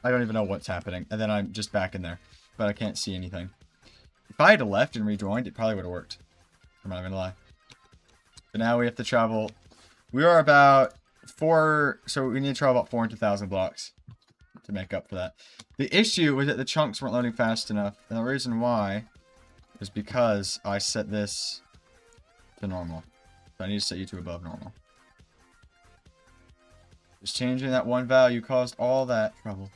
don't even know what's happening. And then I'm just back in there. But I can't see anything. If I had left and rejoined, it probably would have worked. I'm not gonna lie. But now we have to travel. We are about 4... So we need to travel about 400,000 blocks to make up for that. The issue was that the chunks weren't loading fast enough. And the reason why is because I set this to normal. So I need to set you to above normal. Just changing that one value caused all that trouble.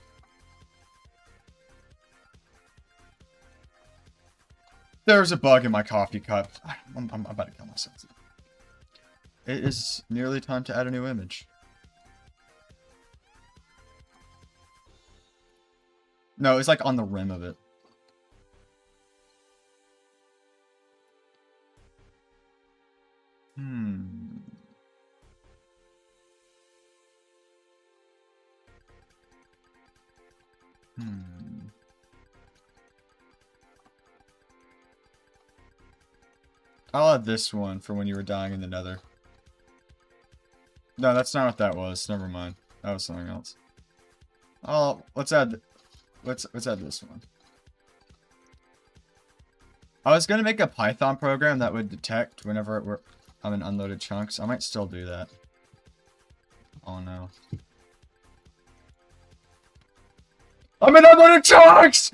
There's a bug in my coffee cup. I'm about to kill myself. It is nearly time to add a new image. No, it's like on the rim of it. Hmm. I'll add this one for when you were dying in the nether. No, that's not what that was. Never mind. That was something else. Oh, let's add this one. I was gonna make a Python program that would detect whenever I'm in unloaded chunks. I might still do that. Oh no. I'm in unloaded chunks!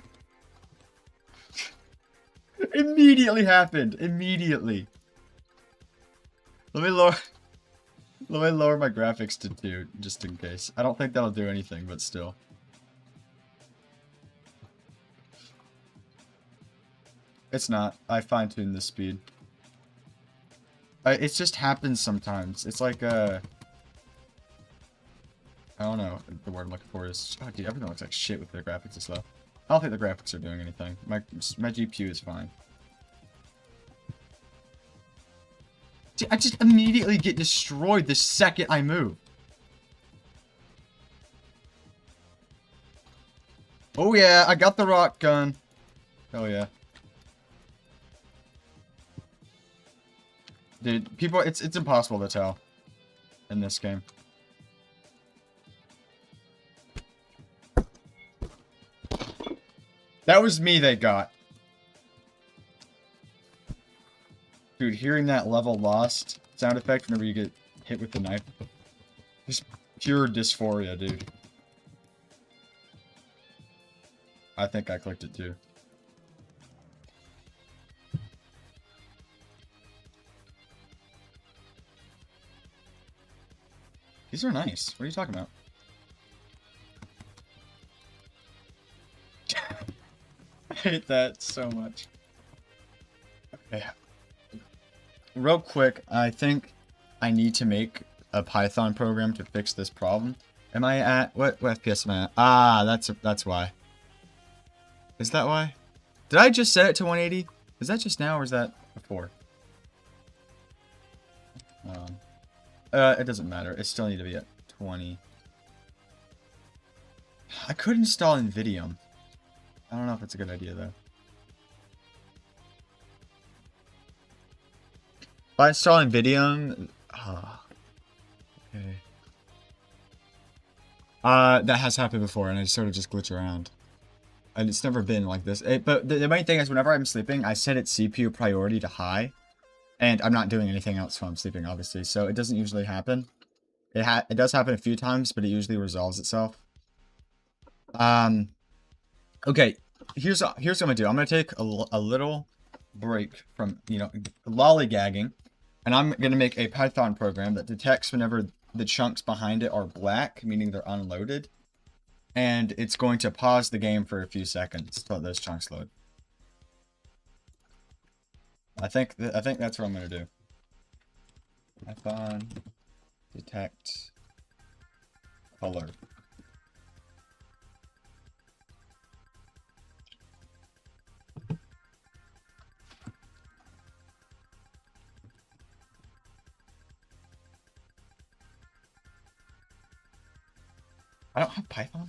Immediately happened. Immediately. Let me lower my graphics to 2, just in case. I don't think that'll do anything, but still. It's not. I fine-tuned the speed. It just happens sometimes. It's like, I don't know. The word I'm looking for is... Oh, dude, everything looks like shit with their graphics and stuff. I don't think the graphics are doing anything. My GPU is fine. Dude, I just immediately get destroyed the second I move. Oh yeah, I got the rock gun. Oh yeah. Dude, people, it's impossible to tell in this game. That was me they got. Dude, hearing that level lost sound effect whenever you get hit with the knife. Just pure dysphoria, dude. I think I clicked it too. These are nice. What are you talking about? I hate that so much. Okay. Real quick, I think I need to make a Python program to fix this problem. Am I at... What FPS am I at? Ah, that's why. Is that why? Did I just set it to 180? Is that just now or is that before? It doesn't matter. It still need to be at 20. I could install NVIDIA. I don't know if it's a good idea though. If I install NVIDIA, okay. That has happened before, and I sort of just glitch around. And it's never been like this. But the main thing is, whenever I'm sleeping, I set its CPU priority to high, and I'm not doing anything else while I'm sleeping, obviously. So it doesn't usually happen. It does happen a few times, but it usually resolves itself. Okay. Here's what I'm gonna do. I'm gonna take a little break from lollygagging. And I'm going to make a Python program that detects whenever the chunks behind it are black, meaning they're unloaded. And it's going to pause the game for a few seconds to let those chunks load. I think that's what I'm going to do. Python detect color. I don't have Python.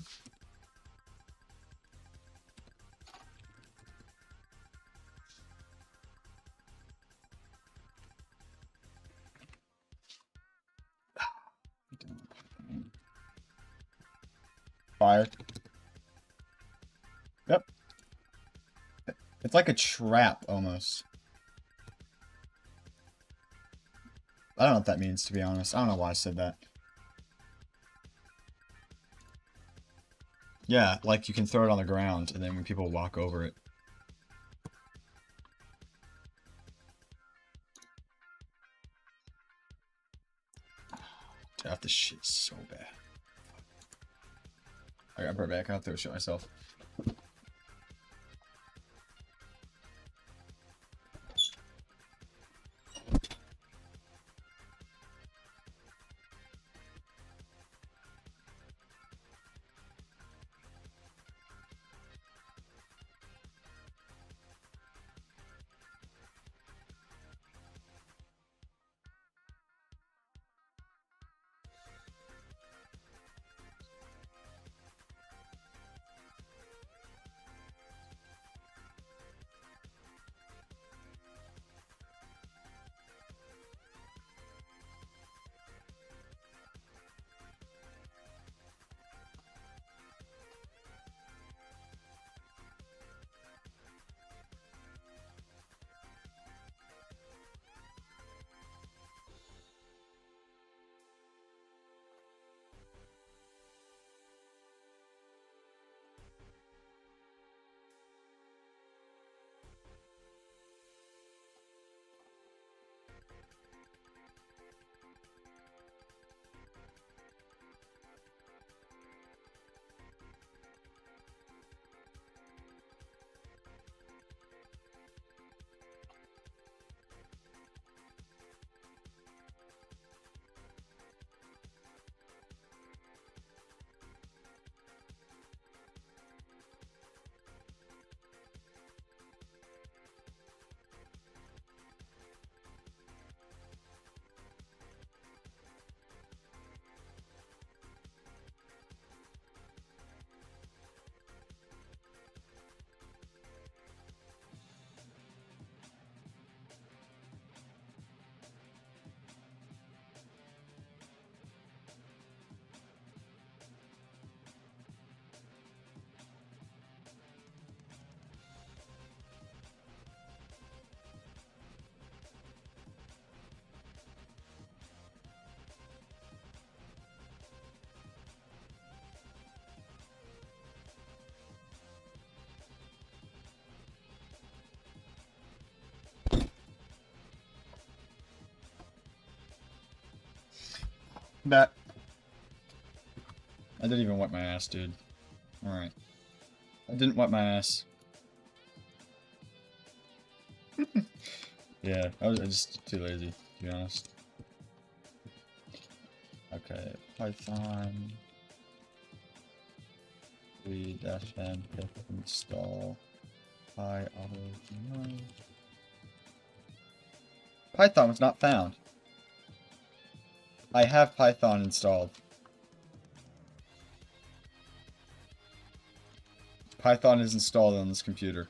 Fire. Yep. It's like a trap almost. I don't know what that means, to be honest. I don't know why I said that. Yeah, like you can throw it on the ground, and then when people walk over it. Dude, this shit is so bad. I got brought back. I have to shit myself. That. I didn't even wipe my ass, dude. Alright. I didn't wipe my ass. Yeah, I was just too lazy, to be honest. Okay, Python. -n pip install auto. Python was not found. I have Python installed. Python is installed on this computer.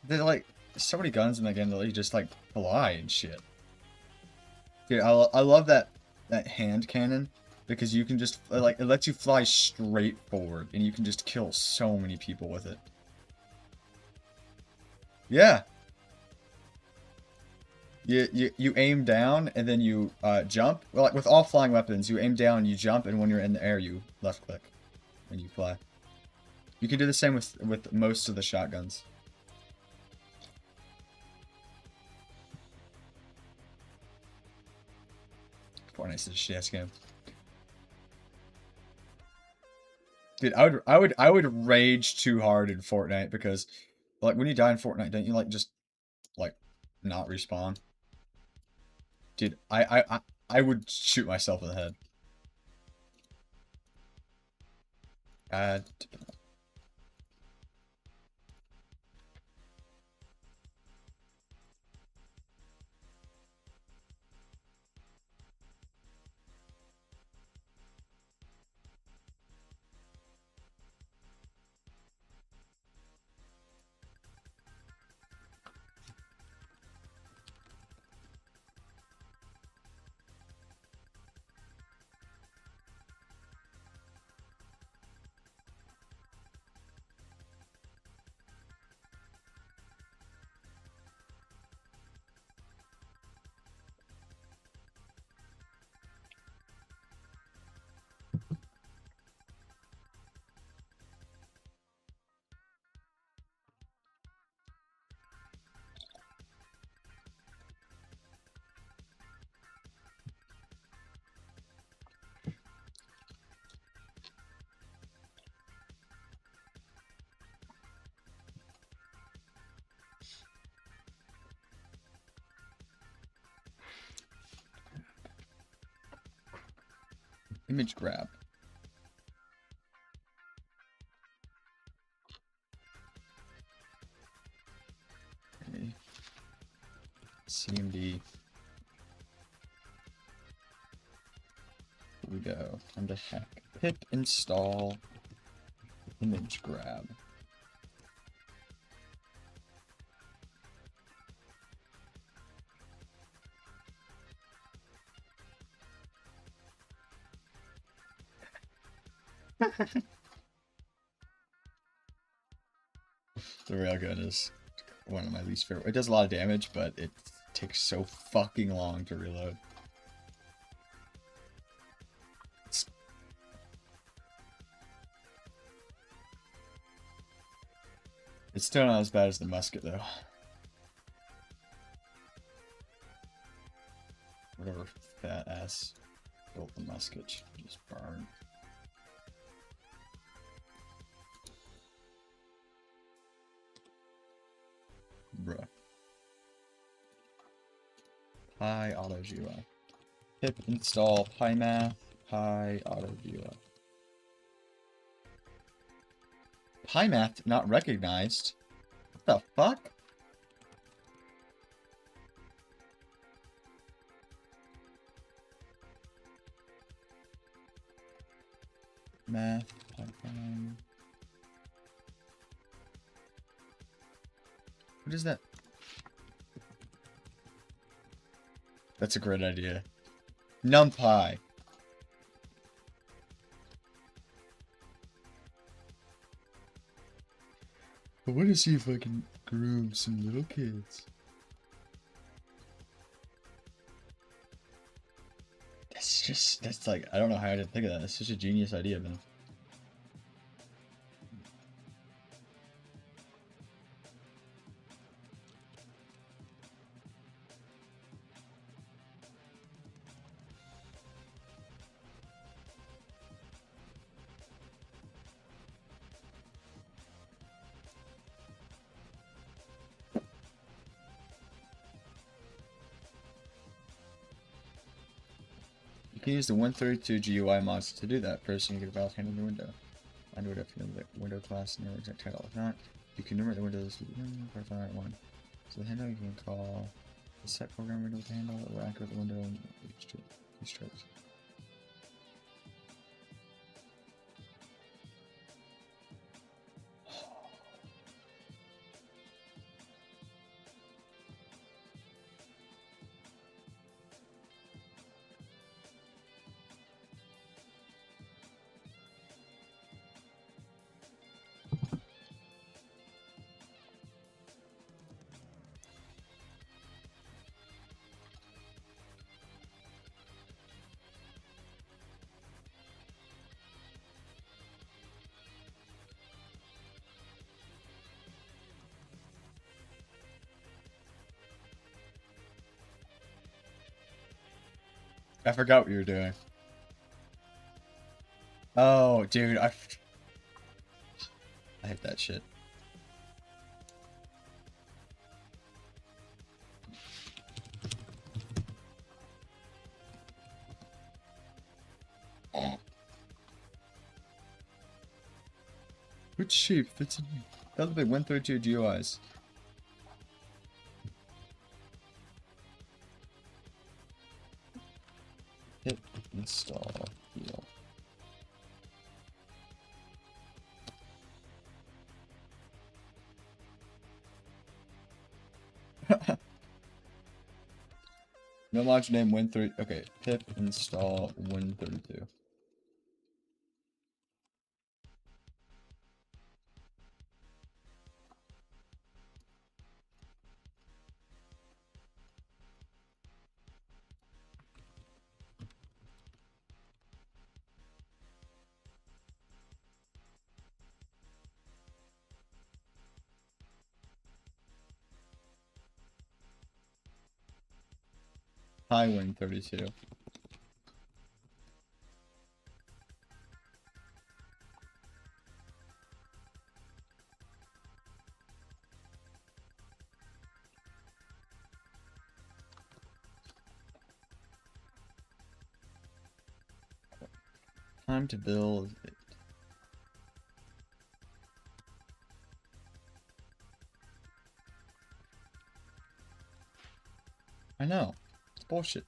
There's like so many guns in the game that you just like fly and shit. Dude, I love that hand cannon because you can just like it lets you fly straight forward and you can just kill so many people with it. Yeah. You aim down and then you jump. Well, like with all flying weapons, you aim down, you jump, and when you're in the air, you left click and you fly. You can do the same with most of the shotguns. Fortnite's a shit ass game. Dude, I would rage too hard in Fortnite because like when you die in Fortnite, don't you like just like not respawn? Dude, I would shoot myself in the head. Add image grab. Okay. CMD. Here we go. Time to hack. Pip install image grab. The railgun is one of my least favorite. It does a lot of damage, but it takes so fucking long to reload. It's still not as bad as the musket, though. Whatever fat ass built the musket should just burn. Bruh. Pi auto GUI. Pip install PyMath Pi auto GUI. PyMath not recognized. What the fuck? Math Python. What is that? That's a great idea. NumPy. I want to see if I can groom some little kids. that's like, I don't know how I didn't think of that. That's such a genius idea, man. You can use the 132 GUI mods to do that. First, you get a valid hand in the window. Find whatever the window class and the exact title. If not, you can numerate the windows with the one. So the handle you can call the set program window with the handle that will activate the window and these strokes. I forgot what you were doing. Oh, dude, I hate that shit. Which sheep fits in here? That would be 132 GUIs. Hit install heal. No module name Win3. Okay, pip install Win32. Hi Win32. Time to build it. I know. It's bullshit.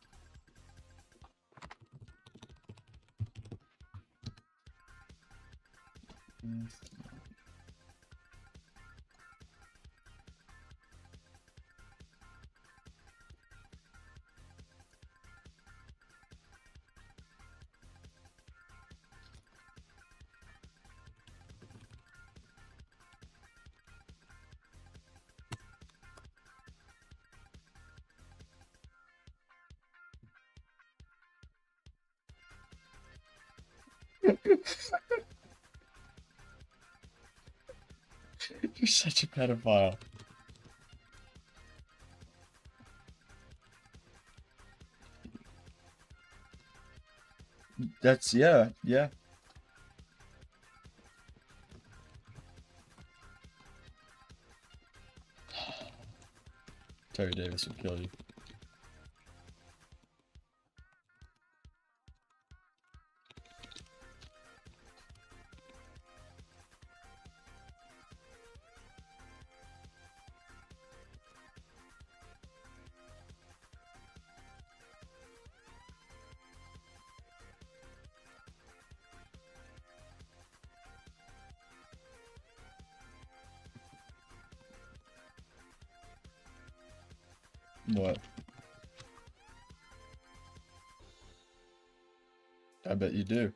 You're such a pedophile. That's, yeah, yeah. Terry Davis will kill you. What? I bet you do.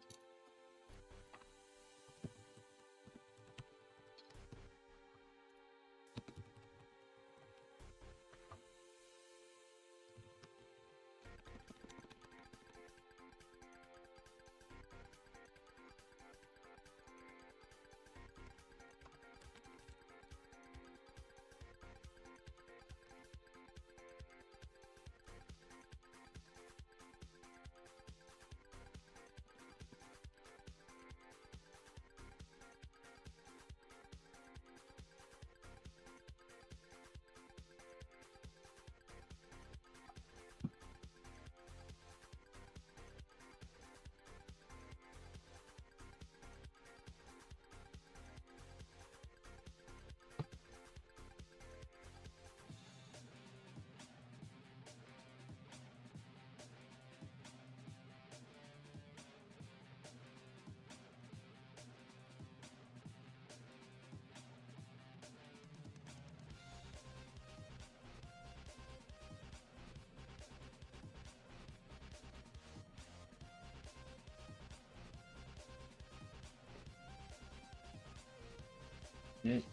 Get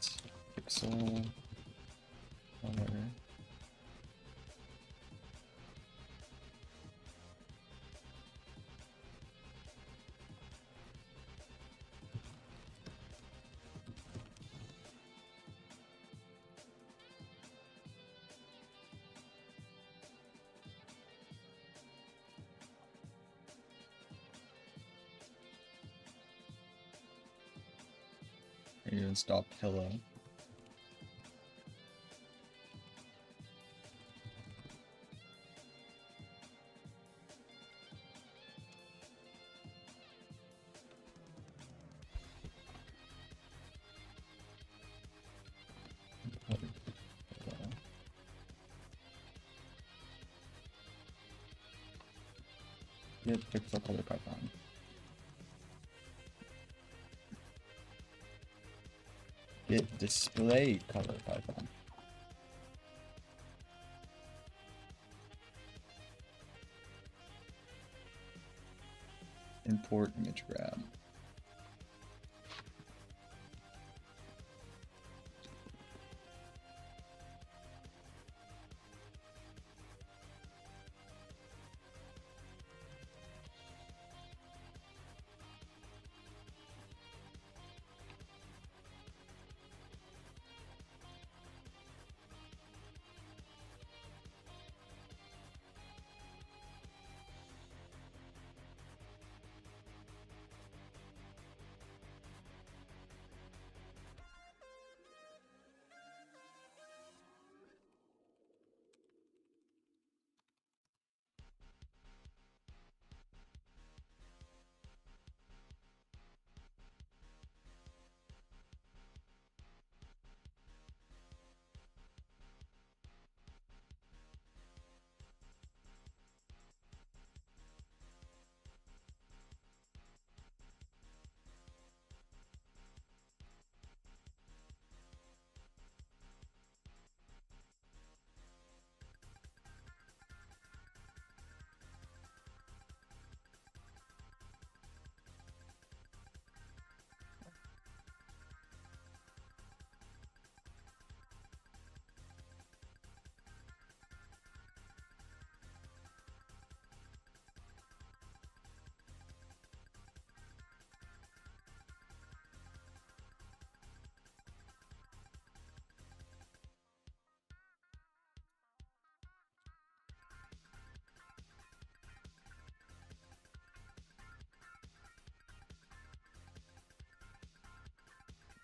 pixel color. You install pillow. Get pixel color Python. Get display color Python. Import image grab.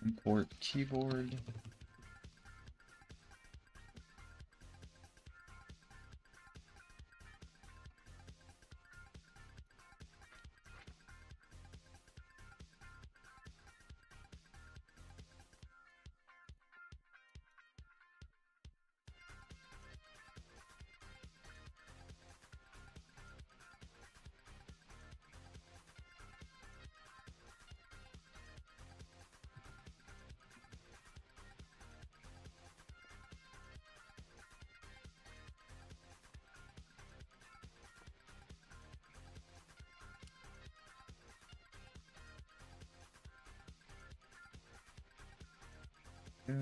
Import keyboard. Yeah.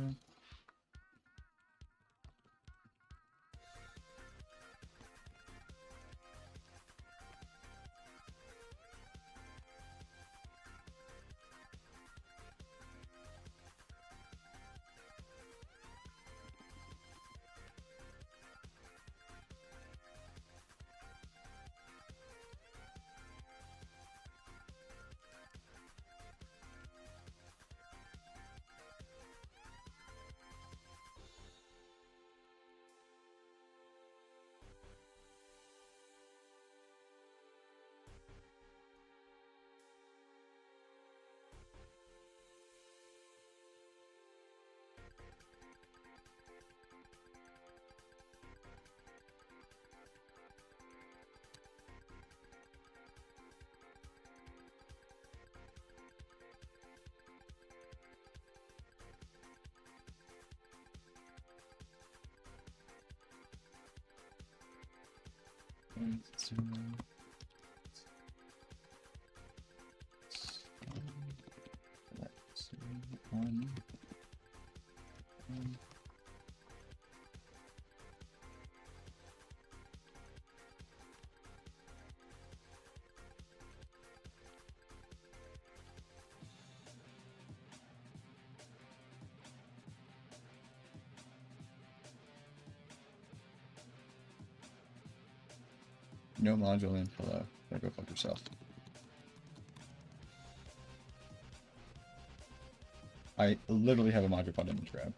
One. No module named hello. Gotta go fuck yourself. I literally have a module called image grab.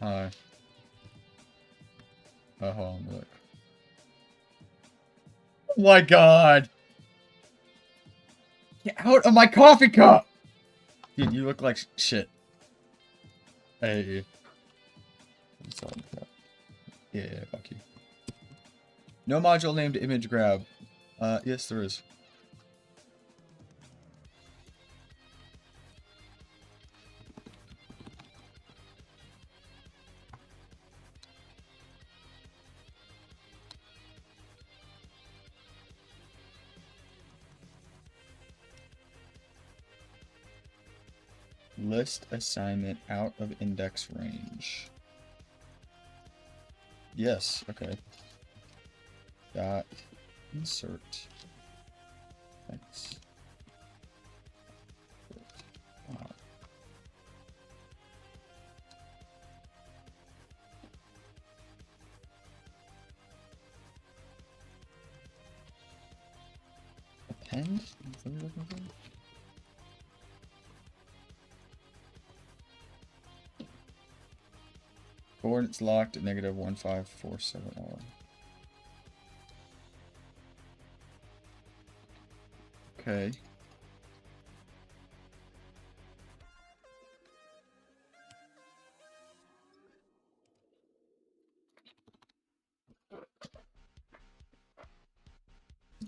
Hi. Oh, hold on, look. Oh my god! Get out of my coffee cup! Dude, you look like shit. I hate you. I'm sorry. Yeah, fuck you. No module named image grab. Yes, there is. List assignment out of index range. Yes, okay. Dot insert. X. Append? Is that what you're looking for? Coordinates locked at -1547R. Okay.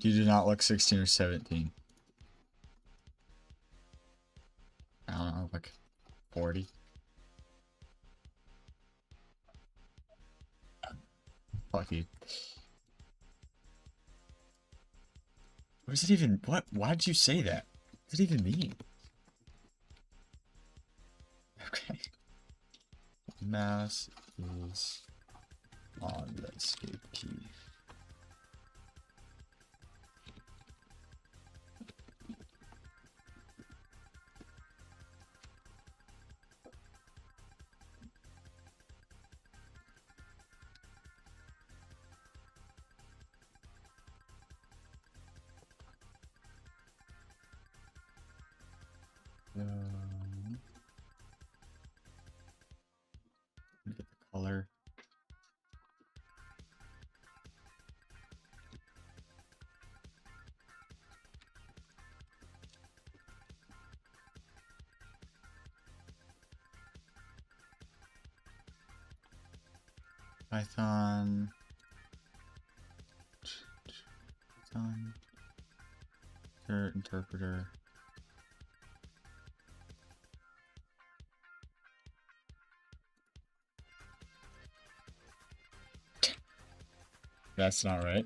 You do not look 16 or 17. I don't know, like 40. Fuck you. What does it even, why did you say that? What does it even mean? Okay. Mouse is on the escape key. Get the color. Python. Interpreter. That's not right.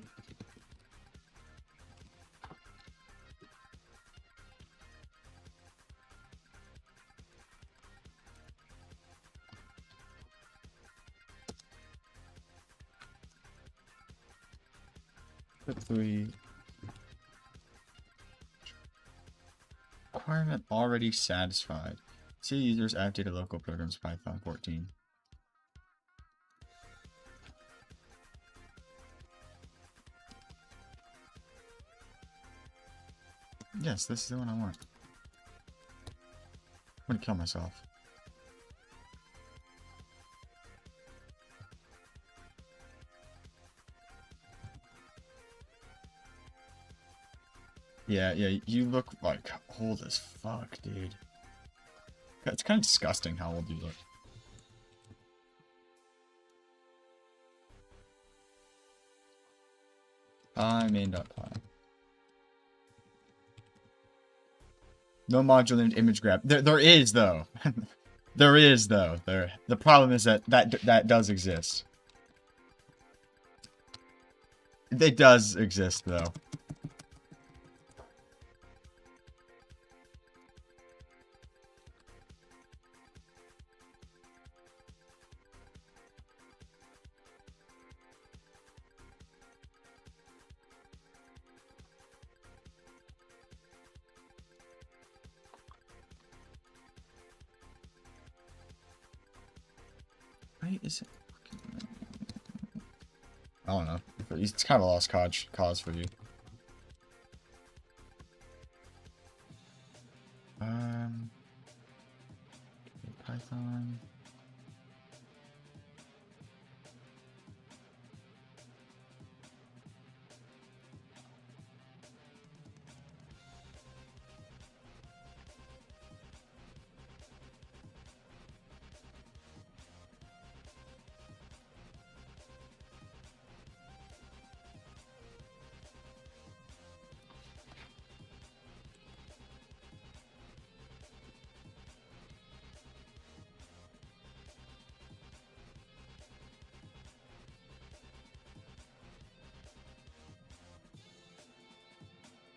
Put 3. Requirement already satisfied. See users activated local programs Python 14. Yes, this is the one I want. I'm gonna kill myself. Yeah, you look like old as fuck, dude. It's kind of disgusting how old you look. Main.py. No module named image grab. There is though. There is though. The problem is that does exist. It does exist though. Why is it? I don't know. It's kind of a lost cause for you. Python.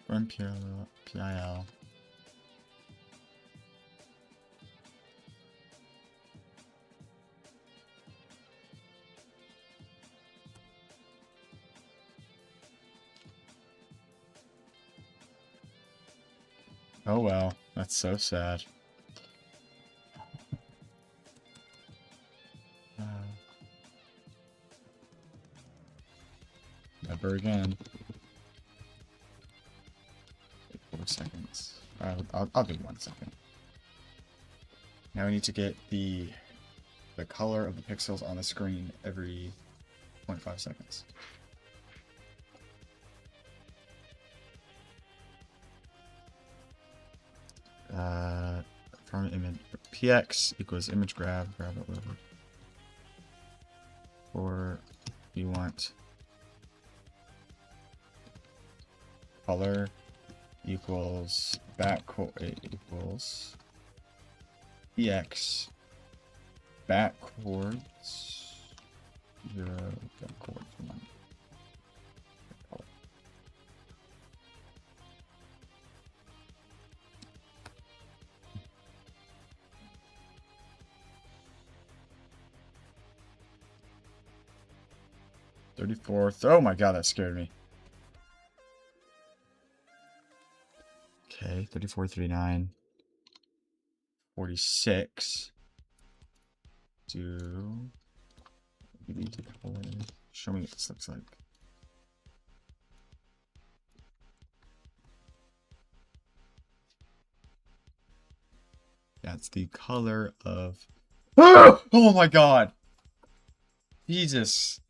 Run PIL. Oh well, that's so sad. Never again. 4 seconds. I'll do 1 second. Now we need to get the color of the pixels on the screen every 0.5 seconds. From image px equals image grab it whatever. Or you want color equals equals px backwards 0 backwards 1. 34th. Oh my god, that scared me. Okay, 34, 39, 46. Show me what this looks like. That's the color of. Oh my god! Jesus.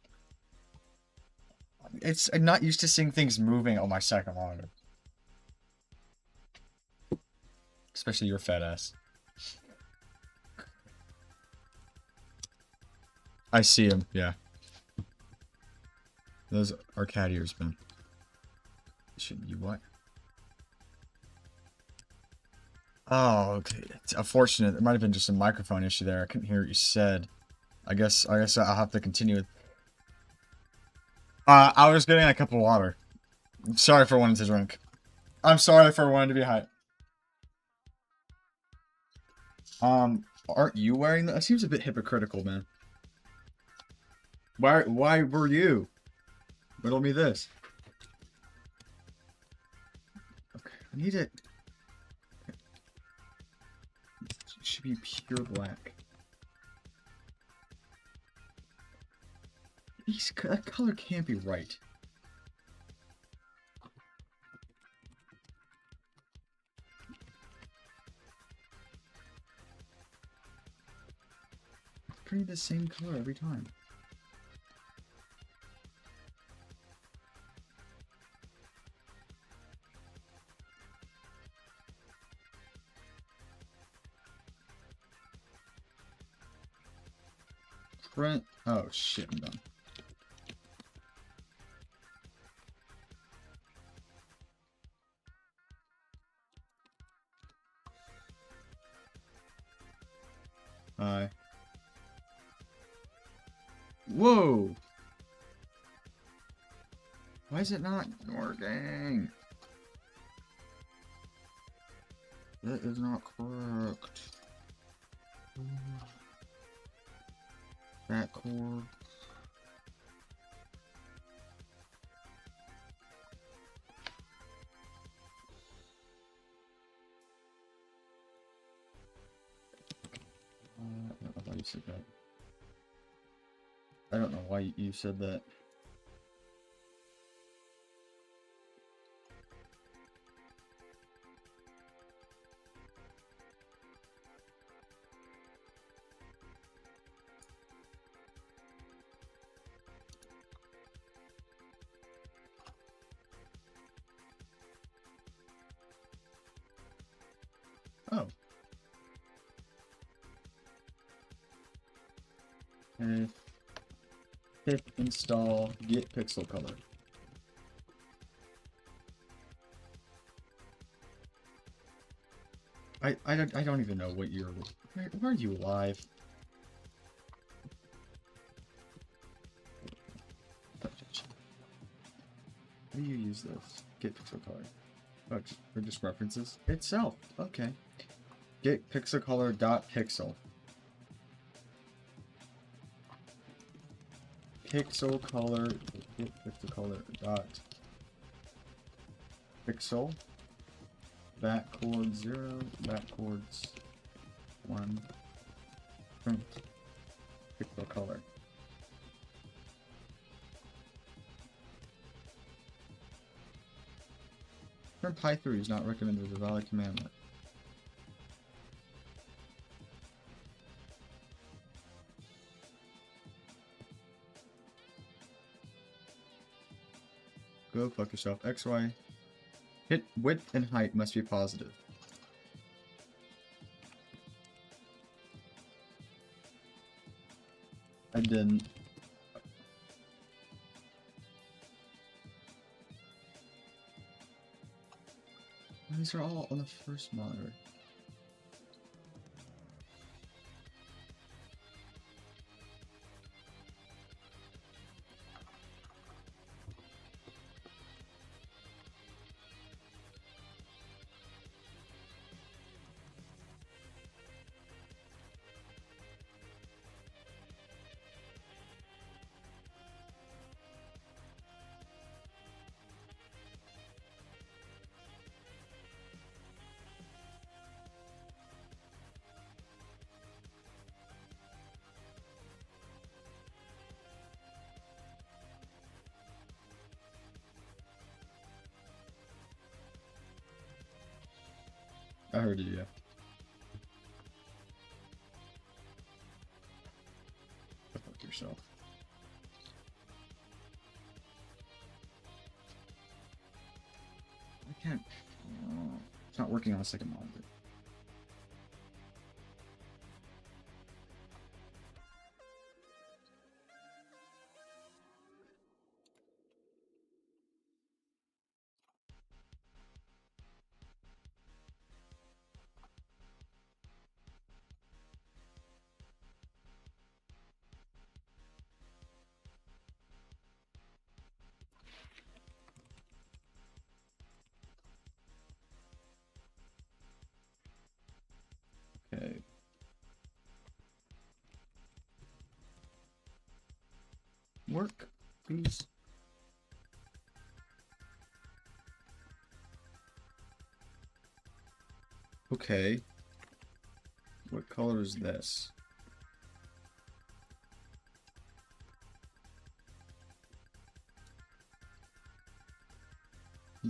I'm not used to seeing things moving on my second monitor. Especially your fat ass. I see him, yeah. Those are cat ears, man. Should you what? Oh, okay. It's unfortunate. There might have been just a microphone issue there. I couldn't hear what you said. I guess I'll have to continue with. I was getting a cup of water. I'm sorry for wanting to drink. I'm sorry for wanting to be high. Aren't you wearing that? That seems a bit hypocritical, man. Why were you? Riddle me this. Okay, I need it. It should be pure black. That color can't be right. It's pretty the same color every time. Print. Oh shit, I'm done. Hi. Whoa! Why is it not working? That is not correct. That cord. I thought you said that. I don't know why you said that. Oh. And hit install get pixel color. I don't even know what you're. Where are you live? How do you use this? Get pixel color. Oh, for just references itself. Okay. Get pixel color dot pixel. Pixel color. Get pixel color dot pixel. Backwards 0. Backwards 1. Print. Pixel color. Turn Pi 3 is not recommended as a valid commandment. Go fuck yourself. XY. Hit width and height must be positive. I didn't. These are all on the first monitor. I heard you, yeah. Go fuck yourself. I can't. It's not working on the second monitor. Okay. Work, please. Okay. What color is this?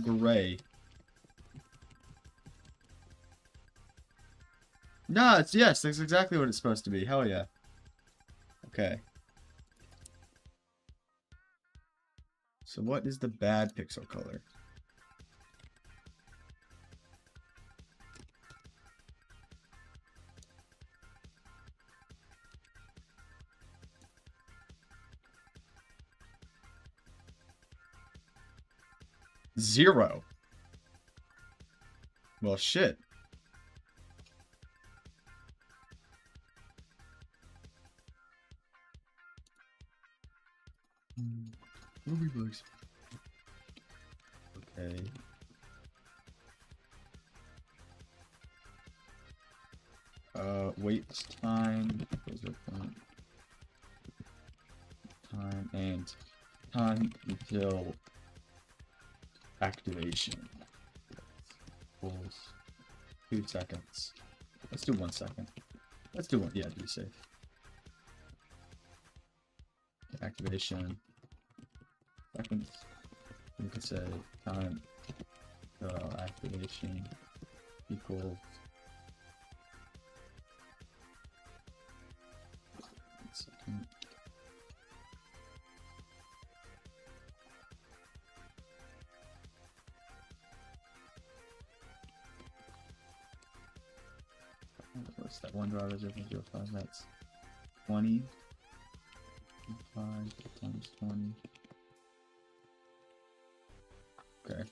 Gray. No, it's yes, that's exactly what it's supposed to be. Hell yeah. Okay. So what is the bad pixel color? Zero. Well, shit. Ruby bugs. Okay. Wait time. Time and time until activation. Pulls 2 seconds. Let's do 1 second. Let's do one. Yeah, to be safe. activation seconds. We could say time activation equals 1 second. What's that one driver 0.05? That's 20. 5 times 20. Okay.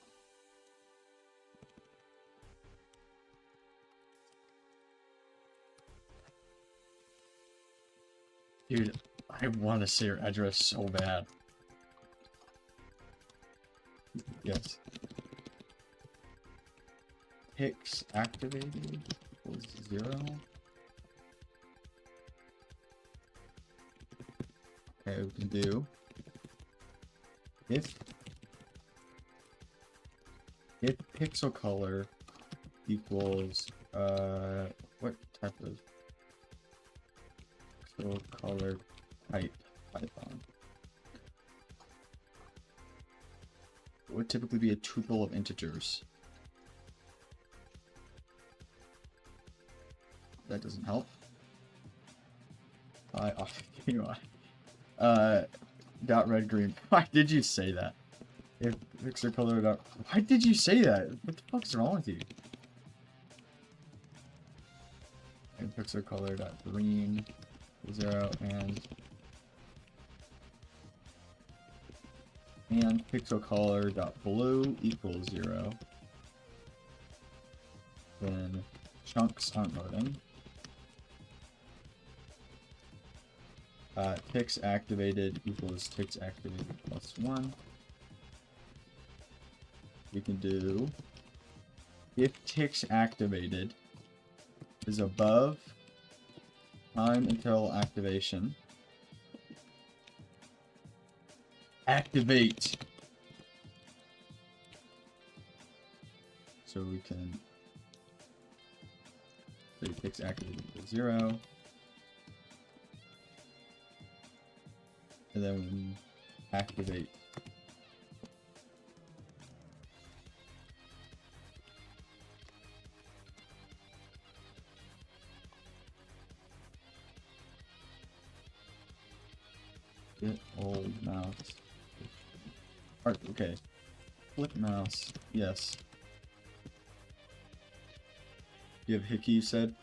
Dude, I want to see your address so bad. Yes. Pix activated equals 0. Okay, we can do if pixel color equals what type of pixel color type Python would typically be a tuple of integers. That doesn't help. Dot red green. Why did you say that? If pixel color dot. Why did you say that? What the fuck's wrong with you? And pixel color dot green 0 and pixel color dot blue equals 0. Then chunks aren't loading. Tix activated equals tix activated plus 1. We can do if tix activated is above time until activation. Activate. So we can say tix activated equals 0. And then we activate. Get old mouse. Alright, okay. Flip mouse. Yes. You have Hickey, you said?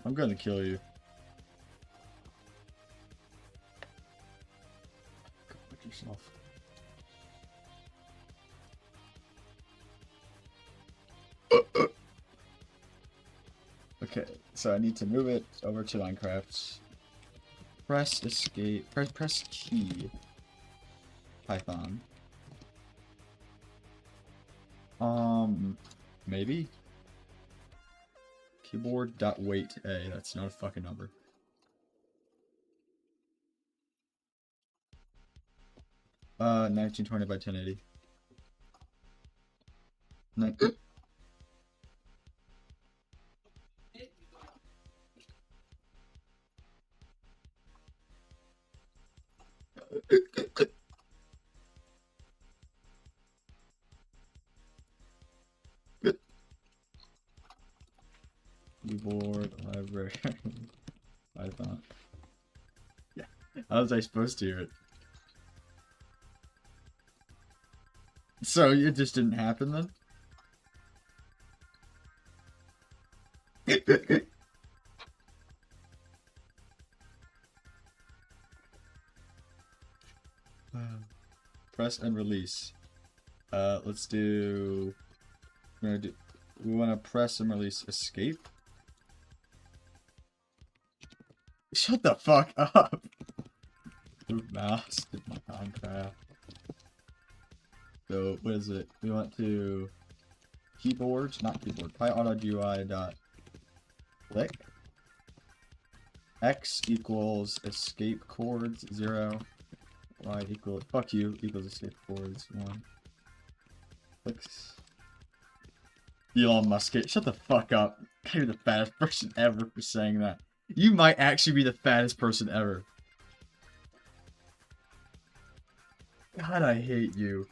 I'm gonna kill you. Go fuck yourself. Okay, so I need to move it over to Minecraft. Press escape. Press key. Python. Maybe. Keyboard.wait A. That's not a fucking number. Uh, 1920 by 1080. Keyboard library. Python. Yeah. How was I supposed to hear it? So it just didn't happen then? Press and release. Let's do. We want to press and release escape. Shut the fuck up. Move mouse. Did my Minecraft. So what is it? We want to keyboard, not keyboard. PyAutoGUI dot click. X equals escape chords 0. Y equal, fuck you, equals escape chords 1. Clicks. Elon Musk, shut the fuck up. You're the fattest person ever for saying that. You might actually be the fattest person ever. God, I hate you.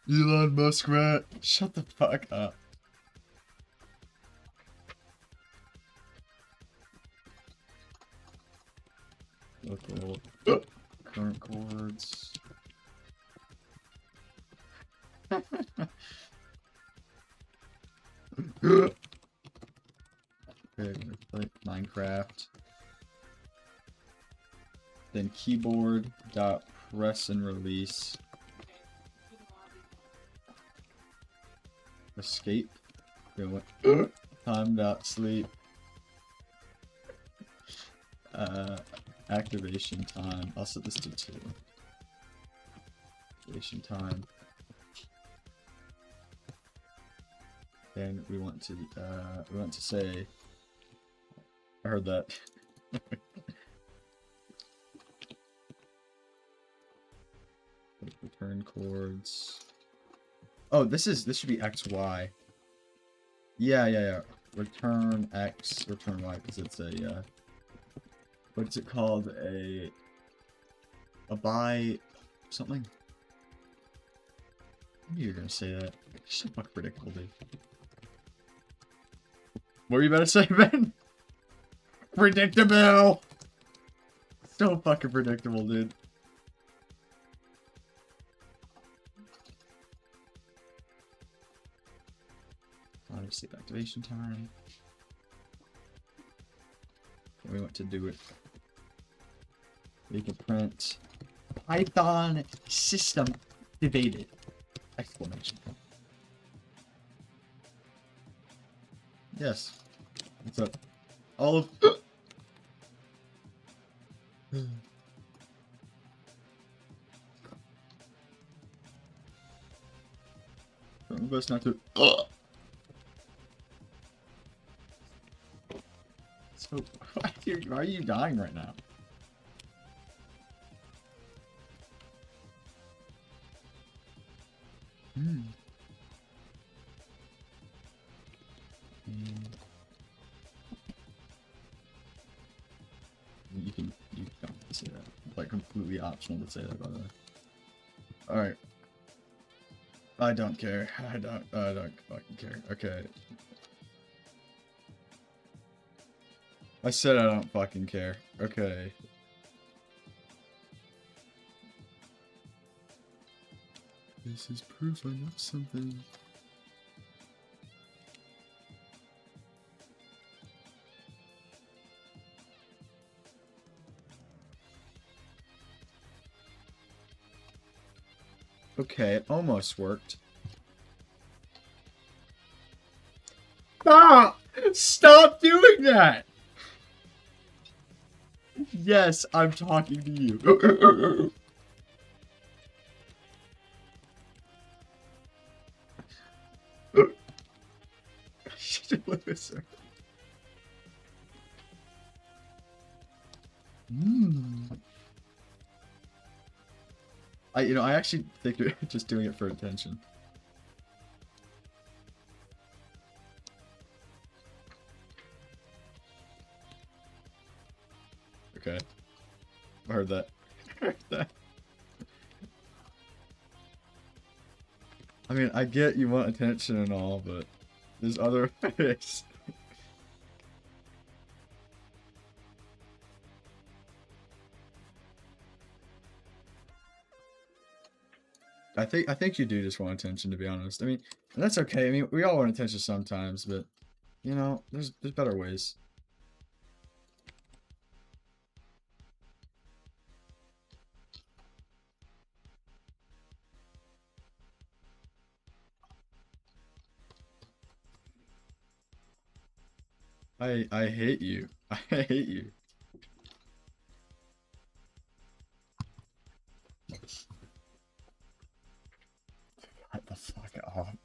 Elon Musk rat, shut the fuck up. Local current chords. Okay, play Minecraft. Then keyboard dot press and release. Escape. Okay, what? Time dot sleep. Activation time. I'll set this to 2. Activation time. Then we want to say, I heard that. Return chords. Oh, this should be XY. Yeah. Return X, return Y, because it's a, what's it called? A by something? I knew you were gonna say that. So fucking predictable, dude. What were you about to say, Ben? Predictable! So fucking predictable, dude. Sleep activation time. We want to do it. We can print Python system activated! Exclamation point. Yes. What's up? All of. Best not to. So, why are you dying right now? You don't have to say that. It's like completely optional to say that, by the way. Alright. I don't care. I don't fucking care. Okay. I said I don't fucking care. Okay. This is proof I know something. Okay, it almost worked. Ah! Stop doing that! Yes, I'm talking to you. I actually think you're just doing it for attention. Okay. I heard that. I heard that. I mean, I get you want attention and all, but there's other ways. I think you do just want attention, to be honest. I mean, and that's okay. I mean, we all want attention sometimes, but you know, there's better ways. I hate you. I hate you. What the fuck off.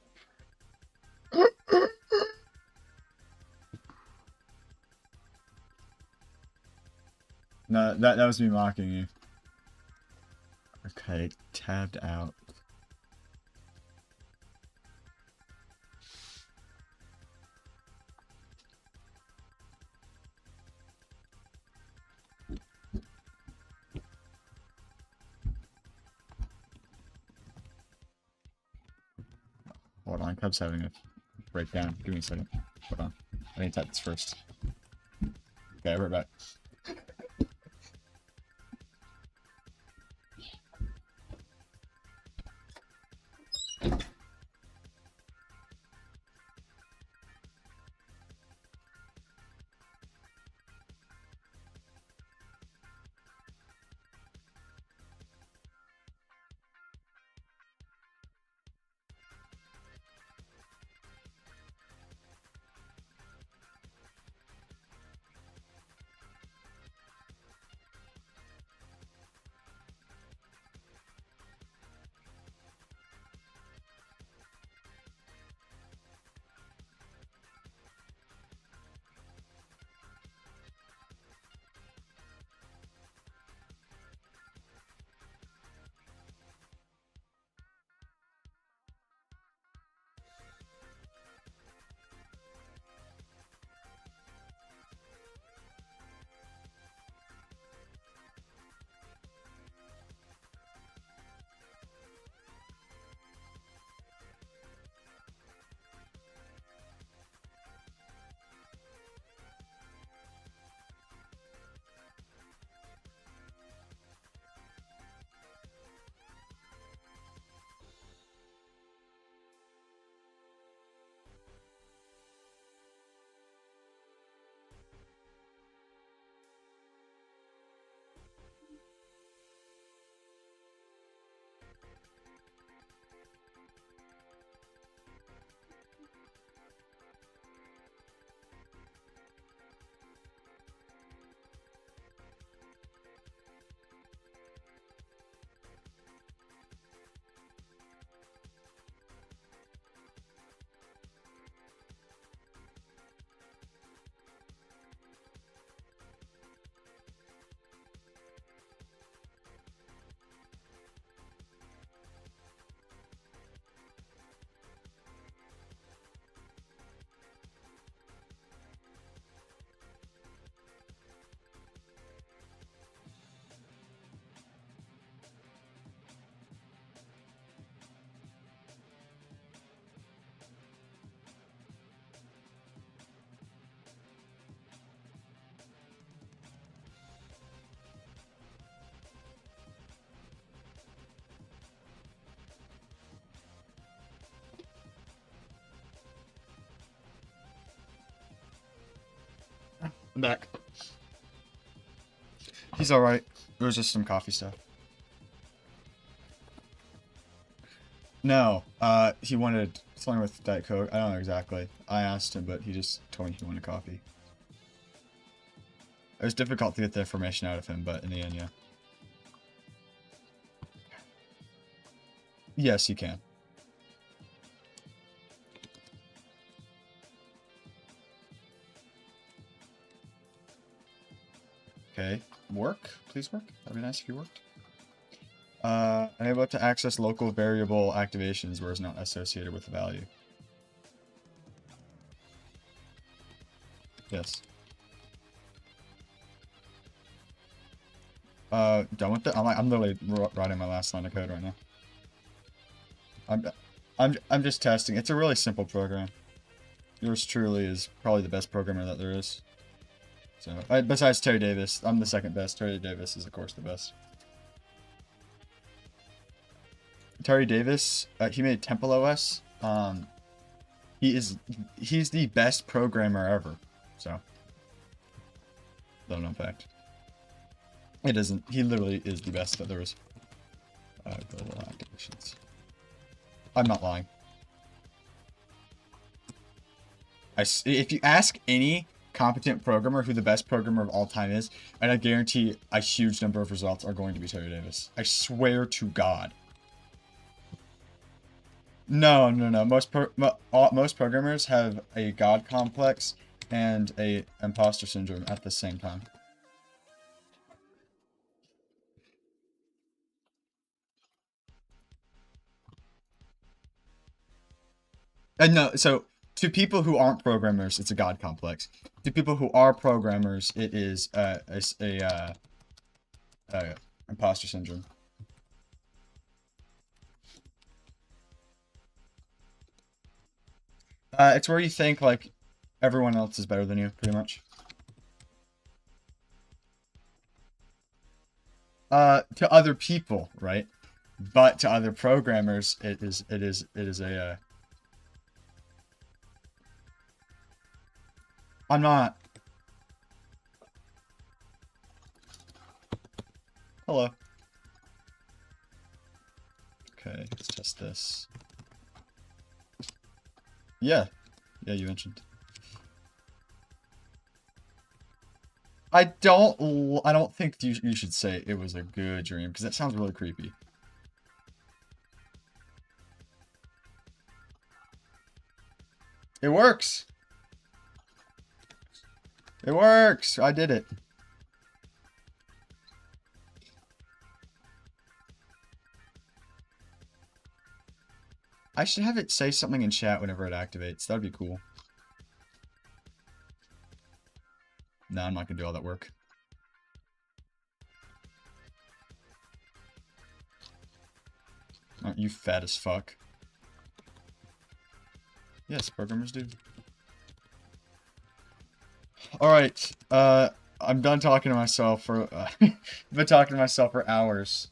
No, that was me mocking you. Okay, tabbed out. Hold on, Cub's having a breakdown. Give me a second. Hold on. I need to type this first. Okay, we're back. I'm back. He's alright. It was just some coffee stuff. No, he wanted something with Diet Coke. I don't know exactly. I asked him, but he just told me he wanted coffee. It was difficult to get the information out of him, but in the end, yeah. Yes, you can. Okay, work? Please work? That'd be nice if you worked. Unable to access local variable activations where it's not associated with the value. Yes. Done with it? I'm literally writing my last line of code right now. I'm just testing. It's a really simple program. Yours truly is probably the best programmer that there is. So, besides Terry Davis, I'm the second best. Terry Davis is, of course, the best. Terry Davis, he made Temple OS. He's the best programmer ever. So, little known fact. It isn't. He literally is the best that there is. Global activations. I'm not lying. If you ask any competent programmer who the best programmer of all time is, and I guarantee a huge number of results are going to be Terry Davis. I swear to God. No. Most programmers have a God complex and a imposter syndrome at the same time. No, so to people who aren't programmers, it's a god complex. To people who are programmers, it is imposter syndrome. It's where you think like everyone else is better than you, pretty much. To other people, right? But to other programmers, it is a. I'm not. Hello. Okay, let's test this. Yeah, you mentioned. I don't think you should say it was a good dream because that sounds really creepy. It works. It works. I did it. I should have it say something in chat whenever it activates. That'd be cool. No, I'm not gonna do all that work. Aren't you fat as fuck? Yes, programmers do. Alright, I'm done talking to myself for, I've been talking to myself for hours.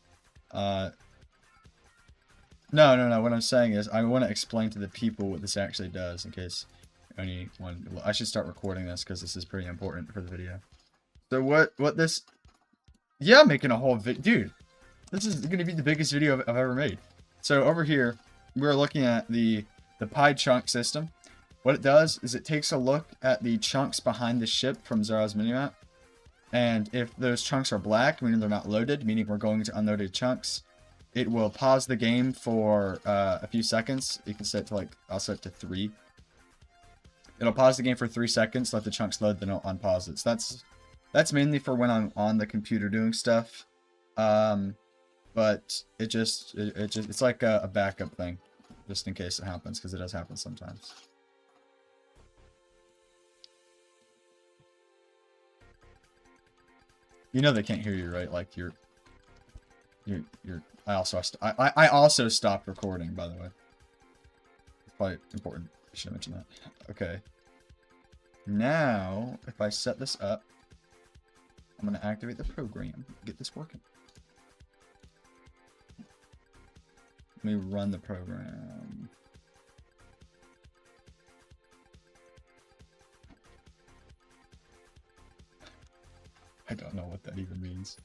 No, what I'm saying is, I want to explain to the people what this actually does, in case anyone, well, I should start recording this, because this is pretty important for the video. So what this, yeah, I'm making a whole dude, this is going to be the biggest video I've ever made. So over here, we're looking at the PyChunk system. What it does is it takes a look at the chunks behind the ship from Zara's minimap. And if those chunks are black, meaning they're not loaded, meaning we're going to unloaded chunks, it will pause the game for a few seconds. You can set it to like, I'll set it to 3. It'll pause the game for 3 seconds, let the chunks load, then it'll unpause it. So that's mainly for when I'm on the computer doing stuff. But it's like a backup thing, just in case it happens, because it does happen sometimes. You know they can't hear you, right? Like you're. I also stopped recording, by the way. It's probably important. I should have mentioned that. Okay. Now, if I set this up, I'm gonna activate the program. Get this working. Let me run the program. I don't know what that even means.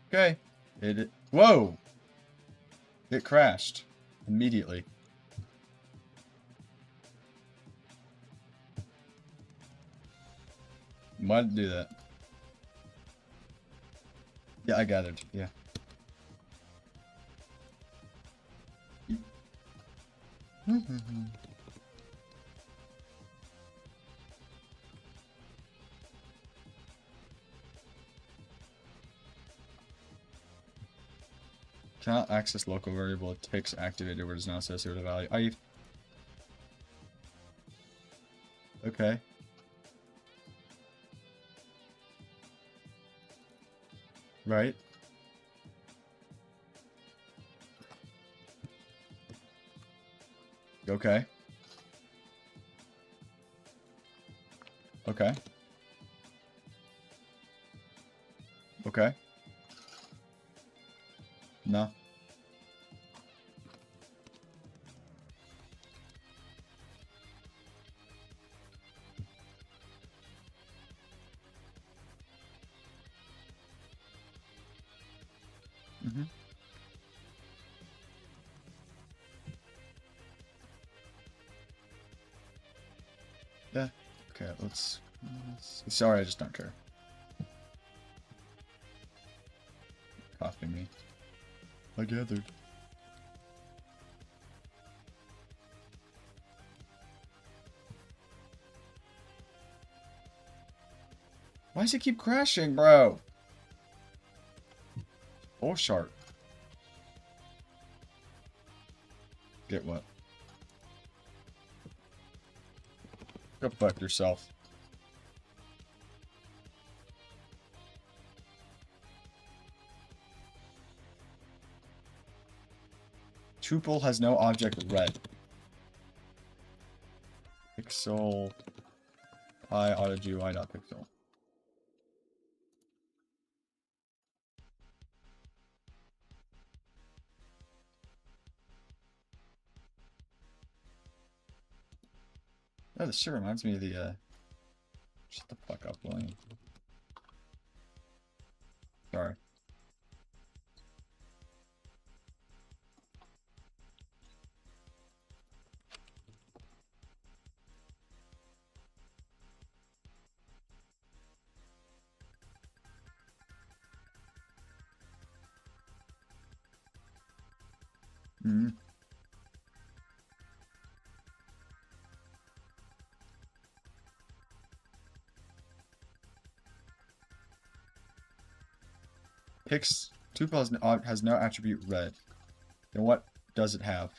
Okay. Whoa! It crashed. Immediately. Why did it do that? Yeah, I gathered. Yeah. Cannot access local variable. It takes activated where it is not associated with a value. Okay. Right. Okay. Okay. Okay. No. Mm-hmm. Yeah. Okay, let's sorry, I just don't care. Copying me. I gathered. Why does it keep crashing, bro? Oh, sharp. Get what? Go fuck yourself. Tuple has no object red. Pixel I auto GUI dot pixel. Oh, this shit reminds me of the shut the fuck up, William. Sorry. Hmm. Pix Tuple has no attribute red. Then what does it have?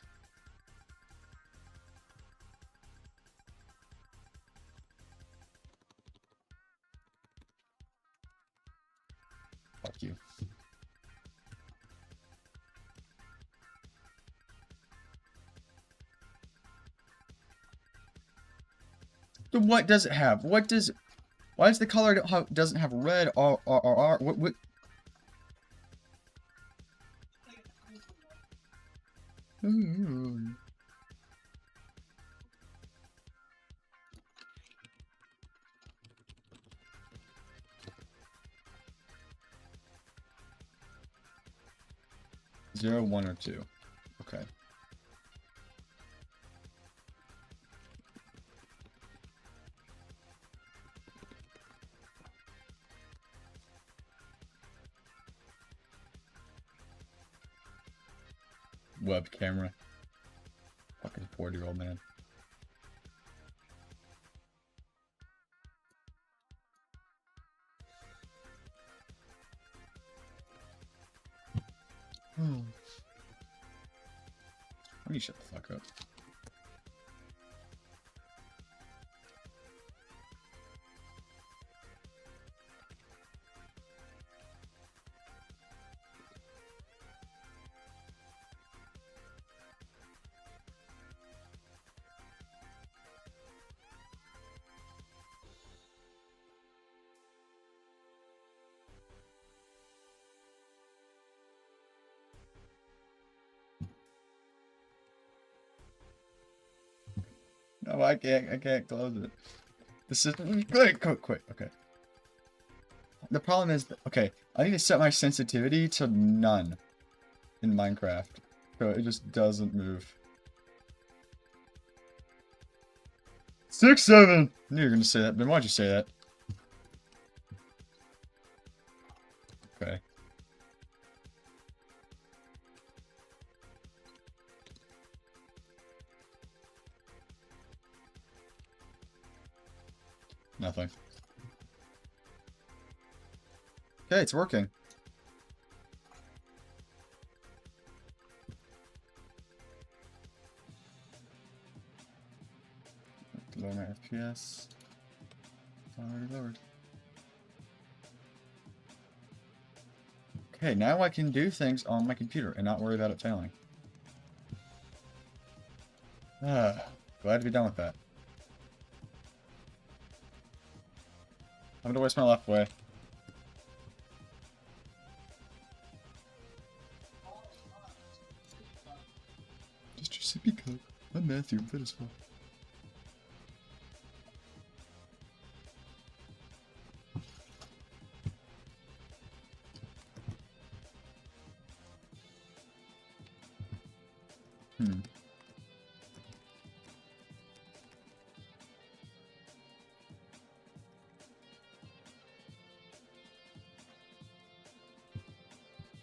Fuck you. Then what does it have? What does? Why does the color doesn't have red? What? 0, 1, or 2. Okay. Web camera. Fucking 40-year-old man. Let me shut the fuck up. No, I can't close it. This is quick. Okay. The problem is, okay, I need to set my sensitivity to none in Minecraft, so it just doesn't move. 6, 7. I knew you were gonna say that, Ben. Why'd you say that? Okay. Nothing. Okay, it's working. Lower my FPS. It's already lowered. Okay, now I can do things on my computer and not worry about it failing. Glad to be done with that. I'm gonna waste my left way. Just your sippy cup. I'm Matthew, I'm fit as fuck.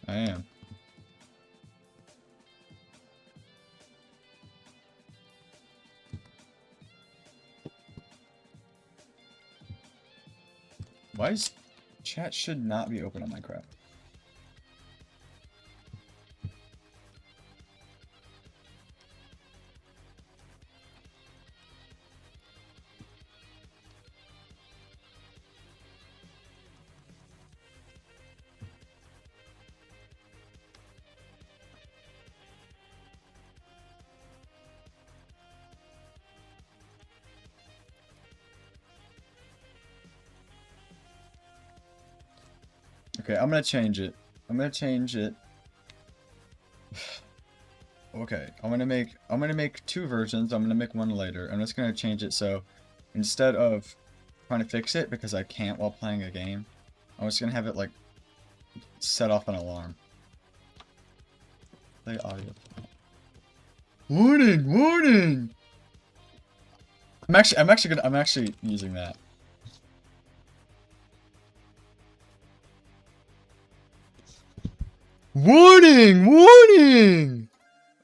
I am. Why is chat should not be open on Minecraft? Okay, I'm gonna change it. I'm gonna change it. Okay, I'm gonna make two versions. I'm gonna make one later. I'm just gonna change it so instead of trying to fix it because I can't while playing a game, I'm just gonna have it like set off an alarm. Play audio. Warning! Warning! I'm actually using that. Warning! Warning!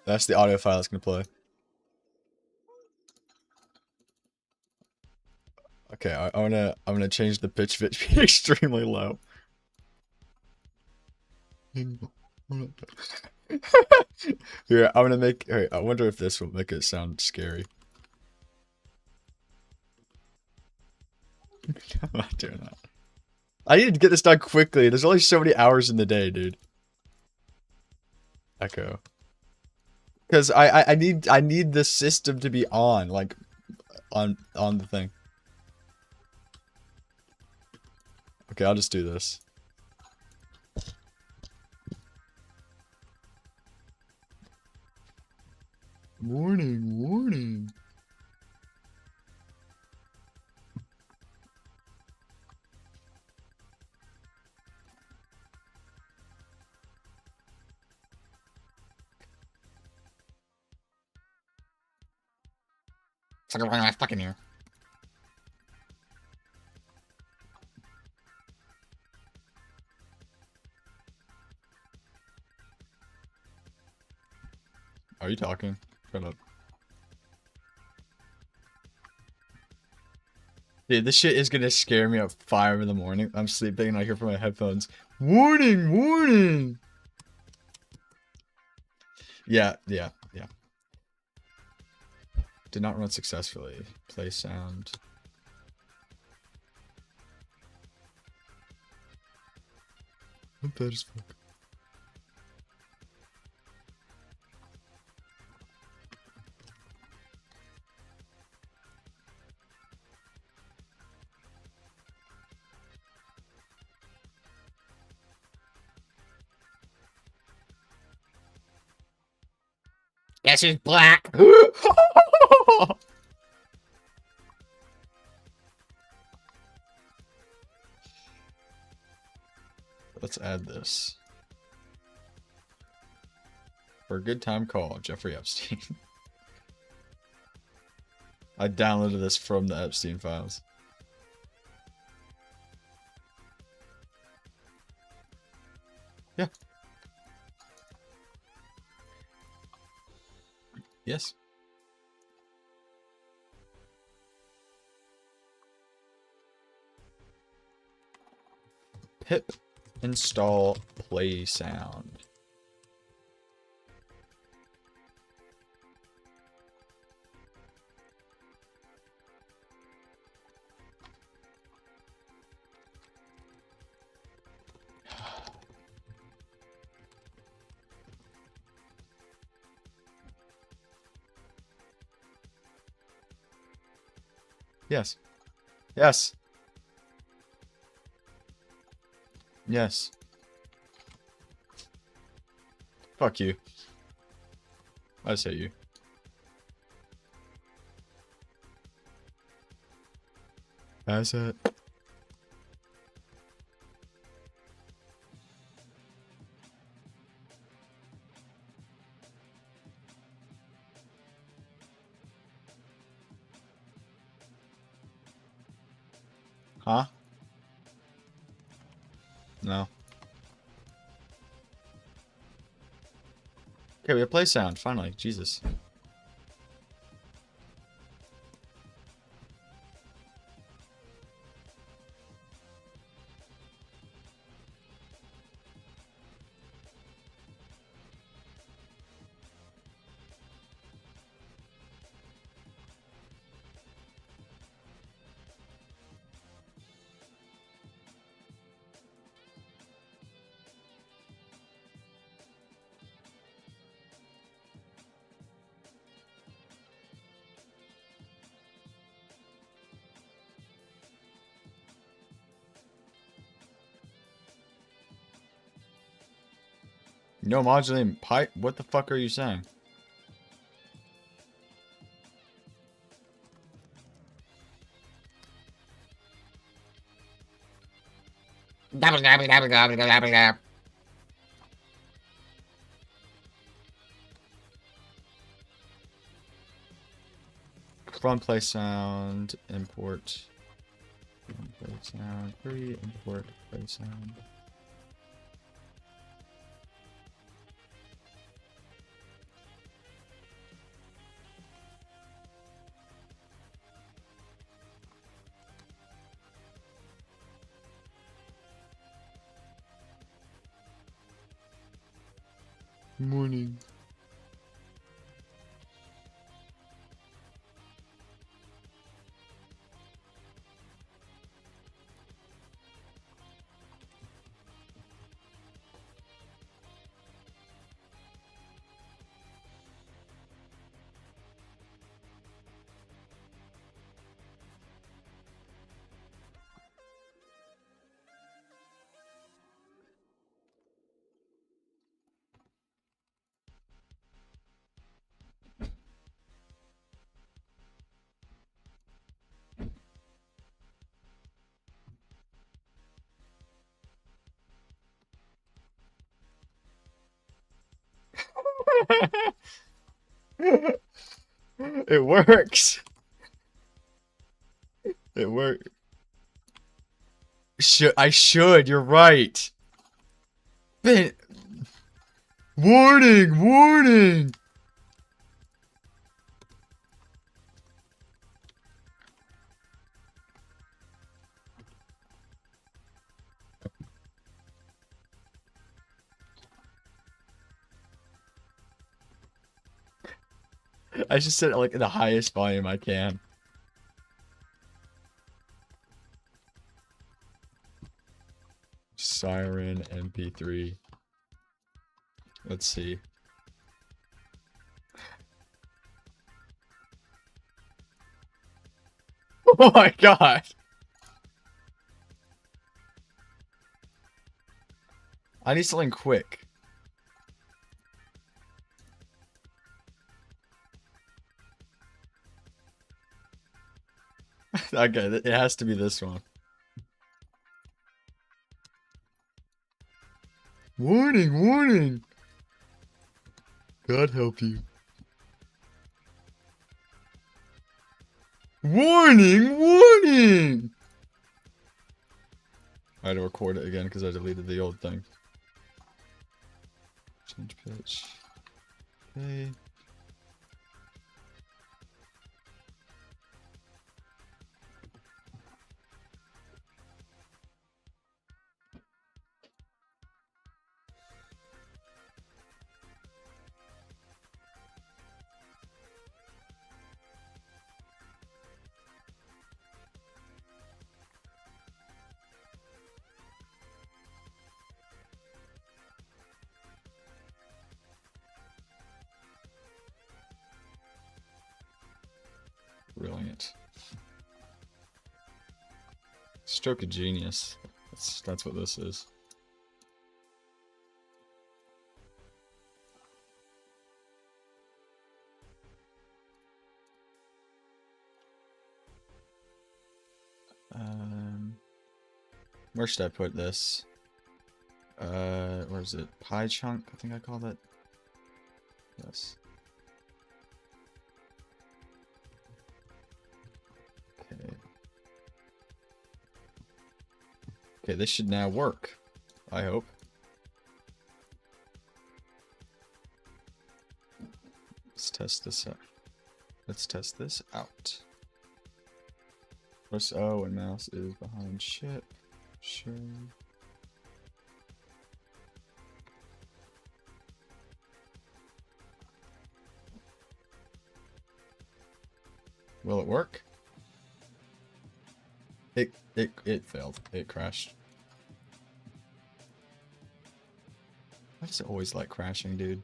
That's the audio file that's gonna play. Okay, I'm gonna change the pitch to be extremely low. Here, I'm gonna make. Alright, I wonder if this will make it sound scary. I'm not doing that. I need to get this done quickly. There's only so many hours in the day, dude. Echo. Because I need the system to be on, like, on the thing. Okay, I'll just do this. Warning, warning. It's like I'm my fucking ear. Are you talking? Shut up. Dude, this shit is gonna scare me at 5 in the morning. I'm sleeping and I hear from my headphones, warning, warning! Yeah. Did not run successfully. Play sound. I'm bad as fuck. Guess who's black? Let's add this. For a good time call, Jeffrey Epstein. I downloaded this from the Epstein files. Yeah. Yes. Pip install play sound. Yes. Yes. Yes. Fuck you. I just hate you. Asset. Huh? No. Okay, we have play sound, finally. Jesus. No modulating pipe? What the fuck are you saying? Gobble, gobble, gobble, gobble, gobble, gobble. From play sound, import. From play sound, free, import, play sound. Morning. It works. It works. I should. You're right. Ben. Warning! Warning! I just set it like the highest volume I can. Siren MP3. Let's see. Oh my god! I need something quick. Okay, it has to be this one. Warning, warning! God help you. Warning, warning! I had to record it again because I deleted the old thing. Change pitch. Okay. Brilliant. Stroke of genius. That's what this is. Where should I put this? Where is it? Pie chunk, I think I called it. Yes. Okay. Okay, this should now work. I hope. Let's test this out. Let's test this out. Press O and mouse is behind ship. Sure. Will it work? It failed. It crashed. Why does it always like crashing, dude?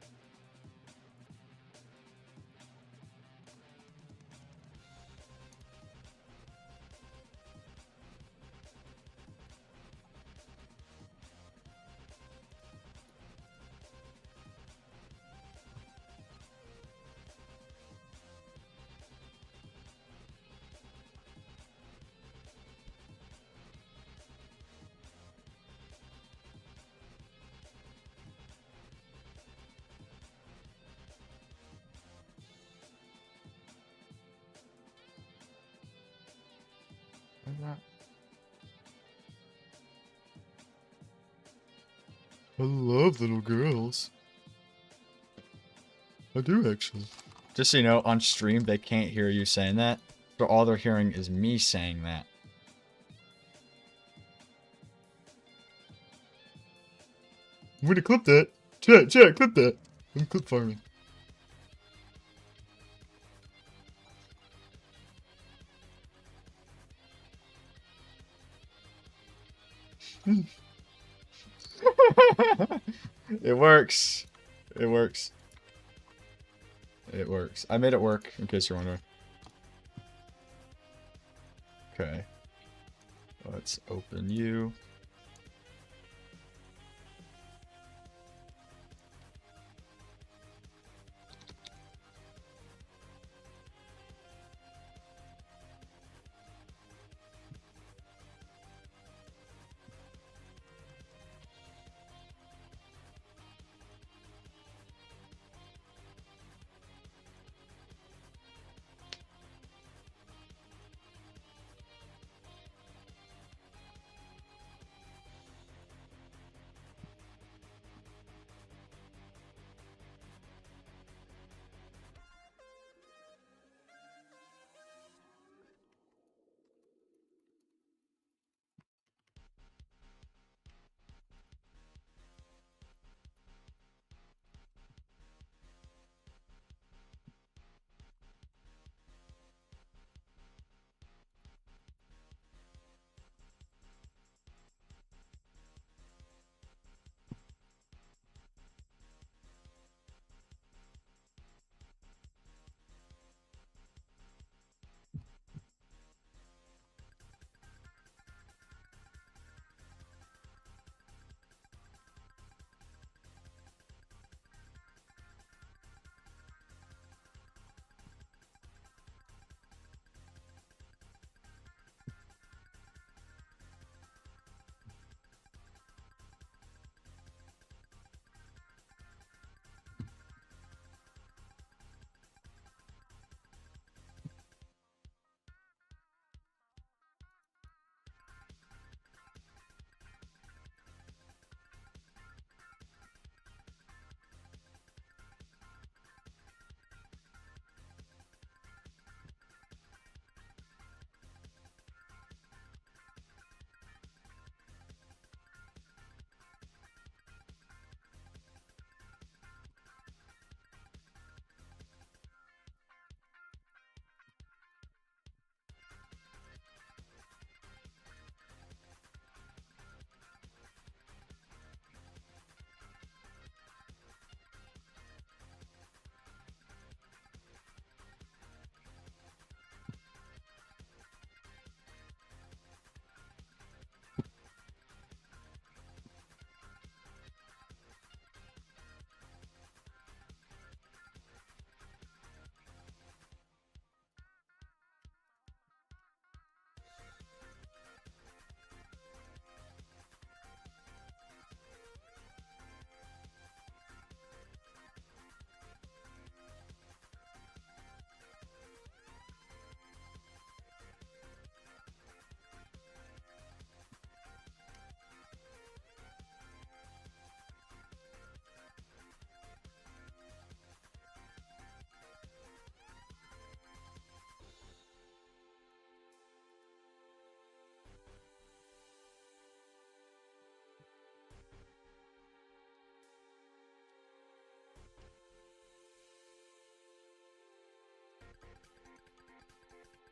I love little girls. I do, actually. Just so you know, on stream, they can't hear you saying that. So all they're hearing is me saying that. I'm gonna clip that. Chat, clip that. I'm clip farming. It works. It works. It works. I made it work, in case you're wondering. Okay. Let's open you.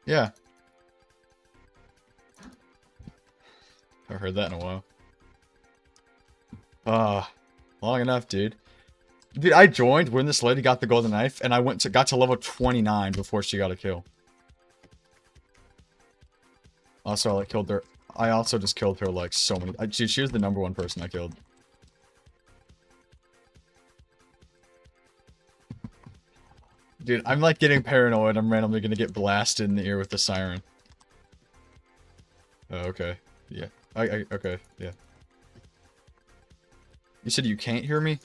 Yeah. I've heard that in a while. Long enough, dude. Dude, I joined when this lady got the golden knife, and I got to level 29 before she got a kill. Also, I like killed her. I also just killed her like so many. She was the #1 person I killed. Dude, I'm like getting paranoid. I'm randomly gonna get blasted in the ear with the siren. Oh, okay. Yeah. Okay. Yeah. You said you can't hear me?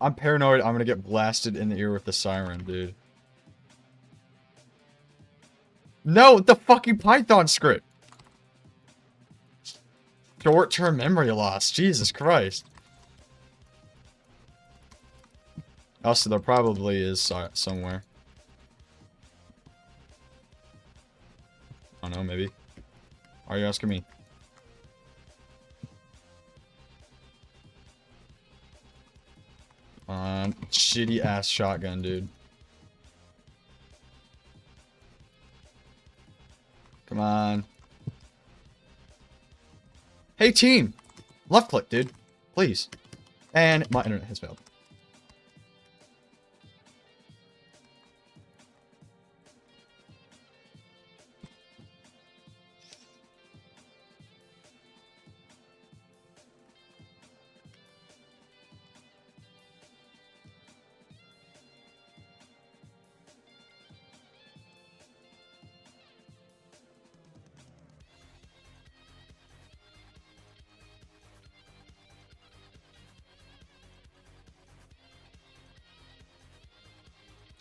I'm paranoid. I'm gonna get blasted in the ear with the siren, dude. No, the fucking Python script. Short-term memory loss. Jesus Christ. Also, there probably is somewhere. I don't know, maybe. Are you asking me? Shitty ass shotgun, dude. Come on. Hey, team! Left click, dude. Please. And my internet has failed.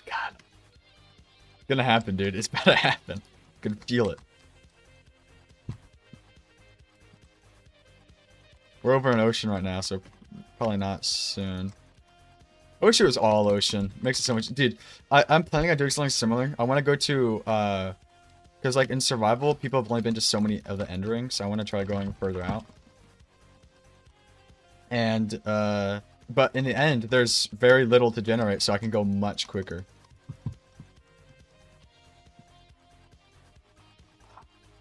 God. It's gonna happen, dude. It's about to happen. I can feel it. We're over an ocean right now, so probably not soon. I wish it was all ocean. Makes it so much... Dude, I'm planning on doing something similar. I want to go to... Because, like, in survival, people have only been to so many of the end rings, so I want to try going further out. And, but in the end, there's very little to generate, so I can go much quicker.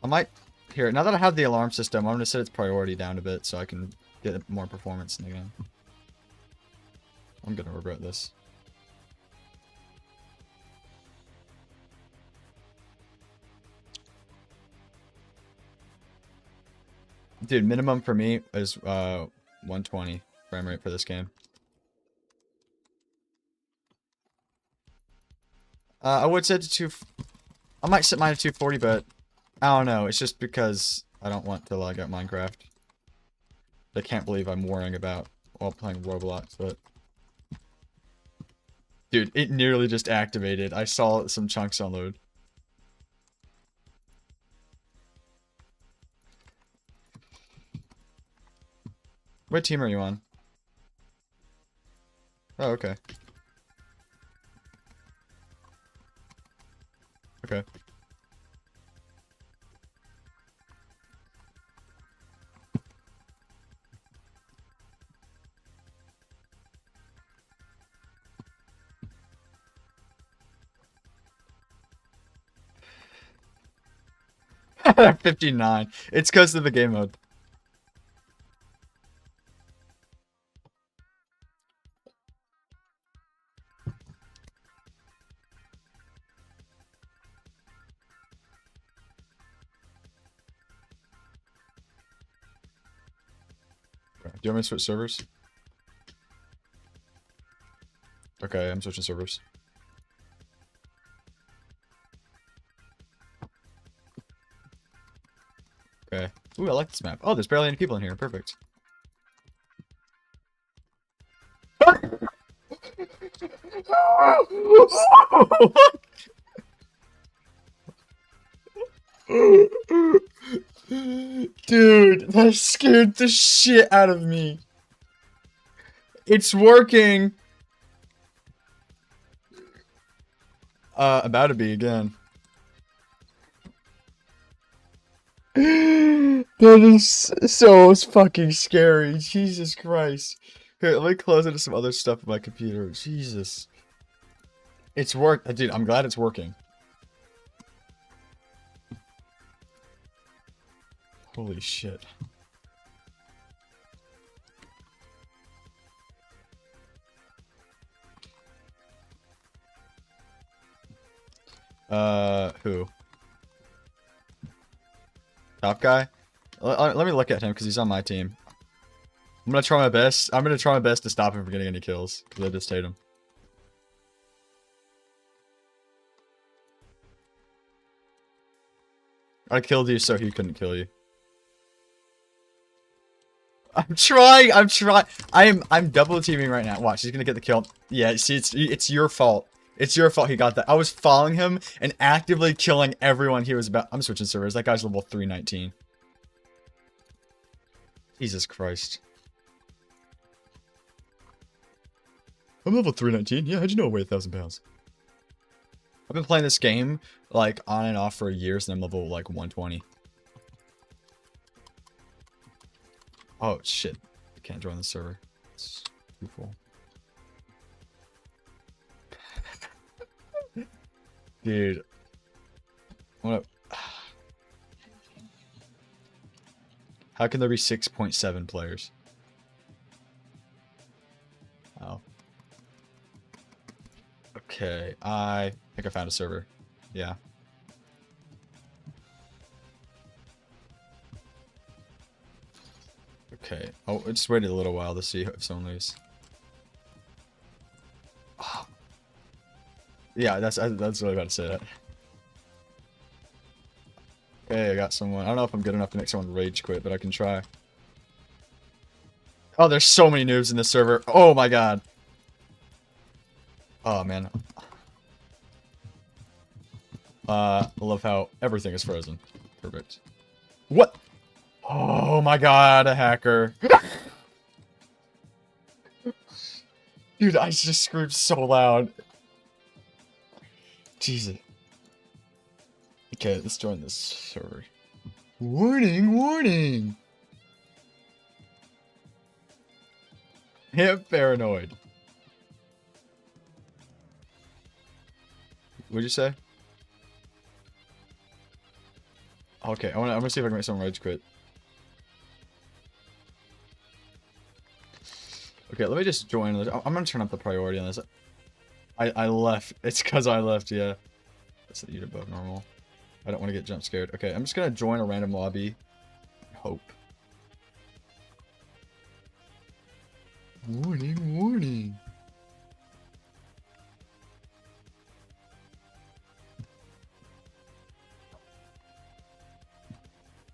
I might... Here, now that I have the alarm system, I'm going to set its priority down a bit so I can get more performance in the game. I'm going to regret this. Dude, minimum for me is 120 frame rate for this game. I would set to I might set mine to 240, but I don't know. It's just because I don't want to lag out Minecraft. I can't believe I'm worrying about while playing Roblox, but... Dude, it nearly just activated. I saw some chunks unload. What team are you on? Oh, okay. Okay. At 59. It's because of the game mode. Okay. Do you want me to switch servers? Okay, I'm switching servers. Okay. Ooh, I like this map. Oh, there's barely any people in here. Perfect. Dude, that scared the shit out of me. It's working. About to be again. That is so fucking scary. Jesus Christ. Here, let me close into some other stuff on my computer. Jesus. It's worked. Dude, I'm glad it's working. Holy shit. Who? Top guy? Let me look at him because he's on my team. I'm gonna try my best. I'm gonna try my best to stop him from getting any kills because I just hate him. I killed you so he couldn't kill you. I'm trying. I'm double teaming right now. Watch, he's gonna get the kill. Yeah, see, it's your fault. It's your fault he got that. I was following him and actively killing everyone he was about. I'm switching servers. That guy's level 319. Jesus Christ. I'm level 319. Yeah, how'd you know I weigh 1,000 pounds? I've been playing this game, like, on and off for years, and I'm level, like, 120. Oh, shit. I can't join the server. It's too full. Dude. What? How can there be 6.7 players? Oh. Okay, I think I found a server. Yeah. Okay. Oh, I just waited a little while to see if someone leaves. Oh. Yeah, that's really about to say that. Okay, I got someone. I don't know if I'm good enough to make someone rage quit, but I can try. Oh, there's so many noobs in this server. Oh my god. Oh man. I love how everything is frozen. Perfect. What? Oh my god, a hacker. Dude, I just screamed so loud. Jesus. Okay, let's join this server. Warning, warning! Hip paranoid. What'd you say? Okay, I'm gonna see if I can make someone rage quit. Okay, let me just join. I'm gonna turn up the priority on this. I left. It's because I left, yeah. That's the above normal. I don't want to get jump scared. Okay, I'm just gonna join a random lobby. Hope. Warning, warning.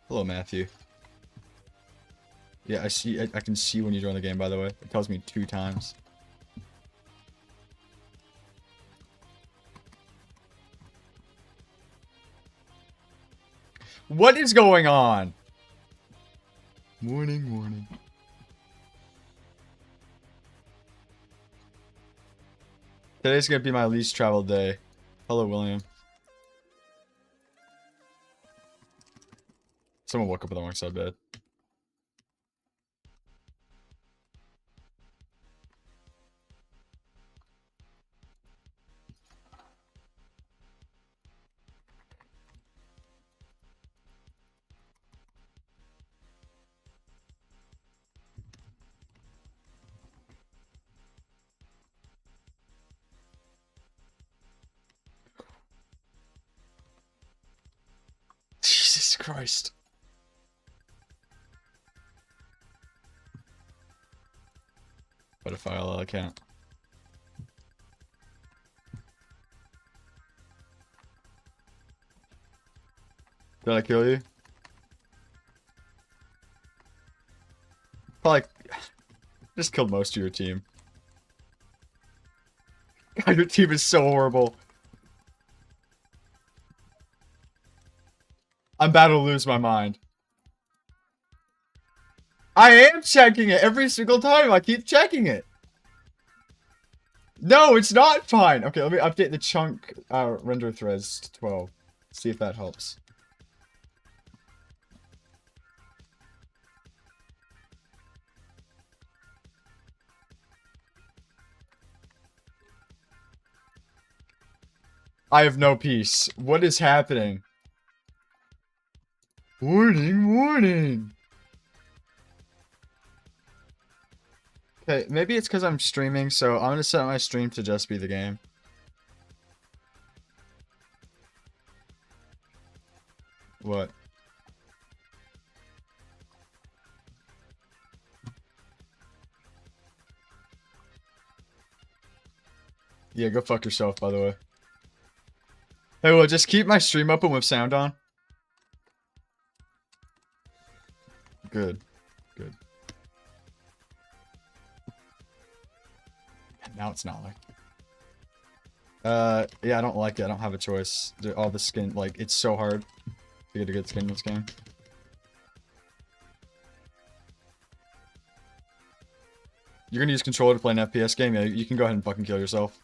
Hello, Matthew. Yeah, I see. I can see when you join the game, by the way. It tells me 2 times. What is going on? Morning, morning. Today's gonna be my least traveled day. Hello, William. Someone woke up with the wrong side bed. Jesus Christ. Pedophile account. Did I kill you? Probably just killed most of your team. God, your team is so horrible. I'm about to lose my mind. I am checking it every single time. I keep checking it. No, it's not fine. Okay, let me update the chunk render threads to 12. See if that helps. I have no peace. What is happening? Warning, warning. Okay, maybe it's because I'm streaming, so I'm gonna set my stream to just be the game. What? Yeah, go fuck yourself, by the way. Hey, well, just keep my stream open with sound on. Good. Good. Now it's not like... Yeah, I don't like it. I don't have a choice. All the skin, like, it's so hard to get a good skin in this game. You're gonna use controller to play an FPS game? Yeah, you can go ahead and fucking kill yourself.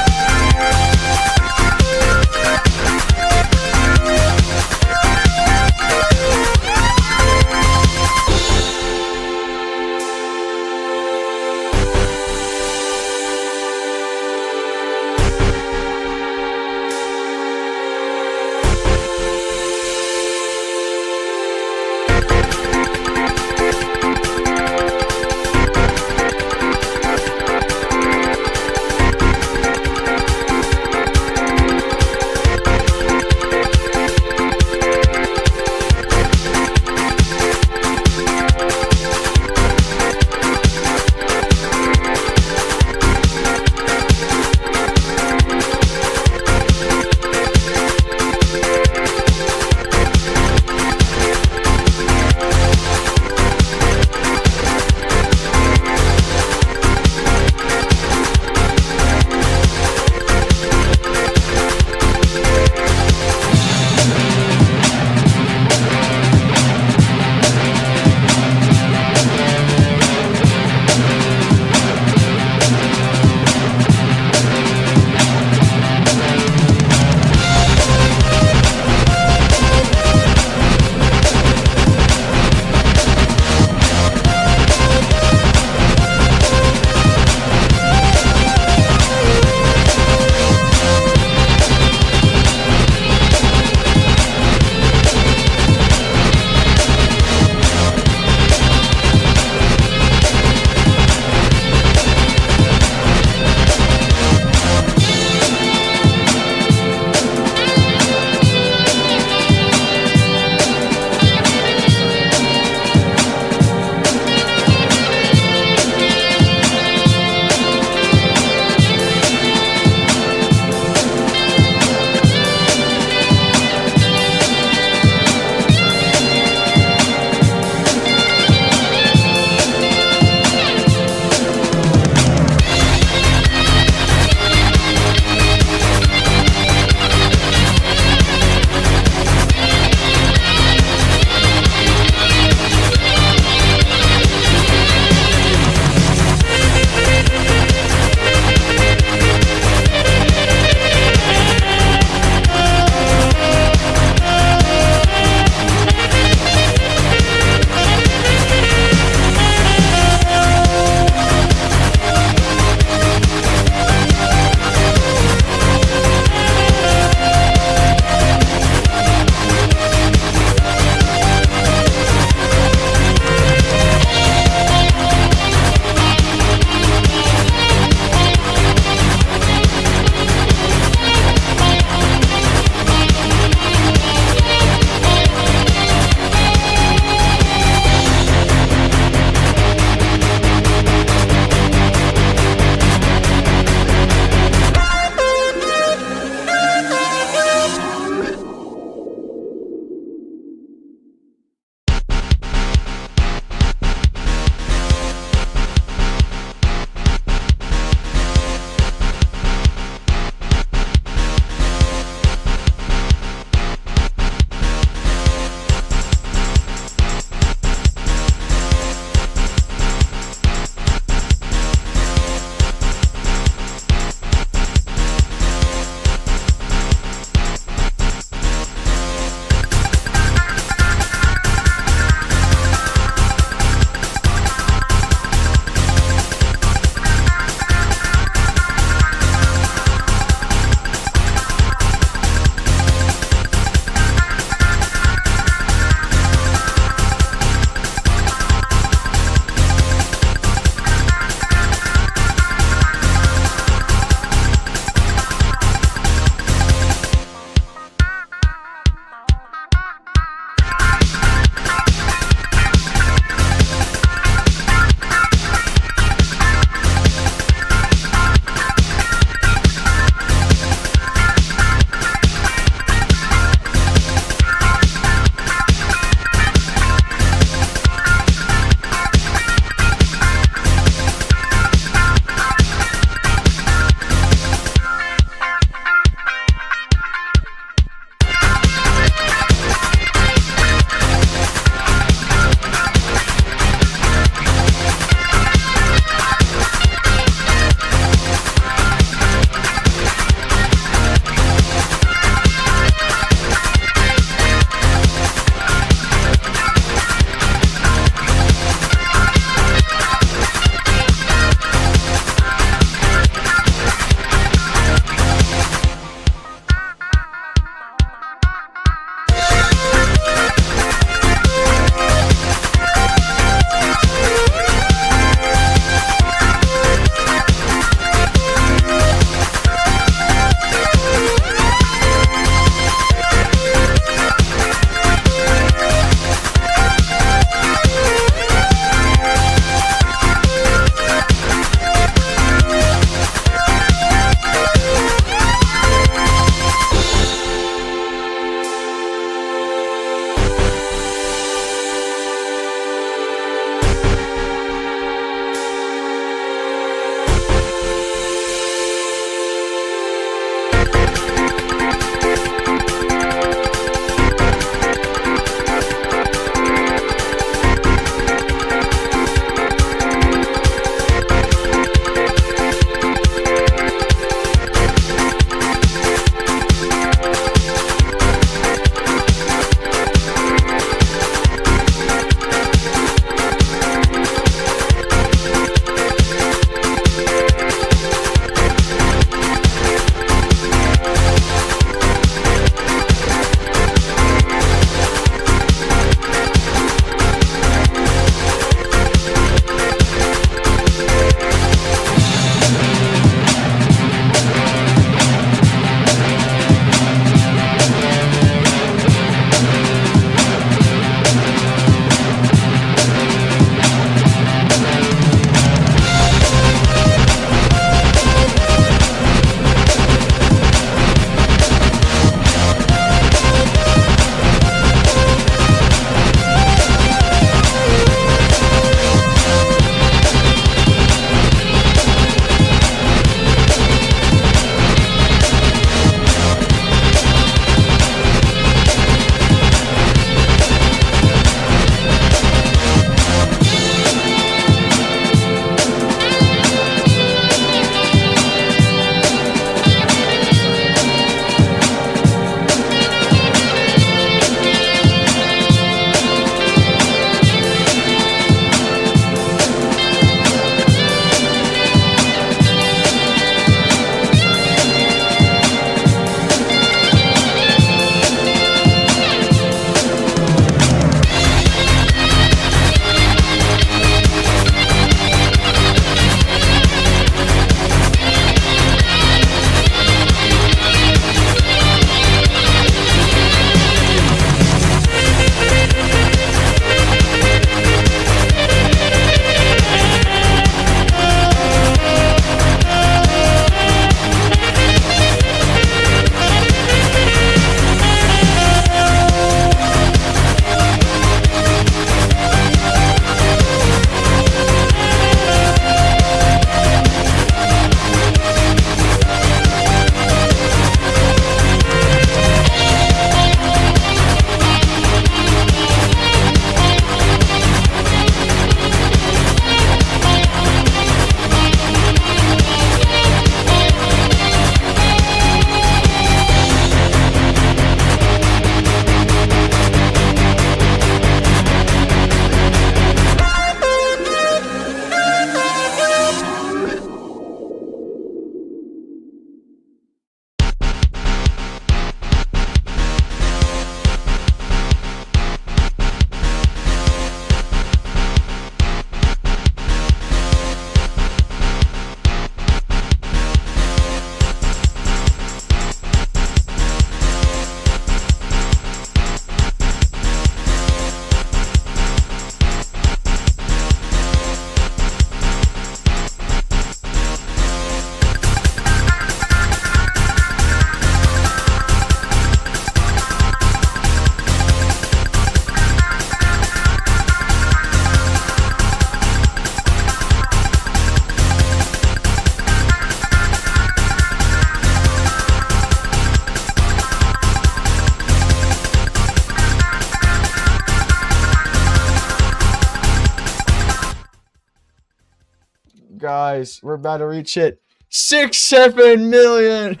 guys. We're about to reach it. 7 million.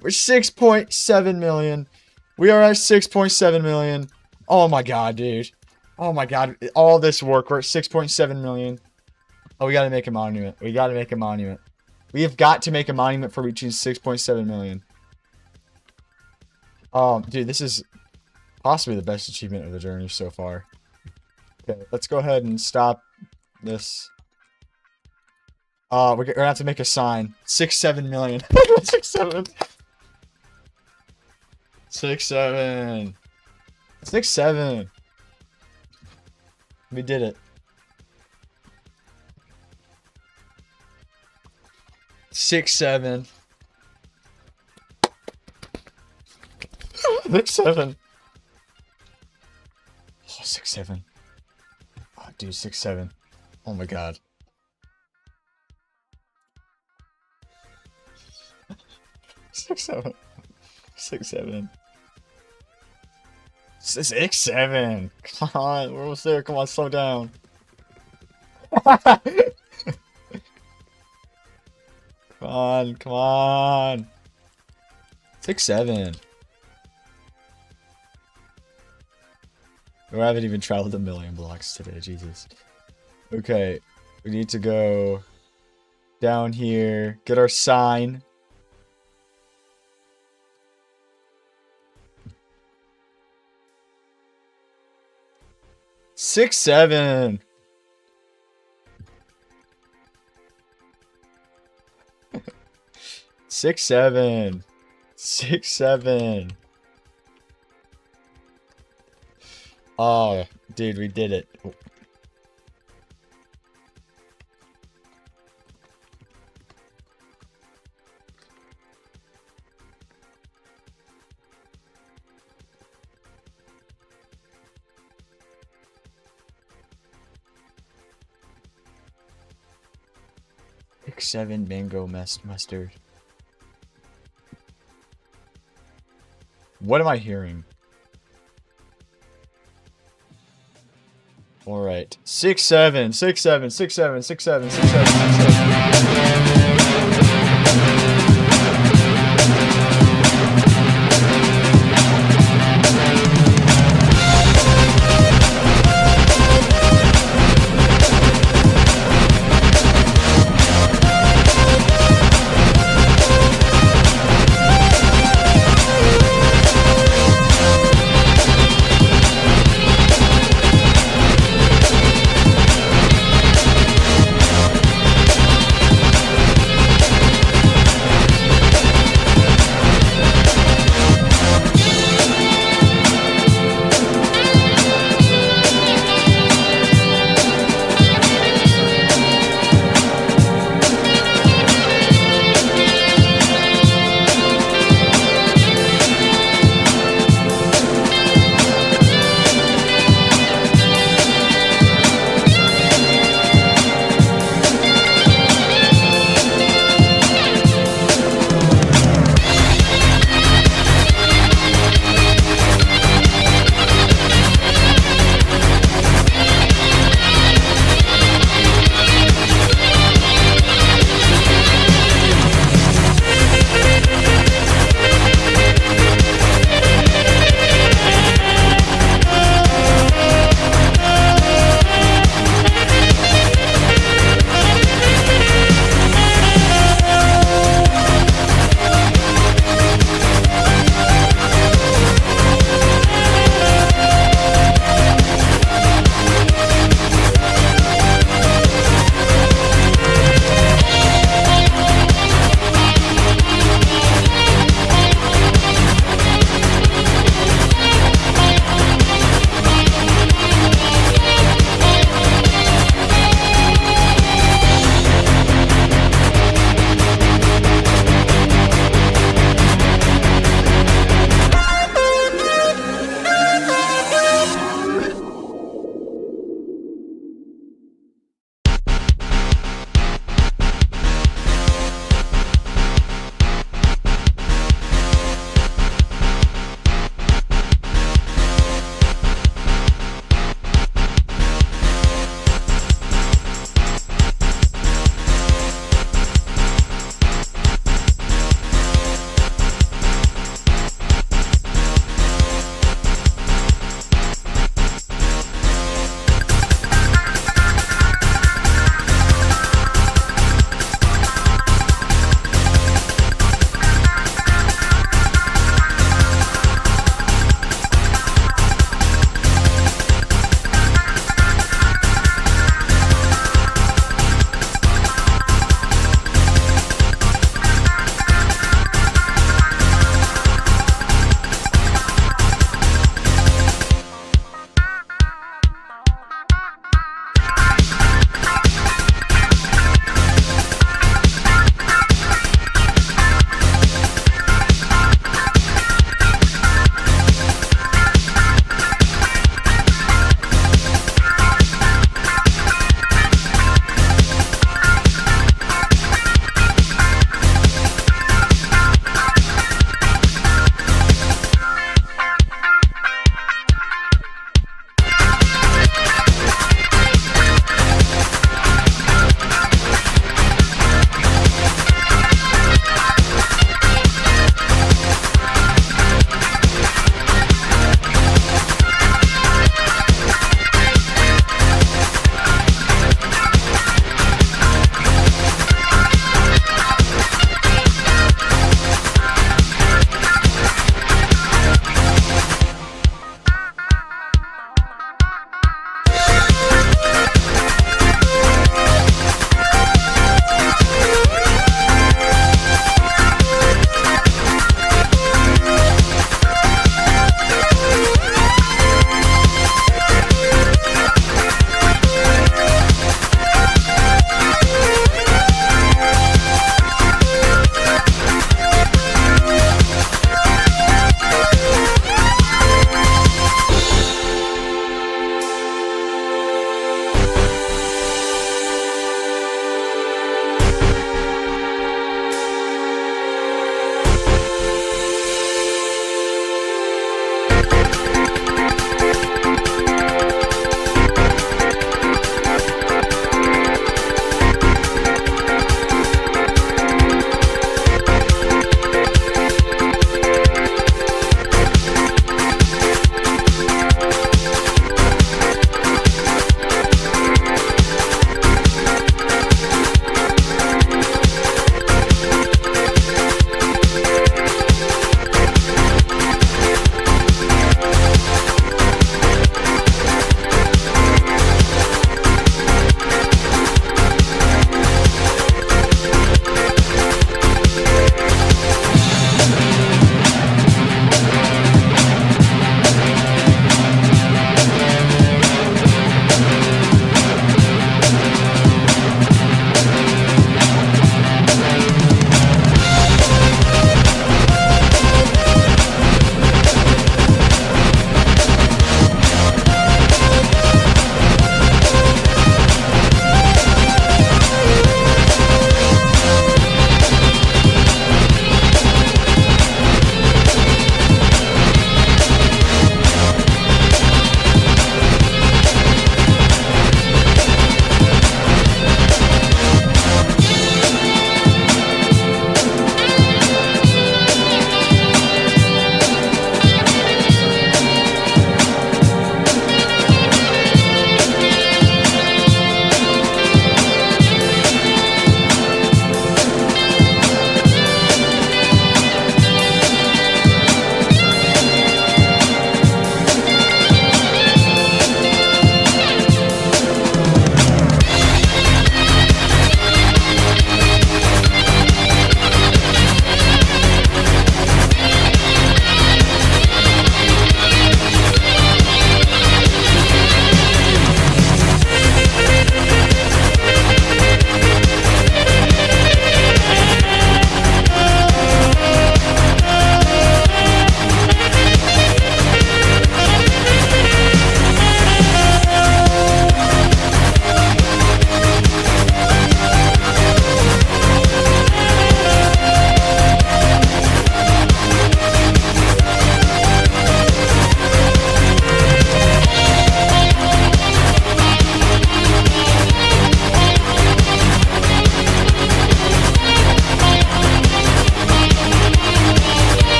We're 6.7 million. We are at 6.7 million. Oh my god, dude. Oh my god. All this work. We're at 6.7 million. Oh, we gotta make a monument. We gotta make a monument. We have got to make a monument for reaching 6.7 million. Dude, this is possibly the best achievement of the journey so far. Okay, let's go ahead and stop this. We're gonna have to make a sign. 7 million. 7. 7. 7. We did it. 7. 7. Oh, 7. Oh, dude, 7. Oh my god. 7. 7. 7. Come on, we're almost there. Come on, slow down. Come on. 7. We haven't even traveled 1 million blocks today, Jesus. Okay, we need to go down here, get our sign. Six, 7. Six, 7. 7. Oh, dude, we did it. Oh. Six, 7 mango mustard. What am I hearing? All right. 6, 7. 6, 7. 6, 7. 6, 7. 6, 7. 6, 7.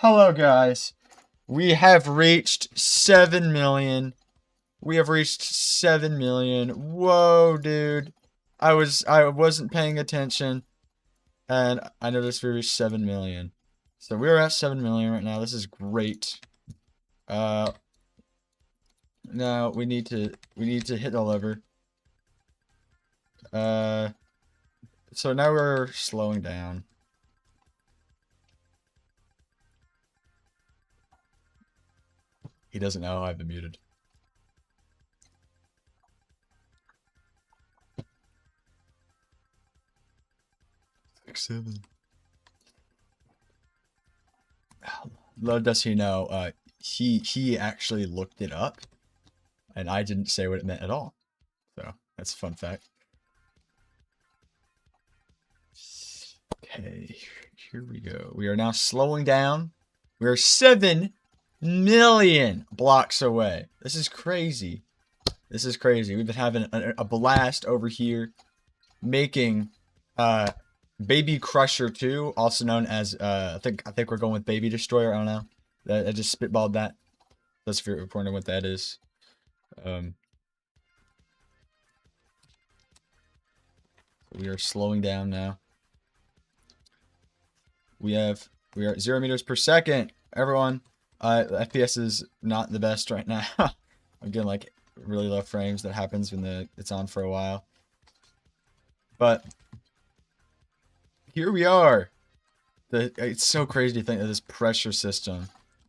Hello, guys. We have reached 7 million. We have reached 7 million. Whoa, dude. I wasn't paying attention. And I noticed we reached 7 million. So we're at 7 million right now. This is great. Now we need to hit the lever. So now we're slowing down. He doesn't know I've been muted. Seven. Little does he know, he actually looked it up, and I didn't say what it meant at all. So that's a fun fact. Okay, here we go. We are now slowing down. We are 7 million blocks away. This is crazy. This is crazy. We've been having a blast over here making Baby Crusher 2, also known as I think we're going with Baby Destroyer. I don't know. I just spitballed that. That's if you're wondering what that is. We are slowing down now. We are at 0 meters per second. Everyone, the FPS is not the best right now. I'm getting like really low frames. That happens when it's on for a while. But here we are. It's so crazy to think that this pressure system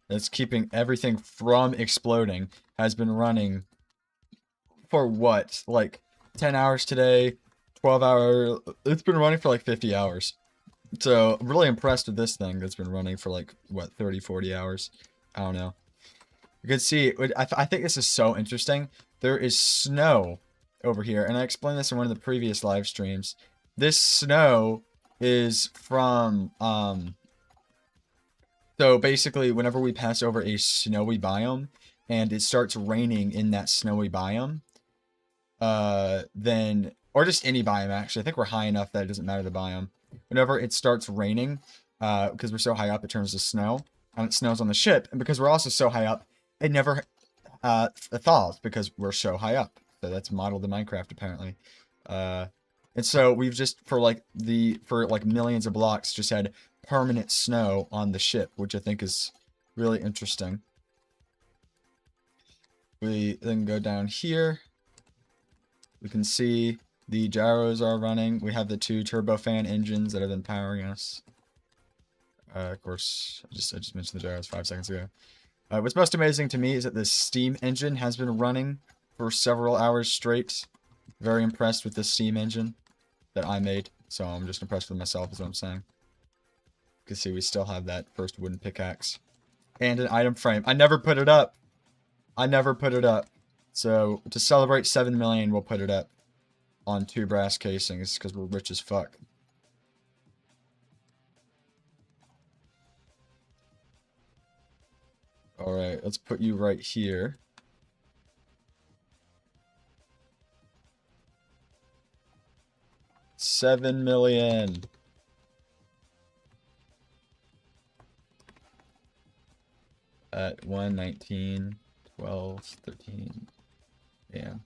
that's keeping everything from exploding has been running for what? Like 10 hours today, 12 hours. It's been running for like 50 hours. So I'm really impressed with this thing that's been running for like, what, 30, 40 hours? I don't know. You can see, I think this is so interesting. There is snow over here, and I explained this in one of the previous live streams. This snow is from, so basically whenever we pass over a snowy biome, and it starts raining in that snowy biome, then, or just any biome actually, I think we're high enough that it doesn't matter the biome. Whenever it starts raining, because we're so high up, it turns to snow, and it snows on the ship. And because we're also so high up, it never thaws because we're so high up. So that's modeled in Minecraft apparently. And so we've just for like millions of blocks just had permanent snow on the ship, which I think is really interesting. We then go down here. We can see the gyros are running. We have the 2 turbofan engines that have been powering us. Of course, I just mentioned the gyros 5 seconds ago. What's most amazing to me is that the steam engine has been running for several hours straight. Very impressed with the steam engine that I made. So I'm just impressed with myself is what I'm saying. You can see we still have that first wooden pickaxe. And an item frame. I never put it up. I never put it up. So to celebrate 7 million, we'll put it up on 2 brass casings because we're rich as fuck. Alright, let's put you right here. $7 million. At 1:19, 12, 13 a.m.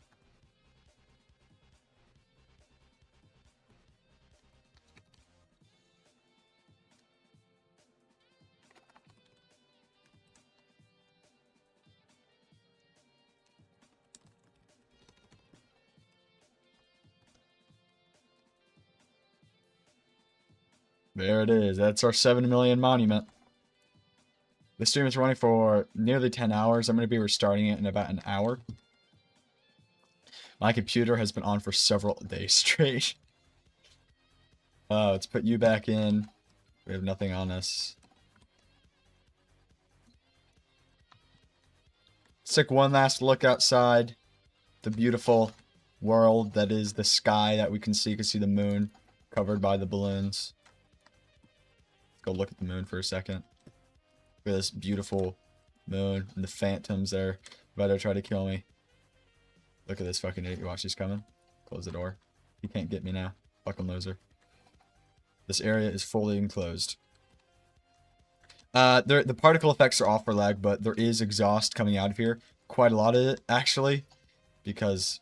There it is. That's our 7 million monument. The stream is running for nearly 10 hours. I'm going to be restarting it in about an hour. My computer has been on for several days straight. Let's put you back in. We have nothing on us. Let's take one last look outside. The beautiful world that is the sky that we can see. You can see the moon covered by the balloons. Let's go look at the moon for a second. Look at this beautiful moon and the phantoms there about to try to kill me. Look at this fucking idiot. Watch, he's coming. Close the door. He can't get me now. Fucking loser. This area is fully enclosed. The particle effects are off for lag, but there is exhaust coming out of here. Quite a lot of it, actually, because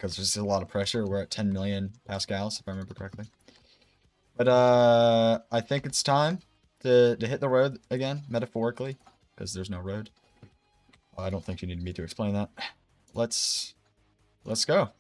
there's a lot of pressure. We're at 10 million pascals, if I remember correctly. But I think it's time to hit the road again, metaphorically, because there's no road. I don't think you need me to explain that. Let's go.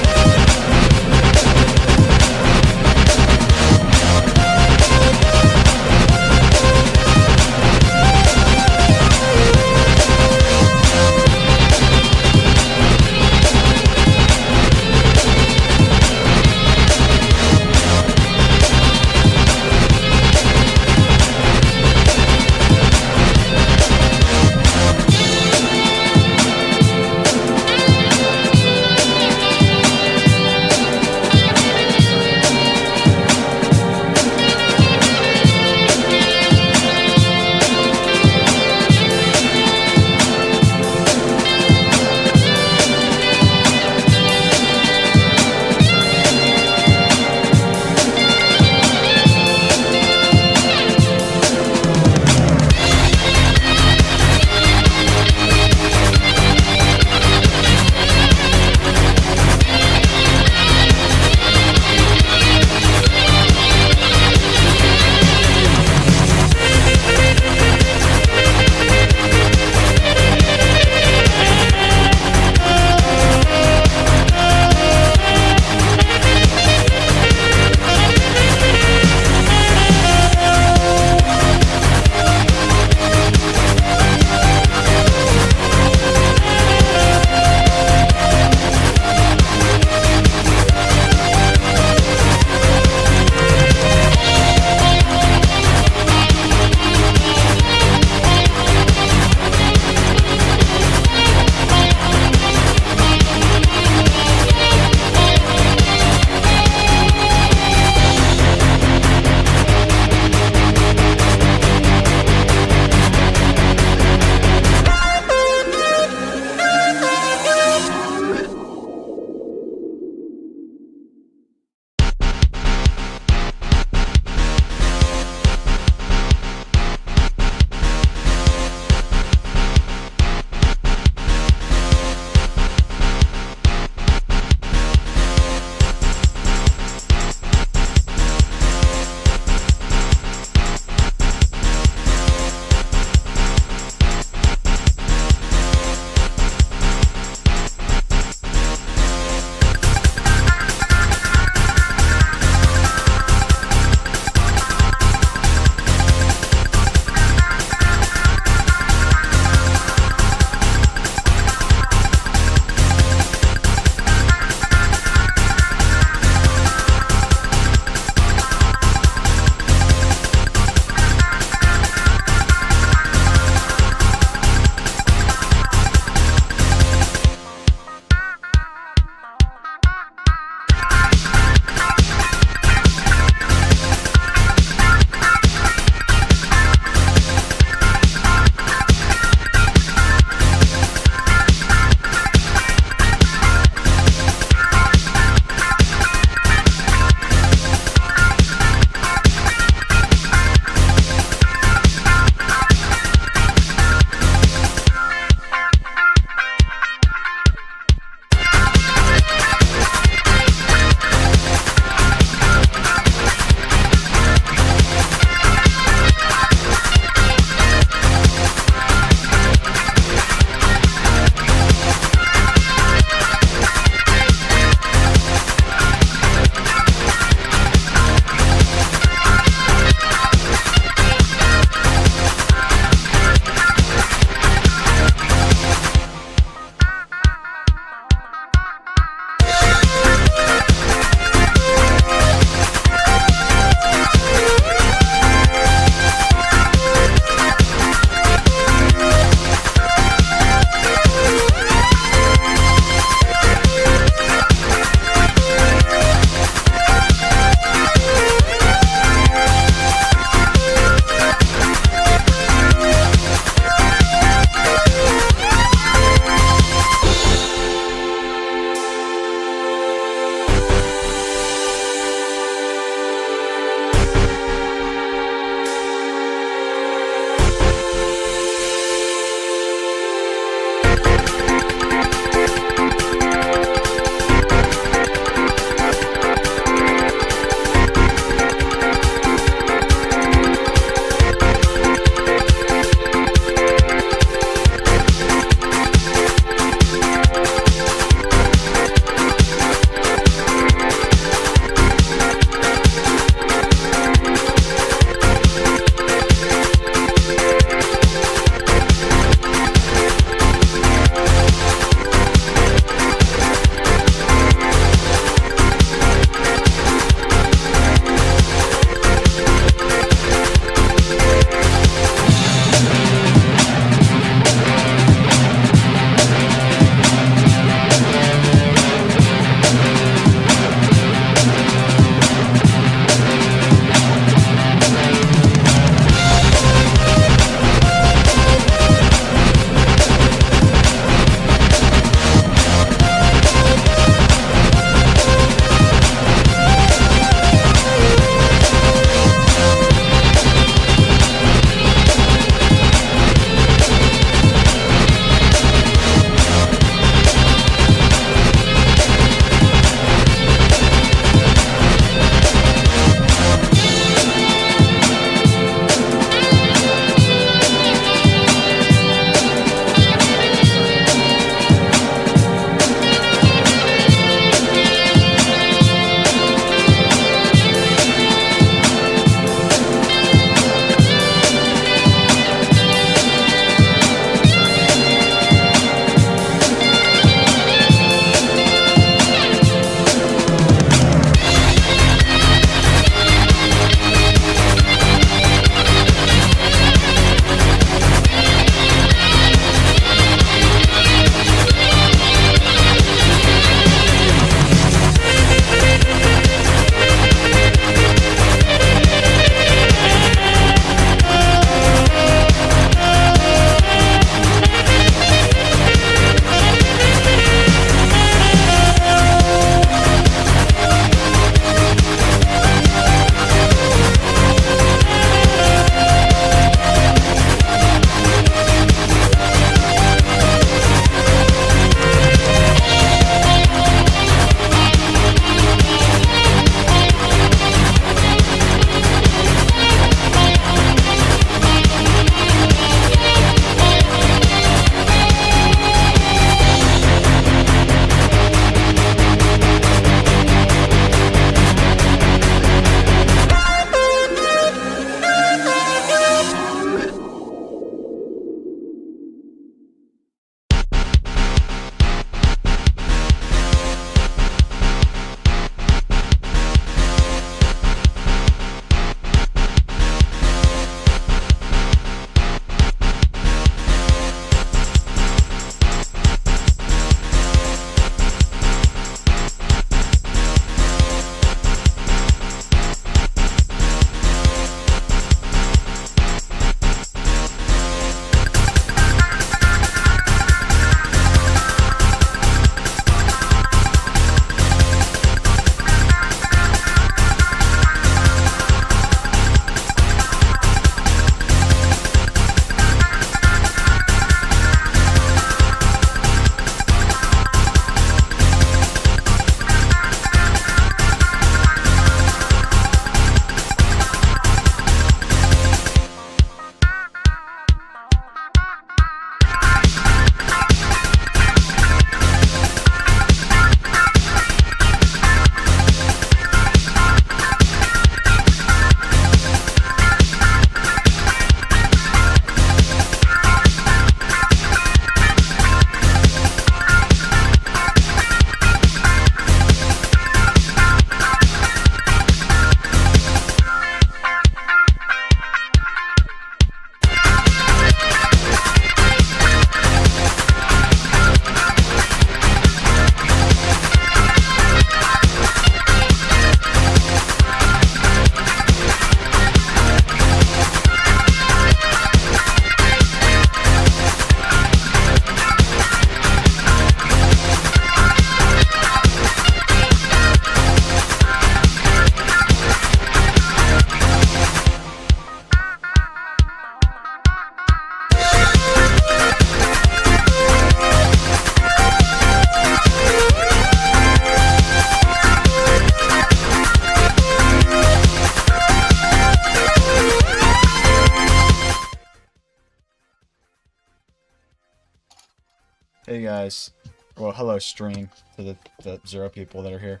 guys. Well, hello stream to the 0 people that are here.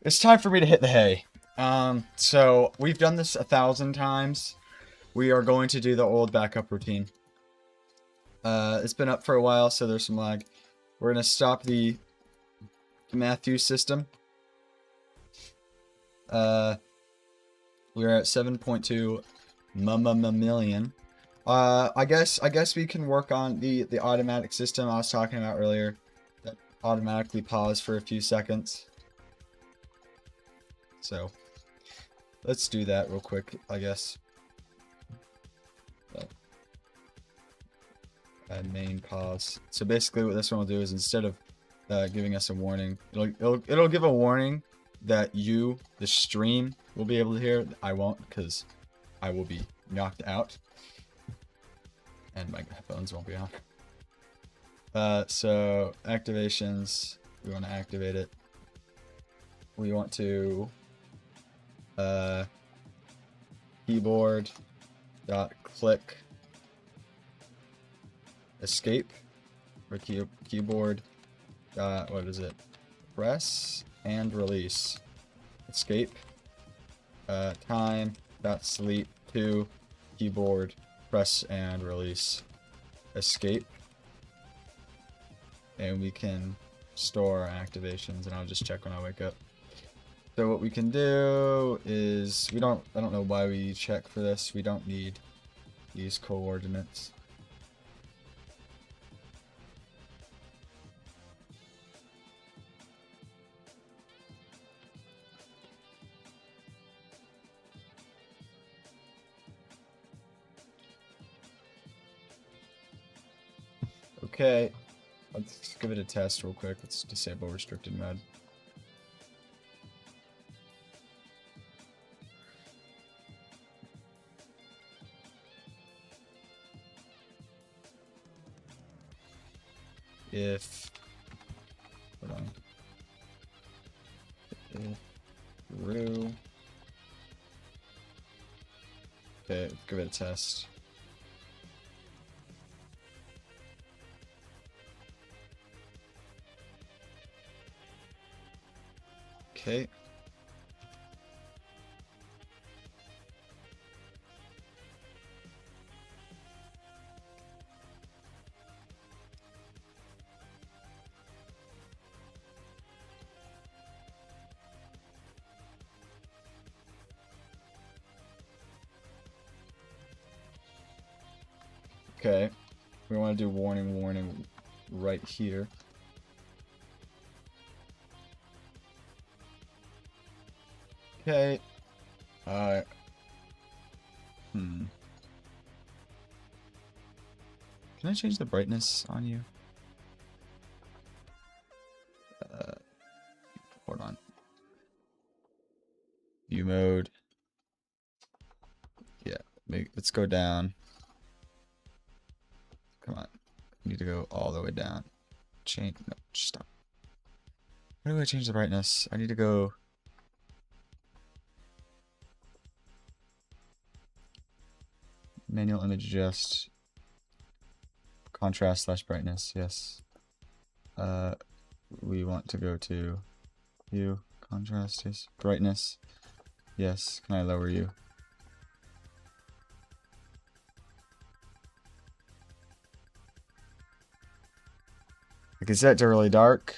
It's time for me to hit the hay. So we've done this 1,000 times. We are going to do the old backup routine. It's been up for a while, so there's some lag. We're gonna stop the Matthew system. We're at 7.2 million. I guess we can work on the automatic system I was talking about earlier. That automatically pause for a few seconds. So let's do that real quick, I guess. Add main pause. So basically what this one will do is instead of giving us a warning, it'll give a warning that you, the stream, will be able to hear. I won't, because I will be knocked out. And my headphones won't be on. So activations, we want to activate it. We want to keyboard dot click escape, or keyboard dot, what is it, press and release, escape, time dot sleep to keyboard press and release, escape, and we can store our activations, and I'll just check when I wake up. So what we can do is I don't know why we check for this. We don't need these coordinates. Okay, let's give it a test real quick. Let's disable restricted mode. If, hold on. If Rue. Okay, let's give it a test. Okay. Okay. We want to do warning right here. Okay. Can I change the brightness on you? Hold on. View mode. Yeah, let's go down. Come on. I need to go all the way down. Change. No, stop. How do I change the brightness? I need to go. Manual image adjust. Contrast / brightness. Yes. We want to go to hue, contrast, yes. Brightness. Yes. Can I lower you? I can set it to really dark.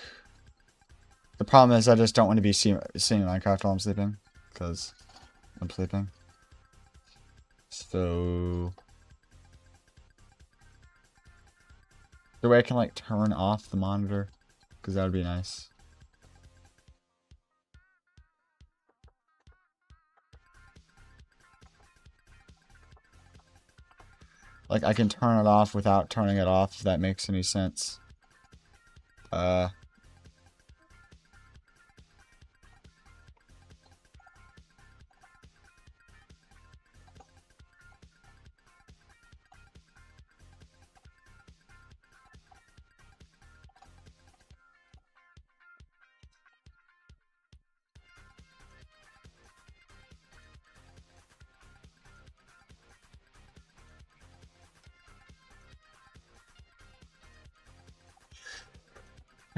The problem is I just don't want to be seeing Minecraft while I'm sleeping, because I'm sleeping. So the way I can like turn off the monitor, because that would be nice. Like I can turn it off without turning it off, if that makes any sense.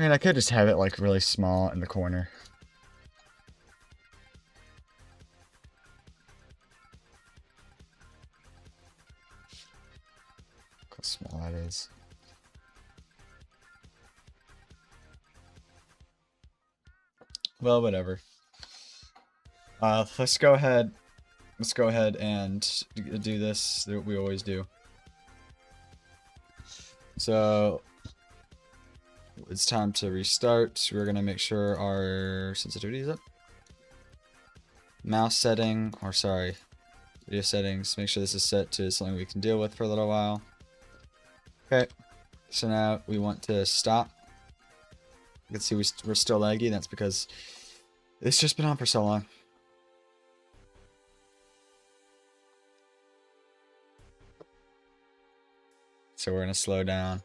I mean, I could just have it like really small in the corner. Look how small that is. Well, whatever. Let's go ahead. Let's go ahead and do this that we always do. So it's time to restart. We're gonna make sure our sensitivity is up. Mouse setting, or sorry, video settings. Make sure this is set to something we can deal with for a little while. Okay, so now we want to stop. You can see we're still laggy. That's because it's just been on for so long. So we're gonna slow down.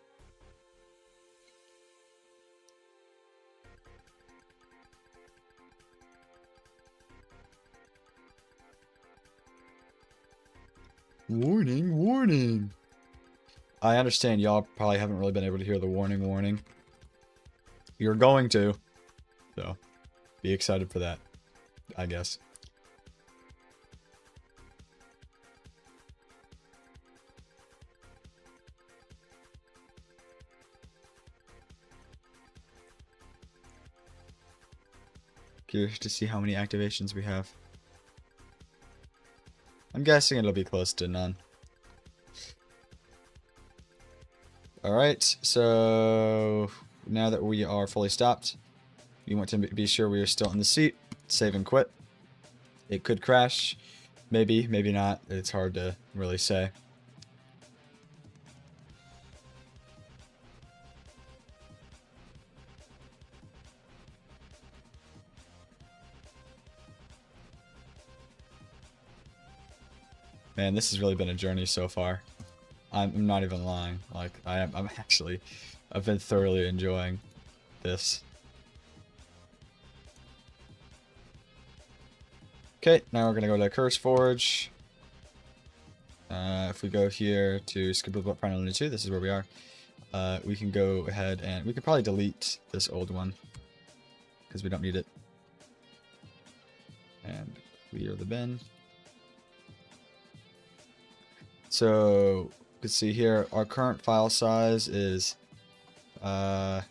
Warning, warning. I understand y'all probably haven't really been able to hear the warning. You're going to. So, be excited for that, I guess. Curious to see how many activations we have. I'm guessing it'll be close to none. Alright, so now that we are fully stopped, you want to be sure we are still in the seat. Save and quit. It could crash. Maybe, maybe not. It's hard to really say. Man, this has really been a journey so far. I'm not even lying. Like, I'm actually, I've been thoroughly enjoying this. Okay, now we're gonna go to Curse Forge. If we go here to Skippable Final Ninja 2, this is where we are. We can go ahead and we can probably delete this old one because we don't need it. And clear the bin. So you can see here our current file size is 15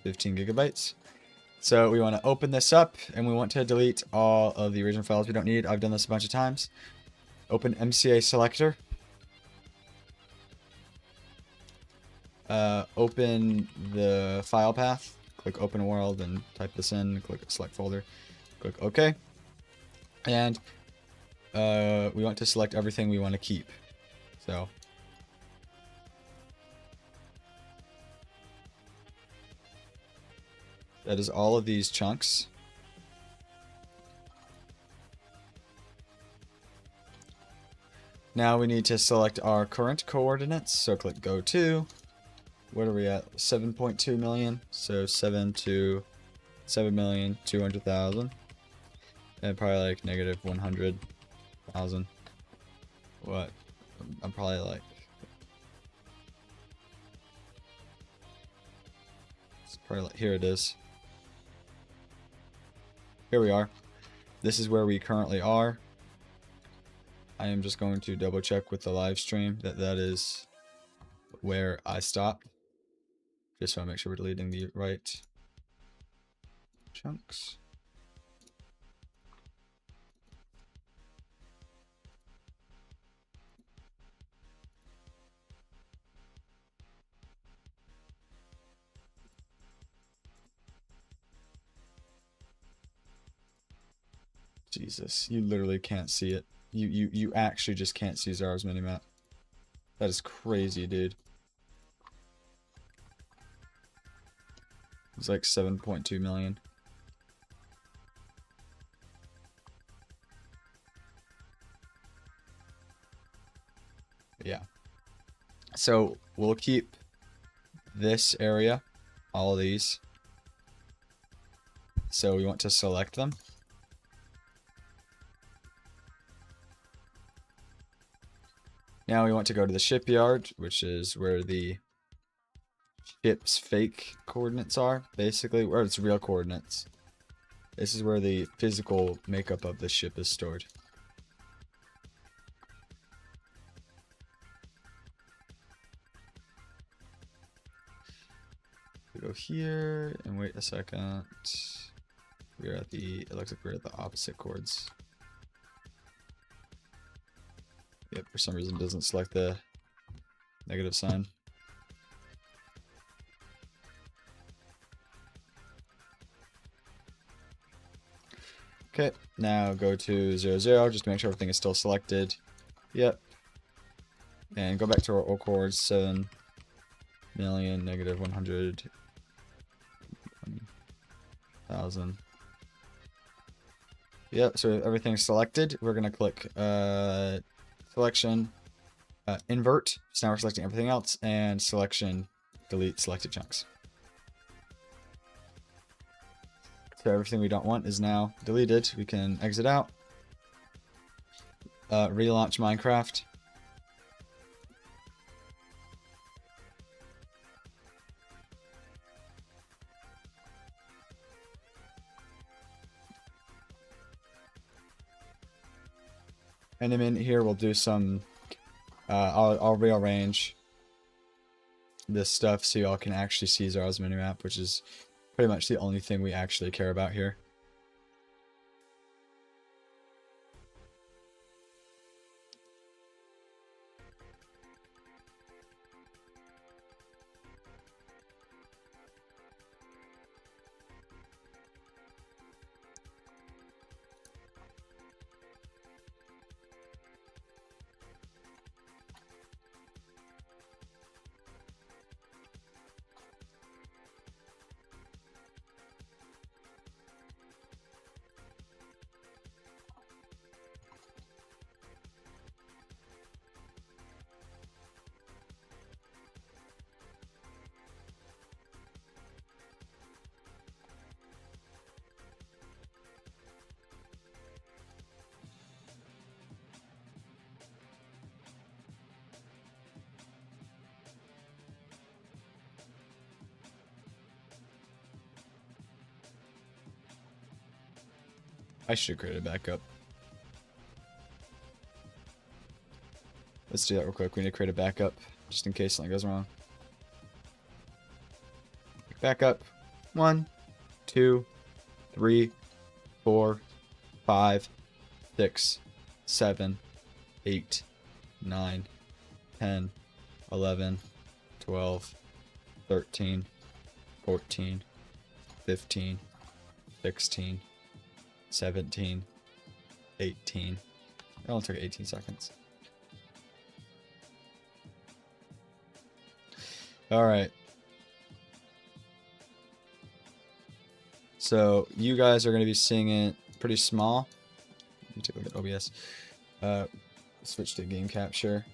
gigabytes. So we want to open this up and we want to delete all of the original files we don't need. I've done this a bunch of times. Open MCA selector. Open the file path. Click open world and type this in. Click select folder. Click OK. And we want to select everything we want to keep. So that is all of these chunks. Now we need to select our current coordinates. So click go to. What are we at? 7.2 million. So 7 to 7,200,000. And probably like negative 100,000. What? I'm probably like. It's probably like, here it is. Here we are. This is where we currently are. I am just going to double check with the live stream that that is where I stopped. Just want to make sure we're deleting the right chunks. Jesus, you literally can't see it. You actually just can't see Zara's minimap. That is crazy, dude. It's like 7.2 million. Yeah. So we'll keep this area, all of these. So we want to select them. Now we want to go to the shipyard, which is where the ship's fake coordinates are, basically, or its real coordinates. This is where the physical makeup of the ship is stored. We go here and wait a second. We're at the, it looks like we're at the opposite chords. Yep, for some reason it doesn't select the negative sign. Okay, now go to 0, 0, just to make sure everything is still selected. Yep. And go back to our old chords, 7 million, negative 100,000. Yep, so everything's selected. We're going to click selection, invert. So now we're selecting everything else, and selection, delete selected chunks. So everything we don't want is now deleted. We can exit out. Relaunch Minecraft. And in a minute here, we'll do some, I'll rearrange this stuff so y'all can actually see Zara's minimap, which is pretty much the only thing we actually care about here. I should create a backup. Let's do that real quick. We need to create a backup just in case something goes wrong. Backup. 1, 2, 3, 4, 5, 6, 7, 8, 9, 10, 11, 12, 13, 14, 15, 16, 17, 18. It only took 18 seconds. Alright. So, you guys are going to be seeing it pretty small. Let me take a look at OBS. Switch to game capture.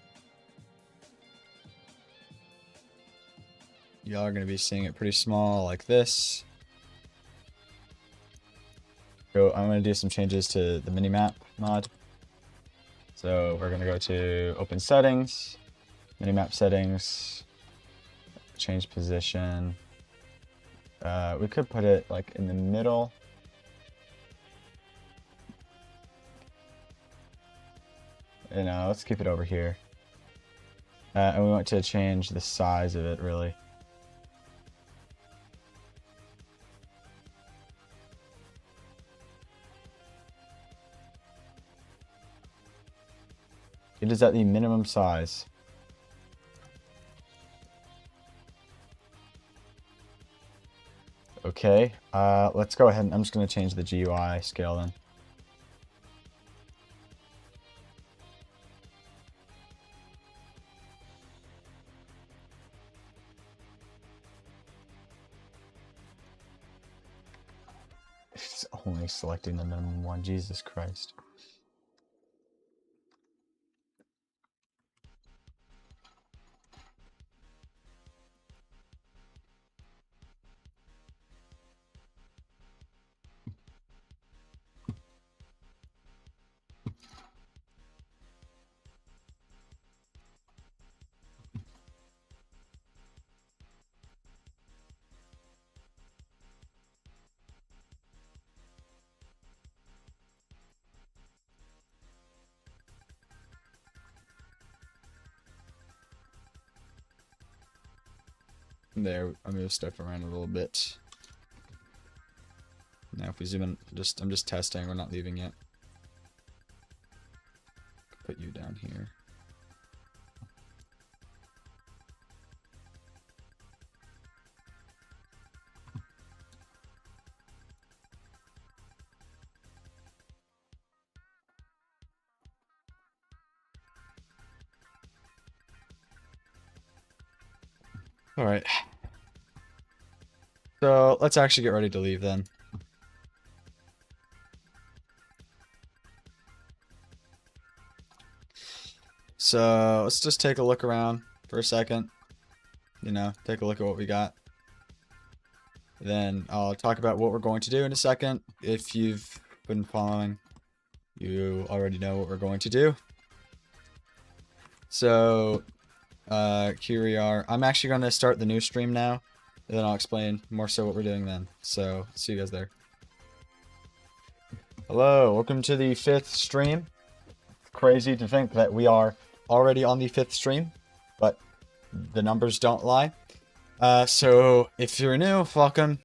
Y'all are going to be seeing it pretty small like this. So I'm going to do some changes to the minimap mod. So we're going to go to open settings, minimap settings, change position. We could put it like in the middle. And let's keep it over here. And we want to change the size of it really. It is at the minimum size. Okay, let's go ahead and I'm just going to change the GUI scale then. It's only selecting the minimum one, Jesus Christ. There, I move stuff around a little bit. Now if we zoom in, I'm just testing, we're not leaving yet. Put you down here. All right. So let's actually get ready to leave then. So let's just take a look around for a second. You know, take a look at what we got. Then I'll talk about what we're going to do in a second. If you've been following, you already know what we're going to do. So, here we are. I'm actually going to start the new stream now. And then I'll explain more so what we're doing then. So, see you guys there. Hello, welcome to the 5th stream. Crazy to think that we are already on the 5th stream, but the numbers don't lie. So if you're new, welcome.